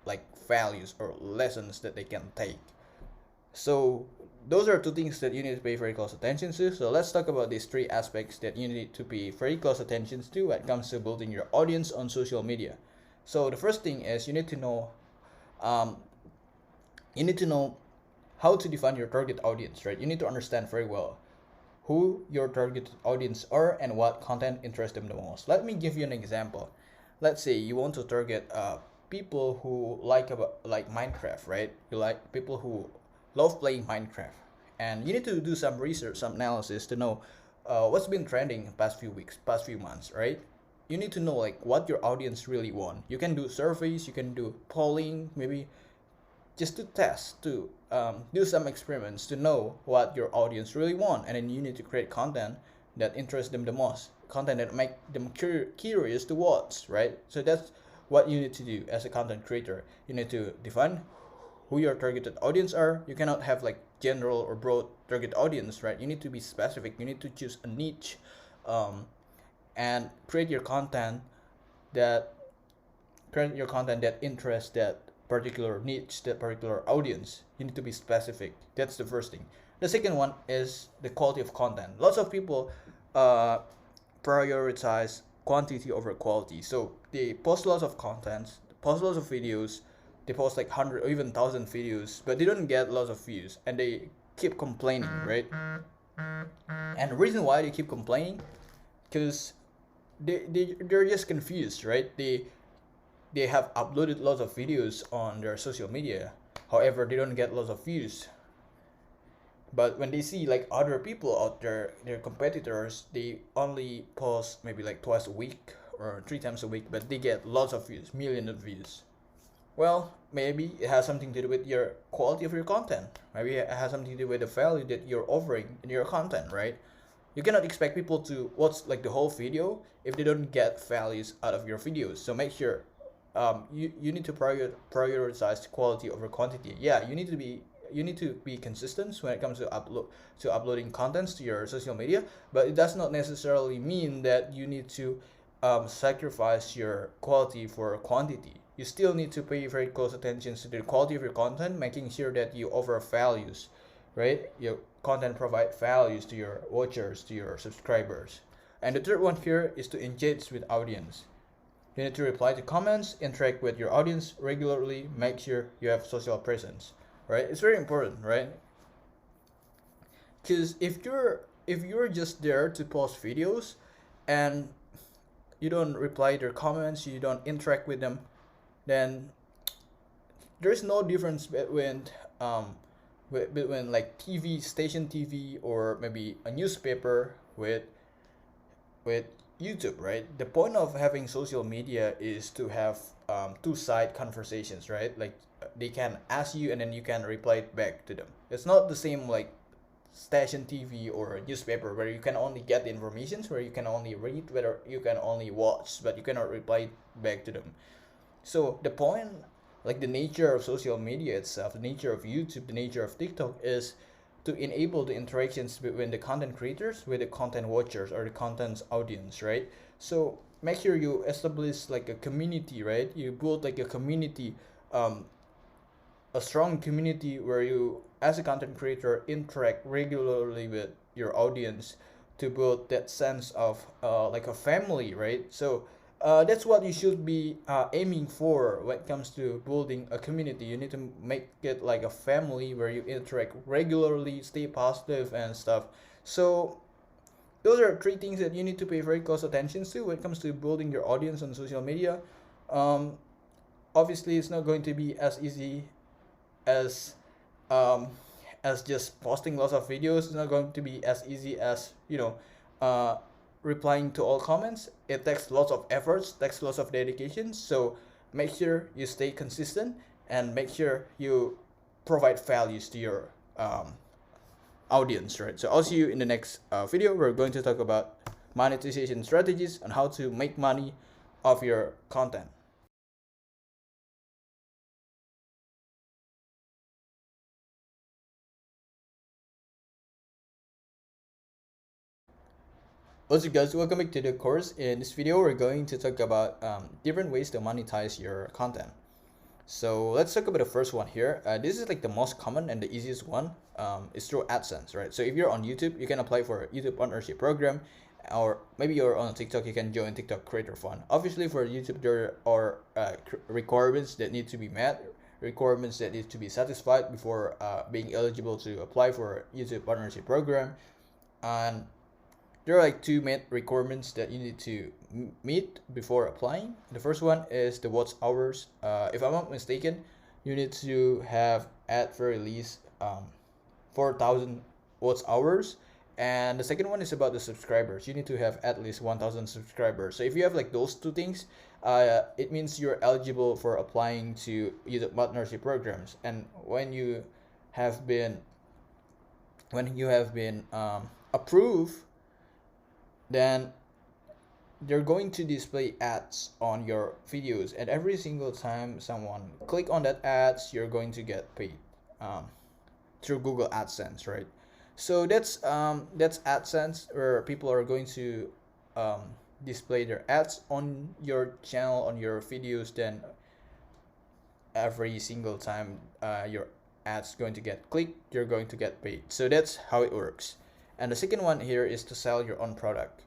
like values or lessons that they can take. So those are two things that you need to pay very close attention to. So let's talk about these three aspects that you need to pay very close attention to when it comes to building your audience on social media. So the first thing is um, you need to know how to define your target audience, right? You need to understand very well who your target audience are and what content interests them the most. Let me give you an example. Let's say you want to target people who like Minecraft, right? You like people who love playing Minecraft, and you need to do some research, some analysis to know what's been trending in past few weeks, past few months, right? You need to know like what your audience really want. You can do surveys, you can do polling, maybe just to test, to do some experiments to know what your audience really want, and then you need to create content that interests them the most, content that make them curious to watch, right? So that's what you need to do as a content creator. You need to define who your targeted audience are. You cannot have like general or broad target audience, right? You need to be specific. You need to choose a niche, and that create your content that interests that particular niche, that particular audience. You need to be specific. That's the first thing. The second one is the quality of content. Lots of people uh, prioritize quantity over quality. So they post lots of content, post lots of videos, they post like 100 or even 1,000 videos, but they don't get lots of views, and they keep complaining, right? And the reason why they keep complaining, because they're just confused, right? They have uploaded lots of videos on their social media, however they don't get lots of views. But when they see like other people out there, their competitors, they only post maybe like twice a week or three times a week, but they get lots of views, millions of views. Well, maybe it has something to do with your quality of your content. Maybe it has something to do with the value that you're offering in your content, right? You cannot expect people to watch like the whole video if they don't get values out of your videos. So make sure you need to prioritize quality over quantity. Yeah, you need to be consistent when it comes to uploading contents to your social media, but it does not necessarily mean that you need to sacrifice your quality for quantity. You still need to pay very close attention to the quality of your content, making sure that you offer values, right? Your content provide values to your watchers, to your subscribers. And the third one here is to engage with audience. You need to reply to comments, interact with your audience regularly, make sure you have social presence, right? It's very important, right? Because if you're just there to post videos and you don't reply their comments, you don't interact with them, then there's no difference between like TV station TV or maybe a newspaper with YouTube, right? The point of having social media is to have two-side conversations, right? Like they can ask you and then you can reply back to them. It's not the same like station TV or a newspaper where you can only get the information, where you can only read, whether you can only watch, but you cannot reply back to them. So the point, like the nature of social media itself, the nature of YouTube, the nature of TikTok is to enable the interactions between the content creators with the content watchers or the content's audience, right? So make sure you establish like a community, right? You build like a community, a strong community where you, as a content creator, interact regularly with your audience to build that sense of like a family, right? So that's what you should be aiming for when it comes to building a community. You need to make it like a family where you interact regularly, stay positive and stuff. So those are three things that you need to pay very close attention to when it comes to building your audience on social media. Um, Obviously, it's not going to be as easy as um, as just posting lots of videos. It's not going to be as easy as uh, replying to all comments. It takes lots of efforts, takes lots of dedication. So make sure you stay consistent and make sure you provide values to your audience, right? So I'll see you in the next video. We're going to talk about monetization strategies and how to make money off your content. What's up guys, welcome back to the course. In this video we're going to talk about different ways to monetize your content. So let's talk about the first one here. This is like the most common and the easiest one. It's through AdSense, right? So if you're on YouTube, you can apply for a YouTube partnership program, or maybe you're on TikTok, you can join TikTok Creator Fund. Obviously, for YouTube, there are requirements that need to be met, requirements that need to be satisfied before being eligible to apply for a YouTube partnership program, and there are like two main requirements that you need to meet before applying. The first one is the watch hours. If I'm not mistaken, you need to have at very least 4,000 watch hours. And the second one is about the subscribers. You need to have at least 1,000 subscribers. So if you have like those two things, it means you're eligible for applying to YouTube partnership programs. And have been when you have been approved, then they're going to display ads on your videos, and every single time someone click on that ads, you're going to get paid through Google AdSense, right? So that's AdSense, where people are going to display their ads on your channel, on your videos. Then every single time your ads going to get clicked, you're going to get paid. So that's how it works. And the second one here is to sell your own product.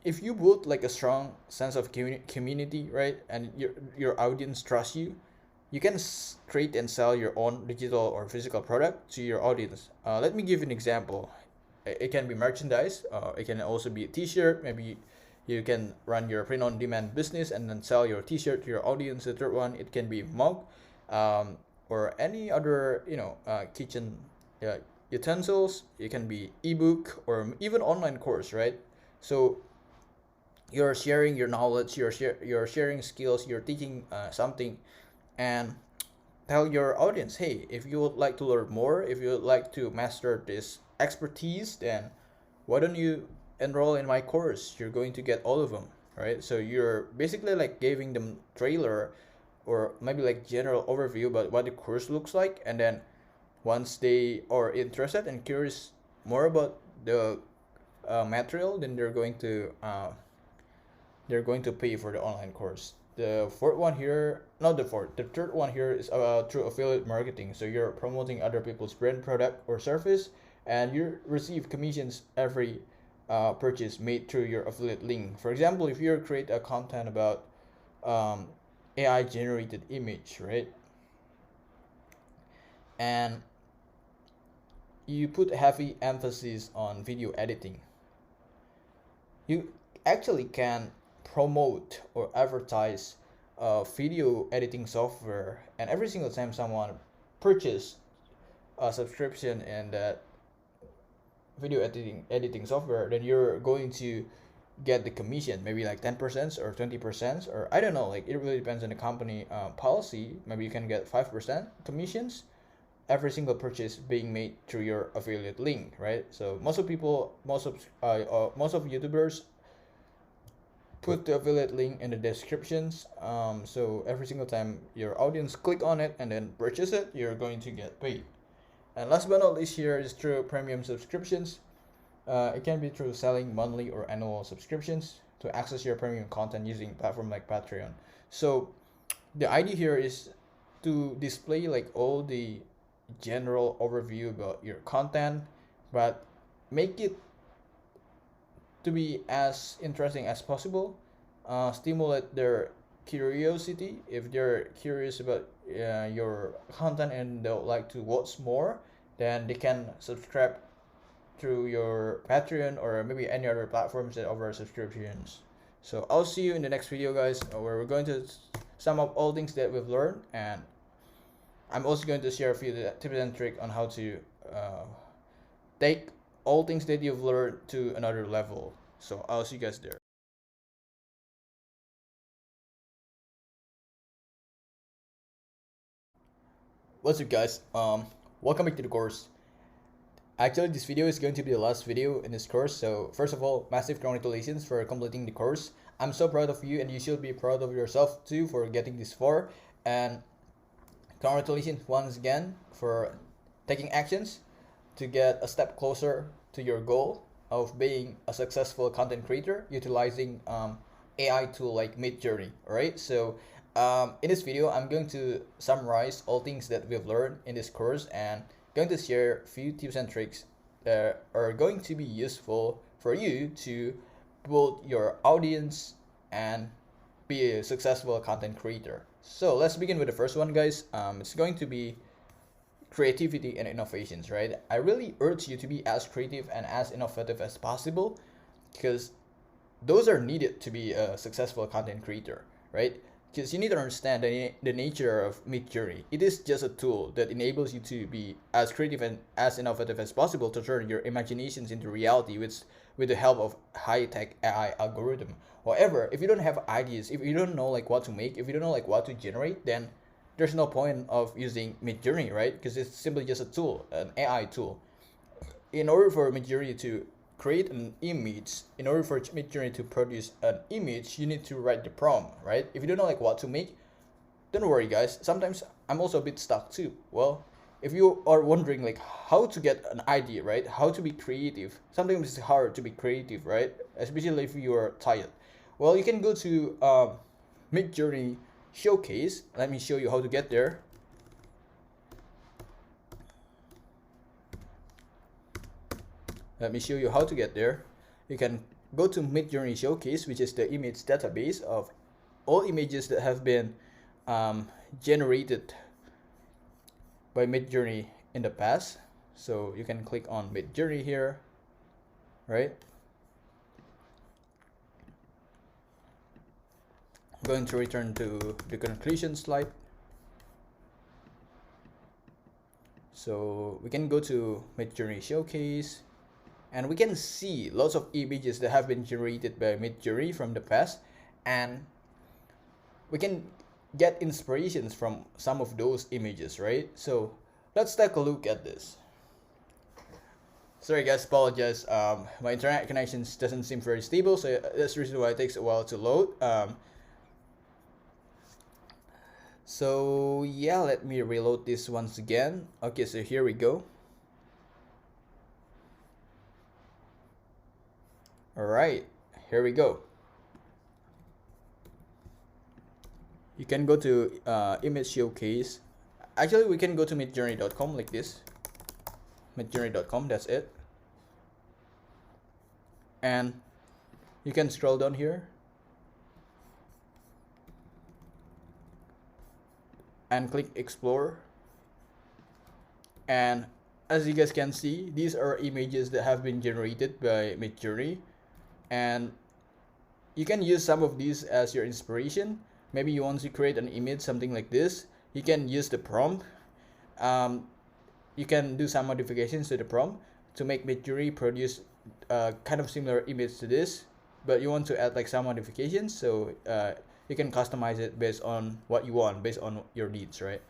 If you build like a strong sense of community, right, and your audience trusts you, you can create and sell your own digital or physical product to your audience. Let me give you an example. It can be merchandise. It can also be a T-shirt. Maybe you can run your print-on-demand business and then sell your T-shirt to your audience. The third one, it can be mug, or any other kitchen utensils. It can be ebook or even online course, right? So you're sharing your knowledge, you're sharing skills, you're teaching something, and tell your audience, hey, if you would like to learn more, if you would like to master this expertise, then why don't you enroll in my course? You're going to get all of them, right? So you're basically like giving them trailer, or maybe like general overview about what the course looks like, and then once they are interested and curious more about the material, then they're going to pay for the online course. The fourth one here, not the fourth, the third one here is through affiliate marketing. So you're promoting other people's brand, product, or service, and you receive commissions every purchase made through your affiliate link. For example, if you create a content about AI generated image, right, and you put heavy emphasis on video editing, you actually can promote or advertise video editing software, and every single time someone purchase a subscription in that video editing software, then you're going to get the commission, maybe like 10% or 20%, or I don't know, like it really depends on the company policy. Maybe you can get 5% commissions every single purchase being made through your affiliate link, right? So most of YouTubers put the affiliate link in the descriptions. So every single time your audience click on it and then purchase it, you're going to get paid. And last but not least, here is through premium subscriptions. It can be through selling monthly or annual subscriptions to access your premium content using platform like Patreon. So the idea here is to display like all the general overview about your content, but make it to be as interesting as possible. Stimulate their curiosity. If they're curious about your content and they'll like to watch more, then they can subscribe through your Patreon or maybe any other platforms that offer subscriptions. So I'll see you in the next video, guys, where we're going to sum up all things that we've learned, and I'm also going to share a few tips and tricks on how to take all things that you've learned to another level. So I'll see you guys there. What's up, guys? Welcome back to the course. Actually, this video is going to be the last video in this course. So first of all, massive congratulations for completing the course. I'm so proud of you, and you should be proud of yourself too for getting this far. And congratulations once again for taking actions to get a step closer to your goal of being a successful content creator utilizing AI tool like Midjourney. All right, so In this video, I'm going to summarize all things that we've learned in this course and going to share a few tips and tricks that are going to be useful for you to build your audience and be a successful content creator. So let's begin with the first one, guys. It's going to be creativity and innovations, right? I really urge you to be as creative and as innovative as possible because those are needed to be a successful content creator, right? Because you need to understand the nature of Midjourney. It is just a tool that enables you to be as creative and as innovative as possible to turn your imaginations into reality with the help of high-tech AI algorithm. However, if you don't have ideas, if you don't know like what to make, if you don't know like what to generate, then there's no point of using Midjourney, right? Because it's simply just a tool, an AI tool. In order for Midjourney to create an image, in order for Midjourney to produce an image, you need to write the prompt, right? If you don't know like what to make, don't worry, guys. Sometimes I'm also a bit stuck too. Well, if you are wondering like how to get an idea, right? How to be creative. Sometimes it's hard to be creative, right? Especially if you are tired. Well, you can go to Midjourney Showcase. Let me show you how to get there. Let me show you how to get there. You can go to Midjourney Showcase, which is the image database of all images that have been generated by Midjourney in the past. So you can click on Midjourney here, right? I'm going to return to the conclusion slide. So we can go to Midjourney Showcase, and we can see lots of images that have been generated by Midjourney from the past, and we can get inspirations from some of those images, right? So let's take a look at this. Sorry guys, apologize. My internet connection doesn't seem very stable, so that's the reason why it takes a while to load. So yeah, let me reload this once again. Okay, so here we go. All right, here we go. You can go to image showcase. Actually, we can go to midjourney.com like this. Midjourney.com, that's it. And you can scroll down here and click explore. And as you guys can see, these are images that have been generated by Midjourney. And you can use some of these as your inspiration. Maybe you want to create an image, something like this. You can use the prompt. You can do some modifications to the prompt to make Midjourney produce kind of similar image to this. But you want to add like some modifications, so you can customize it based on what you want, based on your needs, right?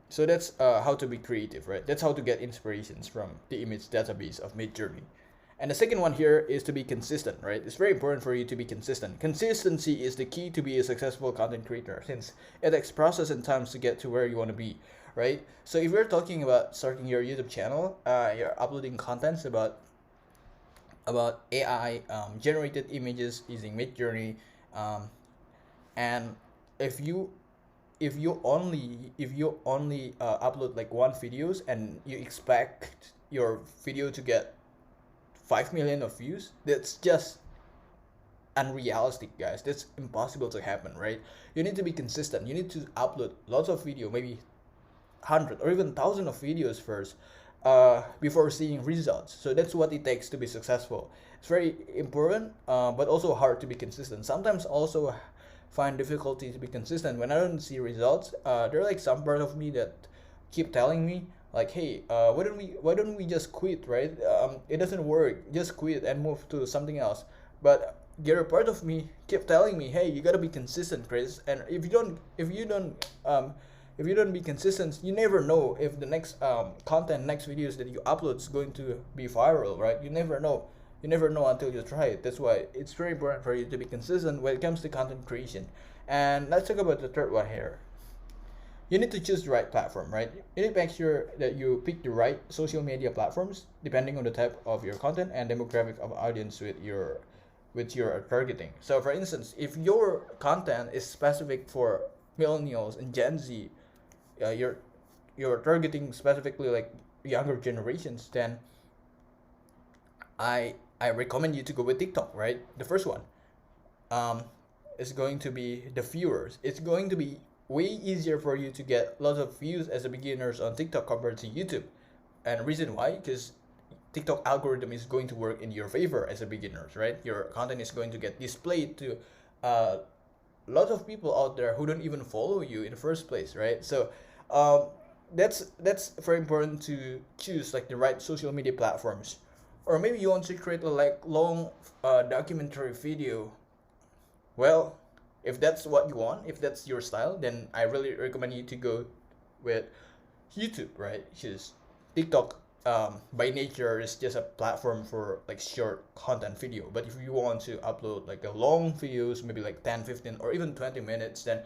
So that's how to be creative, right? That's how to get inspirations from the image database of Midjourney. And the second one here is to be consistent, right? It's very important for you to be consistent. Consistency is the key to be a successful content creator, since it takes process and time to get to where you want to be, right? So if you're talking about starting your YouTube channel, you're uploading contents about AI generated images using Midjourney, and if you only upload like one videos and you expect your video to get 5 million of views, that's just unrealistic, guys. That's impossible to happen, right? You need to be consistent. You need to upload lots of video, maybe 100 or even 1,000 of videos first before seeing results. So that's what it takes to be successful. It's very important, but also hard to be consistent. Sometimes also find difficulty to be consistent when I don't see results. There are like some part of me that keep telling me like, hey, why don't we just quit, right? It doesn't work, just quit and move to something else. But the other part of me keep telling me, hey, you gotta be consistent, Chris. And if you don't be consistent, you never know if the next content, next videos that you upload is going to be viral, right? You never know. You never know until you try it. That's why it's very important for you to be consistent when it comes to content creation. And let's talk about the third one here. You need to choose the right platform, right? You need to make sure that you pick the right social media platforms depending on the type of your content and demographic of audience with your targeting. So for instance, if your content is specific for millennials and Gen Z, you're targeting specifically like younger generations, then I recommend you to go with TikTok, right? The first one. Um, is going to be the viewers. It's going to be way easier for you to get lots of views as a beginners on TikTok compared to YouTube. And reason why? Because TikTok algorithm is going to work in your favor as a beginners, right? Your content is going to get displayed to uh, lots of people out there who don't even follow you in the first place, right? So um, that's very important to choose like the right social media platforms. Or maybe you want to create a like long documentary video. Well, if that's what you want, if that's your style, then I really recommend you to go with YouTube, right? Because TikTok, by nature, is just a platform for like short content video. But if you want to upload like a long videos, maybe like 10, 15, or even 20 minutes, then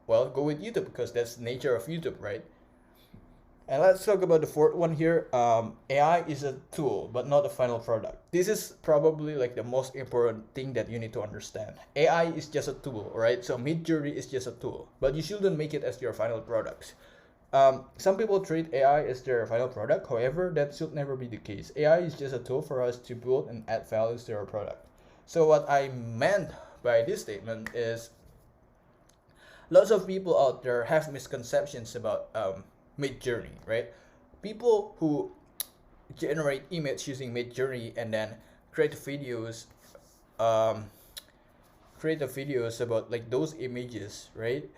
well, go with YouTube because that's the nature of YouTube, right? And let's talk about the fourth one here. AI is a tool, but not a final product. This is probably like the most important thing that you need to understand. AI is just a tool, right? So Midjourney is just a tool, but you shouldn't make it as your final product. Some people treat AI as their final product. However, that should never be the case. AI is just a tool for us to build and add values to our product. So what I meant by this statement is lots of people out there have misconceptions about Midjourney, right? People who generate image using Midjourney and then create videos, um, create the videos about like those images, right?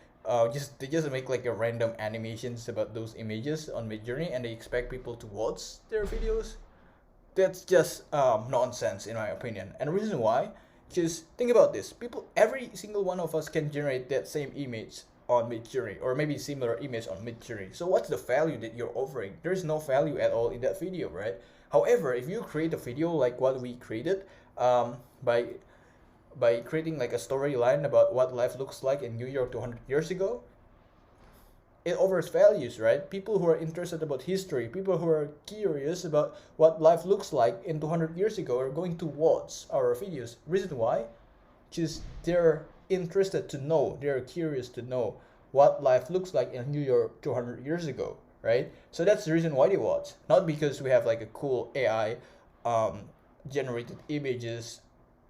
Just they just make like a random animations about those images on Midjourney, and they expect people to watch their videos. That's just nonsense in my opinion. And the reason why, because think about this: people, every single one of us can generate that same image on Midjourney, or maybe similar image on Midjourney. So what's the value that you're offering? There is no value at all in that video, right? However, if you create a video like what we created, by creating like a storyline about what life looks like in New York 200 years ago, it offers values, right? People who are interested about history, people who are curious about what life looks like in 200 years ago are going to watch our videos. Reason why? Just they're interested to know, they're curious to know what life looks like in New York 200 years ago, right? So that's the reason why they watch, not because we have like a cool AI generated images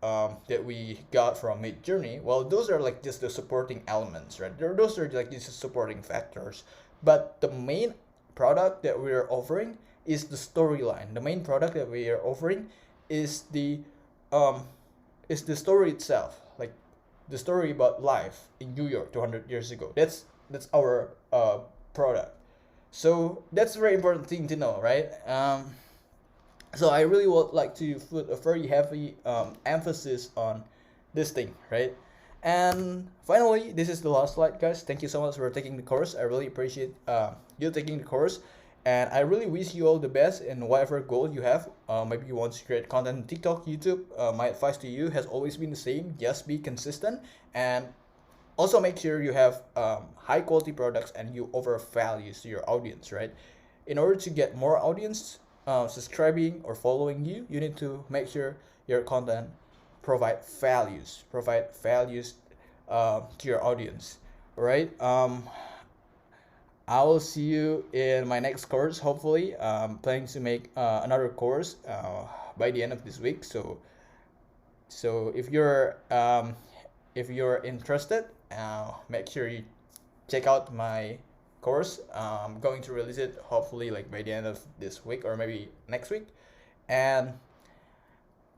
that we got from Midjourney. Well, those are like just the supporting elements, right? Those are like just supporting factors. But the main product that we are offering is the storyline. The main product that we are offering is um, the story itself, like the story about life in New York 200 years ago. That's our product. So that's a very important thing to know, right? So I really would like to put a very heavy emphasis on this thing, right? And finally, this is the last slide, guys. Thank you so much for taking the course. I really appreciate you taking the course, and I really wish you all the best in whatever goal you have. Maybe you want to create content on TikTok, YouTube. My advice to you has always been the same: just be consistent, and also make sure you have high quality products and you offer values to your audience, right? In order to get more audience subscribing or following you, you need to make sure your content provide values to your audience. All right. I will see you in my next course. Hopefully, planning to make another course by the end of this week. So if you're interested, make sure you check out my course. I'm going to release it hopefully like by the end of this week or maybe next week. And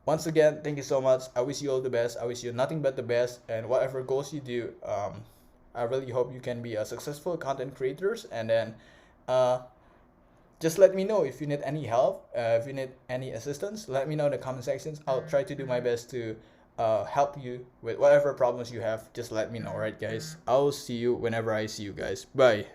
once again, thank you so much. I wish you all the best. I wish you nothing but the best, and whatever goals you do, I really hope you can be a successful content creators. And then just let me know if you need any help, if you need any assistance. Let me know in the comment sections. I'll try to do my best to help you with whatever problems you have. Just let me know, right, guys? I'll see you whenever I see you guys. Bye.